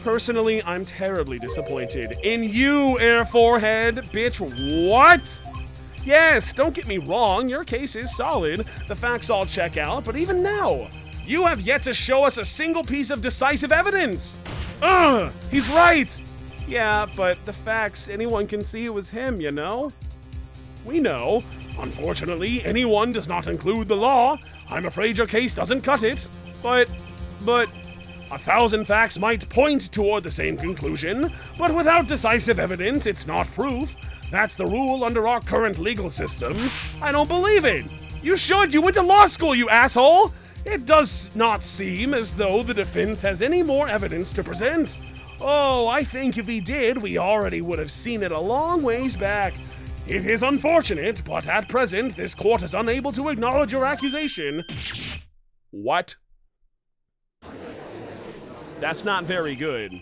Personally, I'm terribly disappointed. In you, Air Forehead. Bitch, what? Yes, don't get me wrong. Your case is solid. The facts all check out. But even now, you have yet to show us a single piece of decisive evidence. He's right. Yeah, but the facts, anyone can see it was him, you know? We know. Unfortunately, anyone does not include the law. I'm afraid your case doesn't cut it. But 1,000 facts might point toward the same conclusion, but without decisive evidence, it's not proof. That's the rule under our current legal system. I don't believe it. You should. You went to law school, you asshole. It does not seem as though the defense has any more evidence to present. Oh, I think if he did, we already would have seen it a long ways back. It is unfortunate, but at present, this court is unable to acknowledge your accusation. What? That's not very good.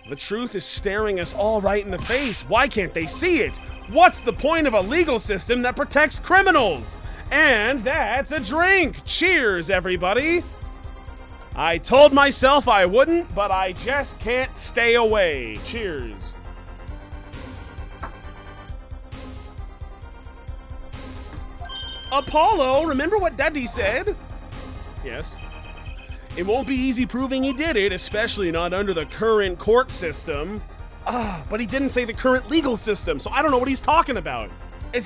The truth is staring us all right in the face. Why can't they see it? What's the point of a legal system that protects criminals? And that's a drink. Cheers, everybody. I told myself I wouldn't, but I just can't stay away. Cheers. Apollo, remember what Daddy said? Yes. It won't be easy proving he did it, especially not under the current court system. But he didn't say the current legal system, so I don't know what he's talking about.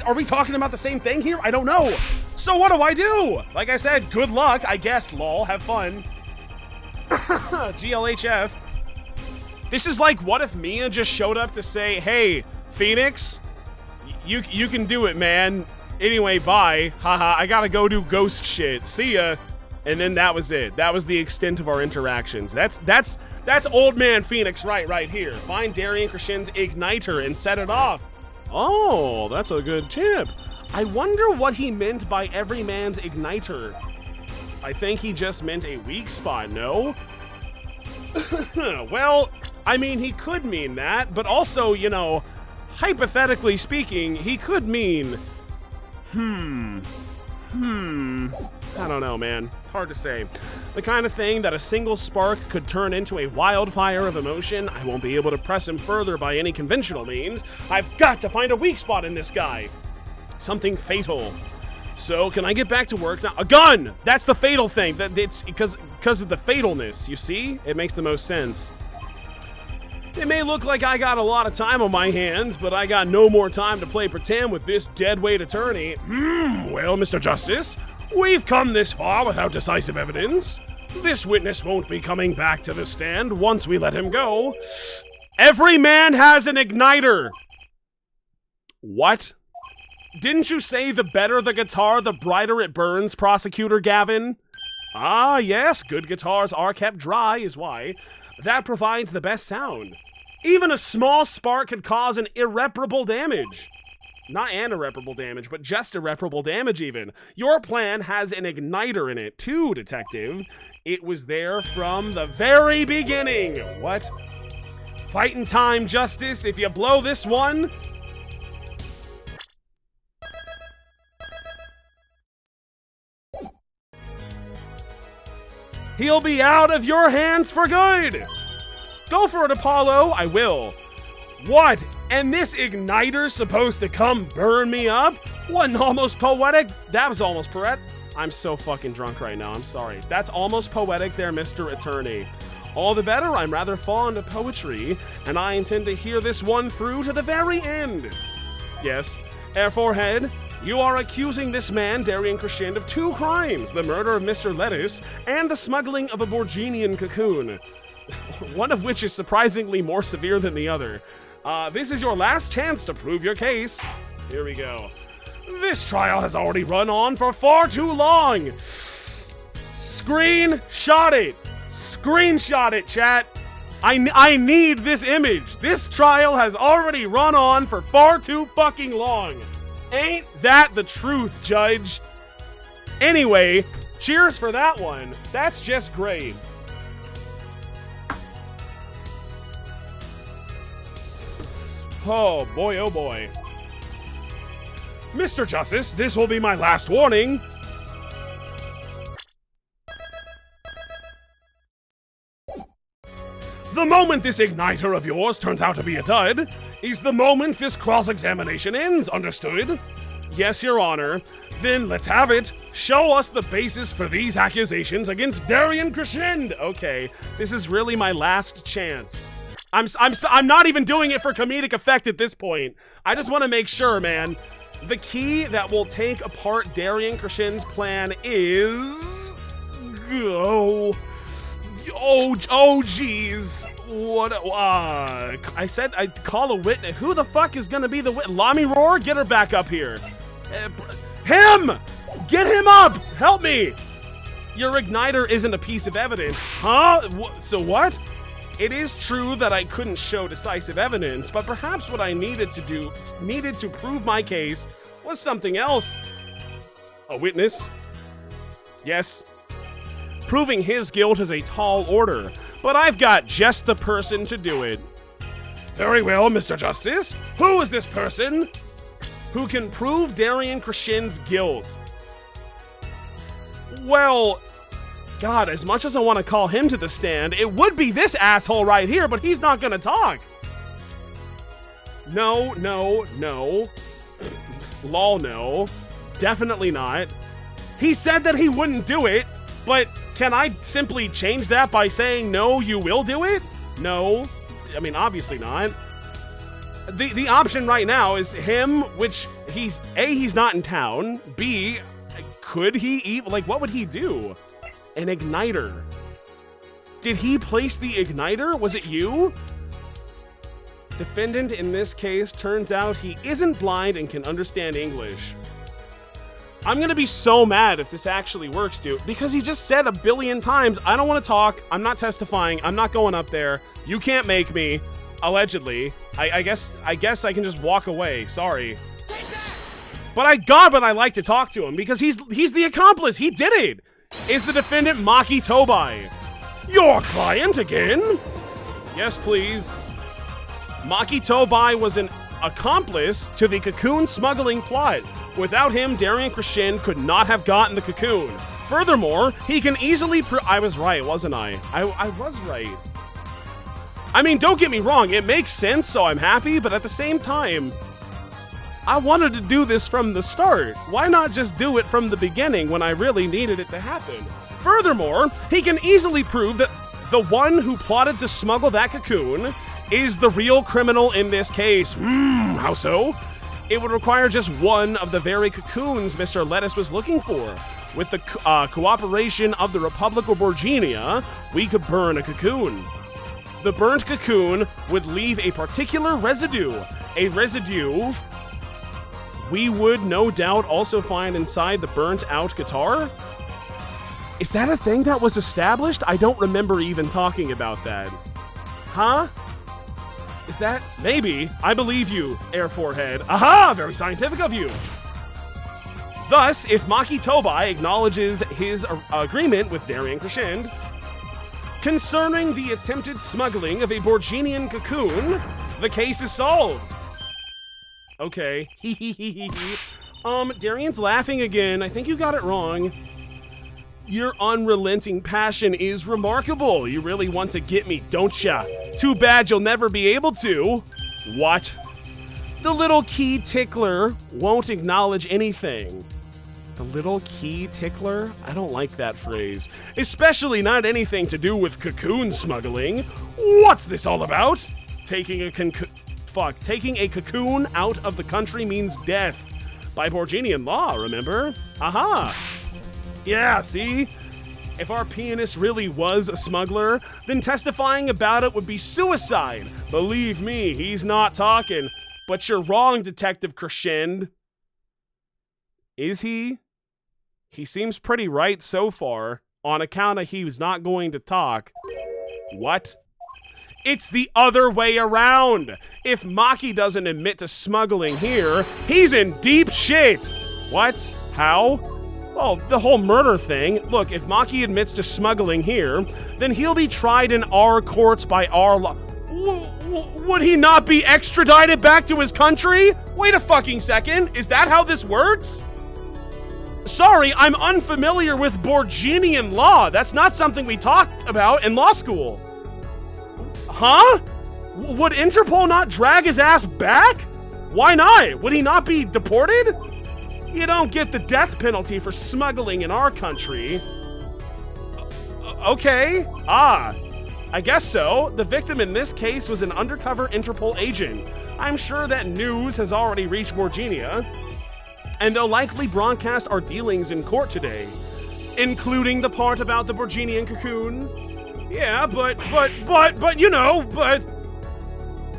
Are we talking about the same thing here? I don't know. So what do I do? Like I said, good luck, I guess, lol, have fun. GLHF. This is like, what if Mia just showed up to say, hey, Phoenix, you can do it, man. Anyway, bye. Haha, I gotta go do ghost shit. See ya. And then that was it. That was the extent of our interactions. That's old man Phoenix right here. Find Darian Krishin's igniter and set it off. Oh, that's a good tip. I wonder what he meant by every man's igniter. I think he just meant a weak spot, no? Well, I mean, he could mean that, but also, you know, hypothetically speaking, he could mean... I don't know, man. It's hard to say. The kind of thing that a single spark could turn into a wildfire of emotion. I won't be able to press him further by any conventional means. I've got to find a weak spot in this guy. Something fatal. So, can I get back to work now? A gun! That's the fatal thing. It's because of the fatalness, you see? It makes the most sense. It may look like I got a lot of time on my hands, but I got no more time to play pretend with this deadweight attorney. Well, Mr. Justice, we've come this far without decisive evidence. This witness won't be coming back to the stand once we let him go. Every man has an igniter! What? Didn't you say the better the guitar, the brighter it burns, Prosecutor Gavin? Ah, yes, good guitars are kept dry is why. That provides the best sound. Even a small spark could cause an irreparable damage. Not an irreparable damage, but just irreparable damage even. Your plan has an igniter in it too, Detective. It was there from the very beginning. What? Fighting time, Justice. If you blow this one... he'll be out of your hands for good! Go for it, Apollo! I will. What? And this igniter's supposed to come burn me up? Wasn't almost poetic? That was almost poetic. I'm so fucking drunk right now, I'm sorry. That's almost poetic there, Mr. Attorney. All the better, I'm rather fond of poetry, and I intend to hear this one through to the very end. Yes, Air Forehead, you are accusing this man, Darian Crescend, of 2 crimes, the murder of Mr. Lettuce and the smuggling of a Borginian cocoon. One of which is surprisingly more severe than the other. This is your last chance to prove your case. Here we go. This trial has already run on for far too long. Screenshot it. Screenshot it, chat. I need this image. This trial has already run on for far too fucking long. Ain't that the truth, Judge? Anyway, cheers for that one. That's just great. Oh boy, oh boy. Mr. Justice, this will be my last warning. The moment this igniter of yours turns out to be a dud is the moment this cross-examination ends, understood? Yes, Your Honor. Then let's have it. Show us the basis for these accusations against Darian Crescend. Okay, this is really my last chance. I'm not even doing it for comedic effect at this point. I just want to make sure, man. The key that will take apart Darian Crescend's plan is... oh, jeez. What, I said I'd call a witness. Who the fuck is gonna be the witness? Lami Roar, get her back up here. Him! Get him up! Help me! Your igniter isn't a piece of evidence. Huh? So what? It is true that I couldn't show decisive evidence, but perhaps what I needed to prove my case was something else. A witness? Yes. Proving his guilt is a tall order, but I've got just the person to do it. Very well, Mr. Justice. Who is this person who can prove Darian Crescend's guilt? Well, God, as much as I want to call him to the stand, it would be this asshole right here, but he's not gonna talk. No. Lol, no. Definitely not. He said that he wouldn't do it, but can I simply change that by saying, no, you will do it? No. I mean, obviously not. The option right now is him, which he's not in town. B, could he even, like, what would he do? An igniter. Did he place the igniter? Was it you? Defendant in this case turns out he isn't blind and can understand English. I'm gonna be so mad if this actually works, dude, because he just said a billion times, I don't want to talk, I'm not testifying, I'm not going up there, you can't make me, allegedly. I guess I can just walk away, sorry. But I like to talk to him, because he's the accomplice, he did it! Is the defendant Maki Tobai? Your client again? Yes, please. Maki Tobai was an accomplice to the cocoon smuggling plot. Without him, Darian Crescend could not have gotten the cocoon. Furthermore, he can easily I was right, wasn't I? I was right. I mean, don't get me wrong, it makes sense, so I'm happy, but at the same time, I wanted to do this from the start. Why not just do it from the beginning when I really needed it to happen? Furthermore, he can easily prove that the one who plotted to smuggle that cocoon is the real criminal in this case. How so? It would require just one of the very cocoons Mr. Lettuce was looking for. With the cooperation of the Republic of Borginia, we could burn a cocoon. The burnt cocoon would leave a particular residue. A residue we would no doubt also find inside the burnt out guitar? Is that a thing that was established? I don't remember even talking about that. Huh? Is that? Maybe. I believe you, Air Forehead. Aha! Very scientific of you. Thus, if Maki Tobai acknowledges his agreement with Darian Crescend, Concerning the attempted smuggling of a Borginian cocoon, the case is solved. Okay. Darian's laughing again. I think you got it wrong. Your unrelenting passion is remarkable. You really want to get me, don't ya? Too bad you'll never be able to. What? The little key tickler won't acknowledge anything. The little key tickler? I don't like that phrase. Especially not anything to do with cocoon smuggling. What's this all about? Taking a cocoon out of the country means death. By Borginian law, remember? Aha! Yeah, see? If our pianist really was a smuggler, then testifying about it would be suicide. Believe me, he's not talking. But you're wrong, Detective Crescend. Is he? He seems pretty right so far, on account of he was not going to talk. What? It's the other way around. If Maki doesn't admit to smuggling here, he's in deep shit. What? How? Well, the whole murder thing. Look, if Maki admits to smuggling here, then he'll be tried in our courts by our law. Would he not be extradited back to his country? Wait a fucking second. Is that how this works? Sorry, I'm unfamiliar with Borginian law. That's not something we talked about in law school. Huh? Would Interpol not drag his ass back? Why not? Would he not be deported? You don't get the death penalty for smuggling in our country. Okay. I guess so. The victim in this case was an undercover Interpol agent. I'm sure that news has already reached Borginia, and they'll likely broadcast our dealings in court today, including the part about the Borginian cocoon. Yeah, but,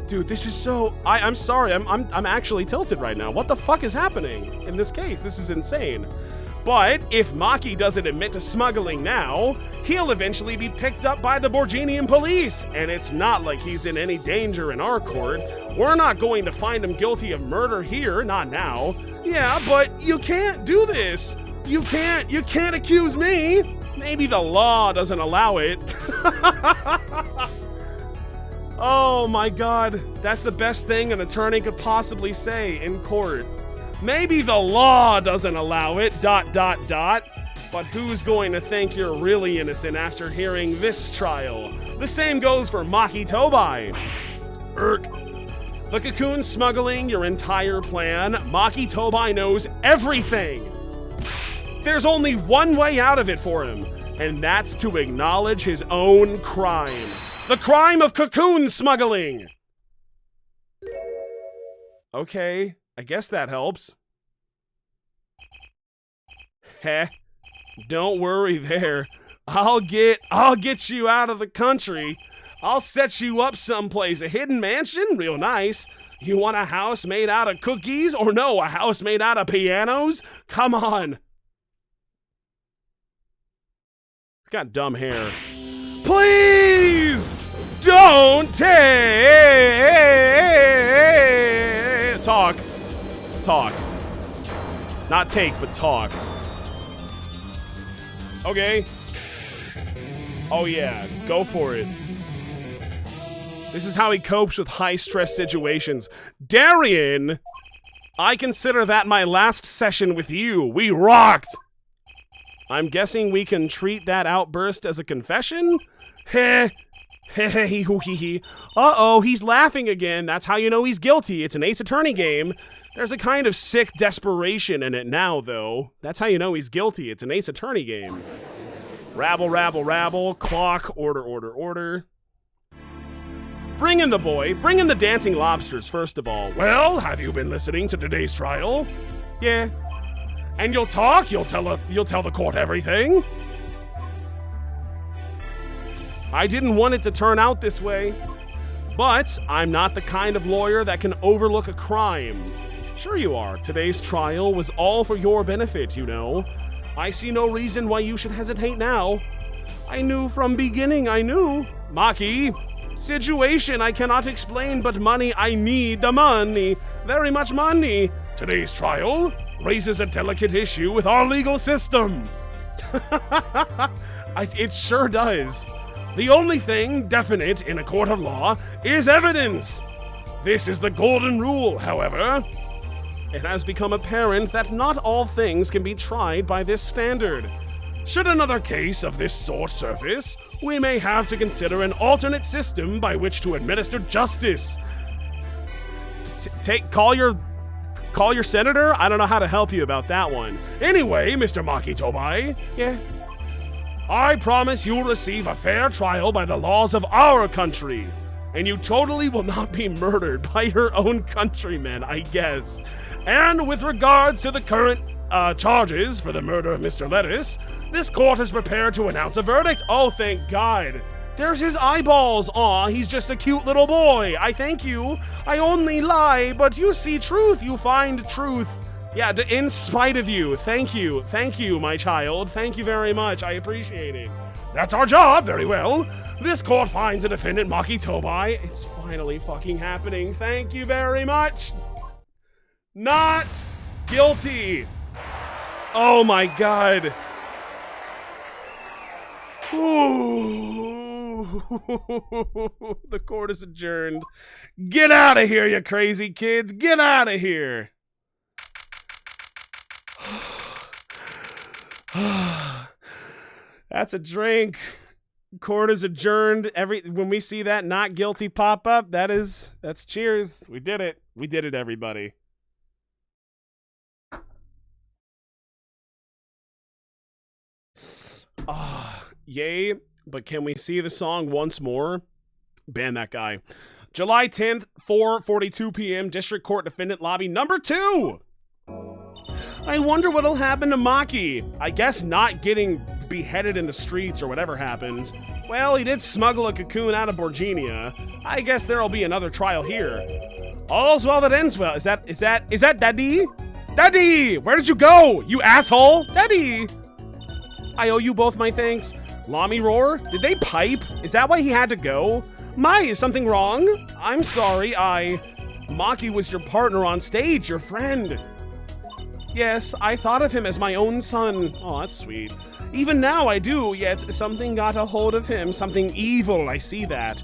dude, this is so, I'm sorry, I'm actually tilted right now. What the fuck is happening in this case? This is insane. But if Maki doesn't admit to smuggling now, he'll eventually be picked up by the Borginian police, and it's not like he's in any danger in our court. We're not going to find him guilty of murder here, not now. Yeah, but you can't do this. You can't accuse me. Maybe the law doesn't allow it. Oh my god, that's the best thing an attorney could possibly say in court. Maybe the law doesn't allow it, ... But who's going to think you're really innocent after hearing this trial? The same goes for Maki Tobai. The cocoon smuggling, your entire plan, Maki Tobai knows everything. There's only one way out of it for him, and that's to acknowledge his own crime. The crime of cocoon smuggling! Okay, I guess that helps. Heh. Don't worry there. I'll get you out of the country. I'll set you up someplace. A hidden mansion? Real nice. You want a house made out of cookies? Or no, a house made out of pianos? Come on. It's got dumb hair. Please! Don't talk. Talk. Not take, but talk. Okay. Oh yeah, go for it. This is how he copes with high-stress situations. Darian! I consider that my last session with you. We rocked! I'm guessing we can treat that outburst as a confession? Heh. Uh-oh, he's laughing again. That's how you know he's guilty. It's an Ace Attorney game. There's a kind of sick desperation in it now, though. That's how you know he's guilty. It's an Ace Attorney game. Rabble, rabble, rabble. Clock. Order, order, order. Bring in the boy. Bring in the dancing lobsters, first of all. Well, have you been listening to today's trial? Yeah. And you'll talk? You'll tell the court everything? I didn't want it to turn out this way. But I'm not the kind of lawyer that can overlook a crime. Sure you are. Today's trial was all for your benefit, you know. I see no reason why you should hesitate now. I knew from beginning, I knew. Maki, situation I cannot explain, but money, I need the money. Very much money. Today's trial raises a delicate issue with our legal system. It sure does. The only thing definite in a court of law is evidence. This is the golden rule, however. It has become apparent that not all things can be tried by this standard. Should another case of this sort surface, we may have to consider an alternate system by which to administer justice. Call your senator? I don't know how to help you about that one. Anyway, Mr. Maki-Tobai. Yeah? I promise you'll receive a fair trial by the laws of our country. And you totally will not be murdered by your own countrymen, I guess. And with regards to the current charges for the murder of Mr. Lettuce, this court is prepared to announce a verdict. Oh, thank God. There's his eyeballs. Aw, he's just a cute little boy. I thank you. I only lie, but you see truth. You find truth. Yeah, in spite of you. Thank you. Thank you, my child. Thank you very much. I appreciate it. That's our job. Very well. This court finds the defendant Maki-Tobai. It's finally fucking happening. Thank you very much. Not guilty. Oh my God. Ooh. The court is adjourned. Get out of here, you crazy kids. Get out of here. That's a drink. Court is adjourned. When we see that not guilty pop up, that's cheers. We did it. We did it, everybody. Yay, but can we see the song once more? Ban that guy. July 10th, 4:42 p.m. District Court Defendant Lobby number 2. I wonder what'll happen to Maki. I guess not getting beheaded in the streets or whatever happens. Well, he did smuggle a cocoon out of Borginia. I guess there'll be another trial here. All's well that ends well. Is that Daddy? Daddy! Where did you go, you asshole? Daddy! I owe you both my thanks. Lami Roar? Did they pipe? Is that why he had to go? Mai, is something wrong? I'm sorry, Maki was your partner on stage, your friend. Yes, I thought of him as my own son. Oh, that's sweet. Even now I do, yet something got a hold of him. Something evil, I see that.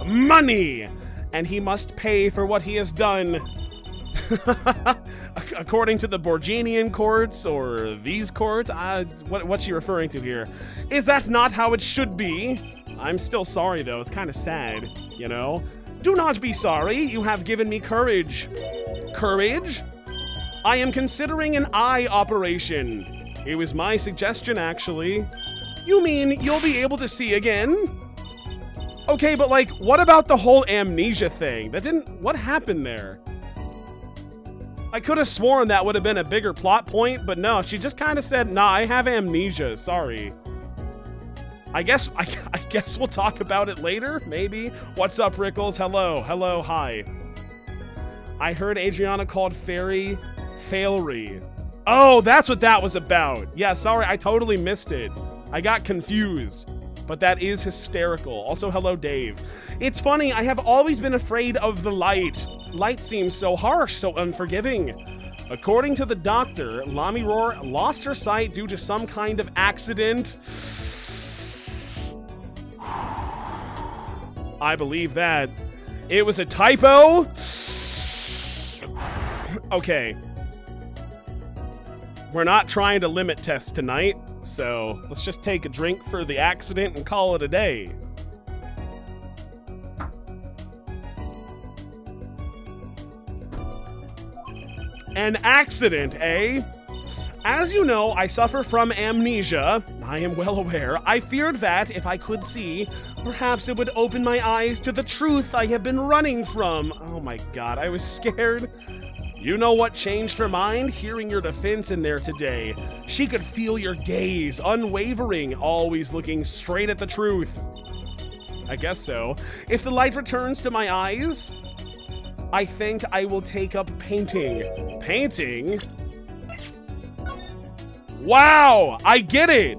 Money! And he must pay for what he has done. According to the Borginian courts, or these courts, what's she referring to here? Is that not how it should be? I'm still sorry, though. It's kind of sad, you know? Do not be sorry. You have given me courage. Courage? I am considering an eye operation. It was my suggestion, actually. You mean you'll be able to see again? Okay, but like, what about the whole amnesia thing? What happened there? I could have sworn that would have been a bigger plot point, but no, she just kind of said, nah, I have amnesia, sorry. I guess we'll talk about it later, maybe. What's up, Rickles? Hello, hi. I heard Adriana called Fairy Failery. Oh, that's what that was about. Yeah, sorry, I totally missed it. I got confused. But that is hysterical. Also, hello, Dave. It's funny, I have always been afraid of the light. Light seems so harsh, so unforgiving. According to the doctor, Lami Roar lost her sight due to some kind of accident. I believe that. It was a typo? Okay. We're not trying to limit test tonight, so let's just take a drink for the accident and call it a day. An accident, eh? As you know, I suffer from amnesia. I am well aware. I feared that, if I could see, perhaps it would open my eyes to the truth I have been running from. Oh my God, I was scared. You know what changed her mind? Hearing your defense in there today. She could feel your gaze, unwavering, always looking straight at the truth. I guess so. If the light returns to my eyes, I think I will take up painting. Painting? Wow, I get it.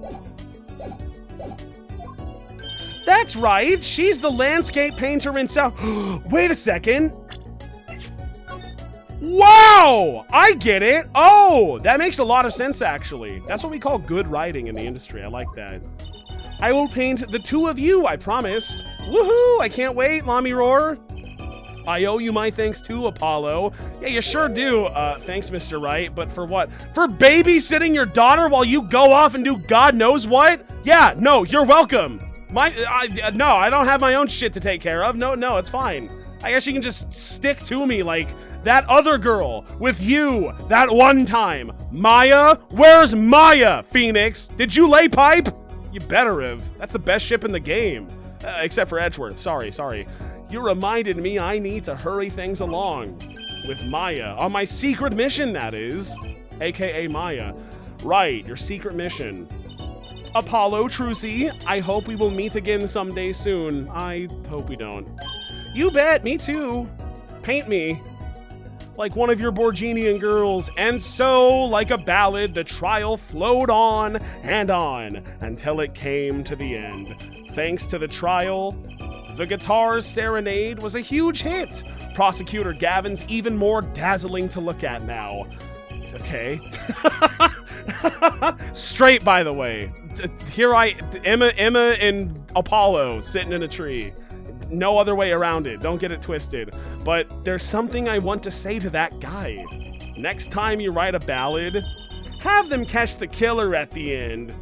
That's right, she's the landscape painter in South. Wait a second. Wow, I get it. Oh, that makes a lot of sense, actually. That's what we call good writing in the industry. I like that. I will paint the two of you, I promise. Woohoo! I can't wait, Lami Roar. I owe you my thanks too, Apollo. Yeah, you sure do. Thanks, Mr. Wright, but for what? For babysitting your daughter while you go off and do God knows what? Yeah, no, you're welcome. No, I don't have my own shit to take care of. No, it's fine. I guess you can just stick to me like that other girl with you that one time. Maya? Where's Maya, Phoenix? Did you lay pipe? You better have. That's the best ship in the game. Except for Edgeworth. Sorry. You reminded me I need to hurry things along. With Maya. On my secret mission, that is. AKA Maya. Right, your secret mission. Apollo, Trucy, I hope we will meet again someday soon. I hope we don't. You bet, me too. Paint me. Like one of your Borginian girls. And so, like a ballad, the trial flowed on and on until it came to the end. Thanks to the trial, the guitar's serenade was a huge hit. Prosecutor Gavin's even more dazzling to look at now. It's okay. Straight, by the way. Here Emma and Apollo sitting in a tree. No other way around it. Don't get it twisted. But there's something I want to say to that guy. Next time you write a ballad, have them catch the killer at the end.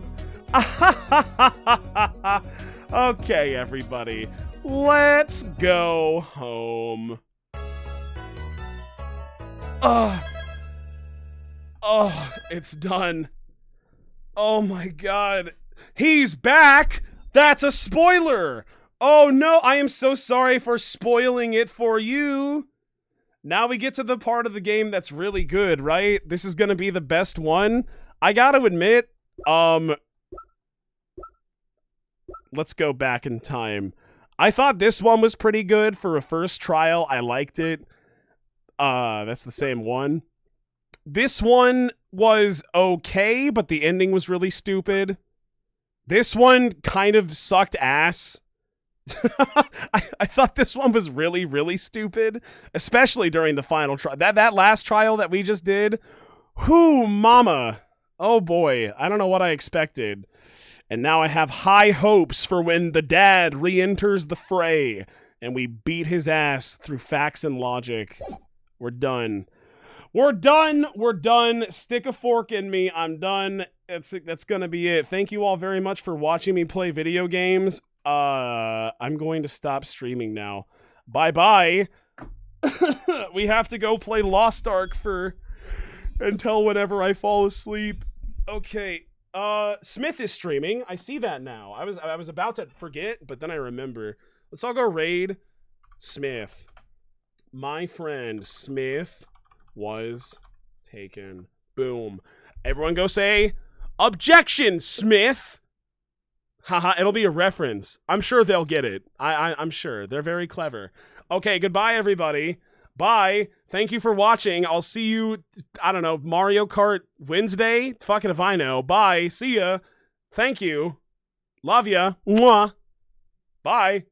Okay, everybody. Let's go home. Oh, it's done. Oh my god. He's back! That's a spoiler! Oh no, I am so sorry for spoiling it for you. Now we get to the part of the game that's really good, right? This is gonna be the best one. I gotta admit, let's go back in time. I thought this one was pretty good for a first trial. I liked it. That's the same one. This one was okay, but the ending was really stupid. This one kind of sucked ass. I thought this one was really, really stupid, especially during the final trial. That last trial that we just did. Whoo, mama. Oh boy, I don't know what I expected. And now I have high hopes for when the dad re-enters the fray and we beat his ass through facts and logic. We're done. We're done. Stick a fork in me. I'm done. That's gonna be it. Thank you all very much for watching me play video games. I'm going to stop streaming now. Bye-bye. We have to go play Lost Ark until whenever I fall asleep. Okay. Smith is streaming. I see that now. I was about to forget, but then I remember. Let's all go raid Smith. My friend Smith was taken. Boom. Everyone go say, objection, Smith. Haha, it'll be a reference. I'm sure they'll get it. I'm sure. They're very clever. Okay, goodbye, everybody. Bye. Thank you for watching. I'll see you, I don't know, Mario Kart Wednesday? Fucking if I know. Bye. See ya. Thank you. Love ya. Mwah. Bye.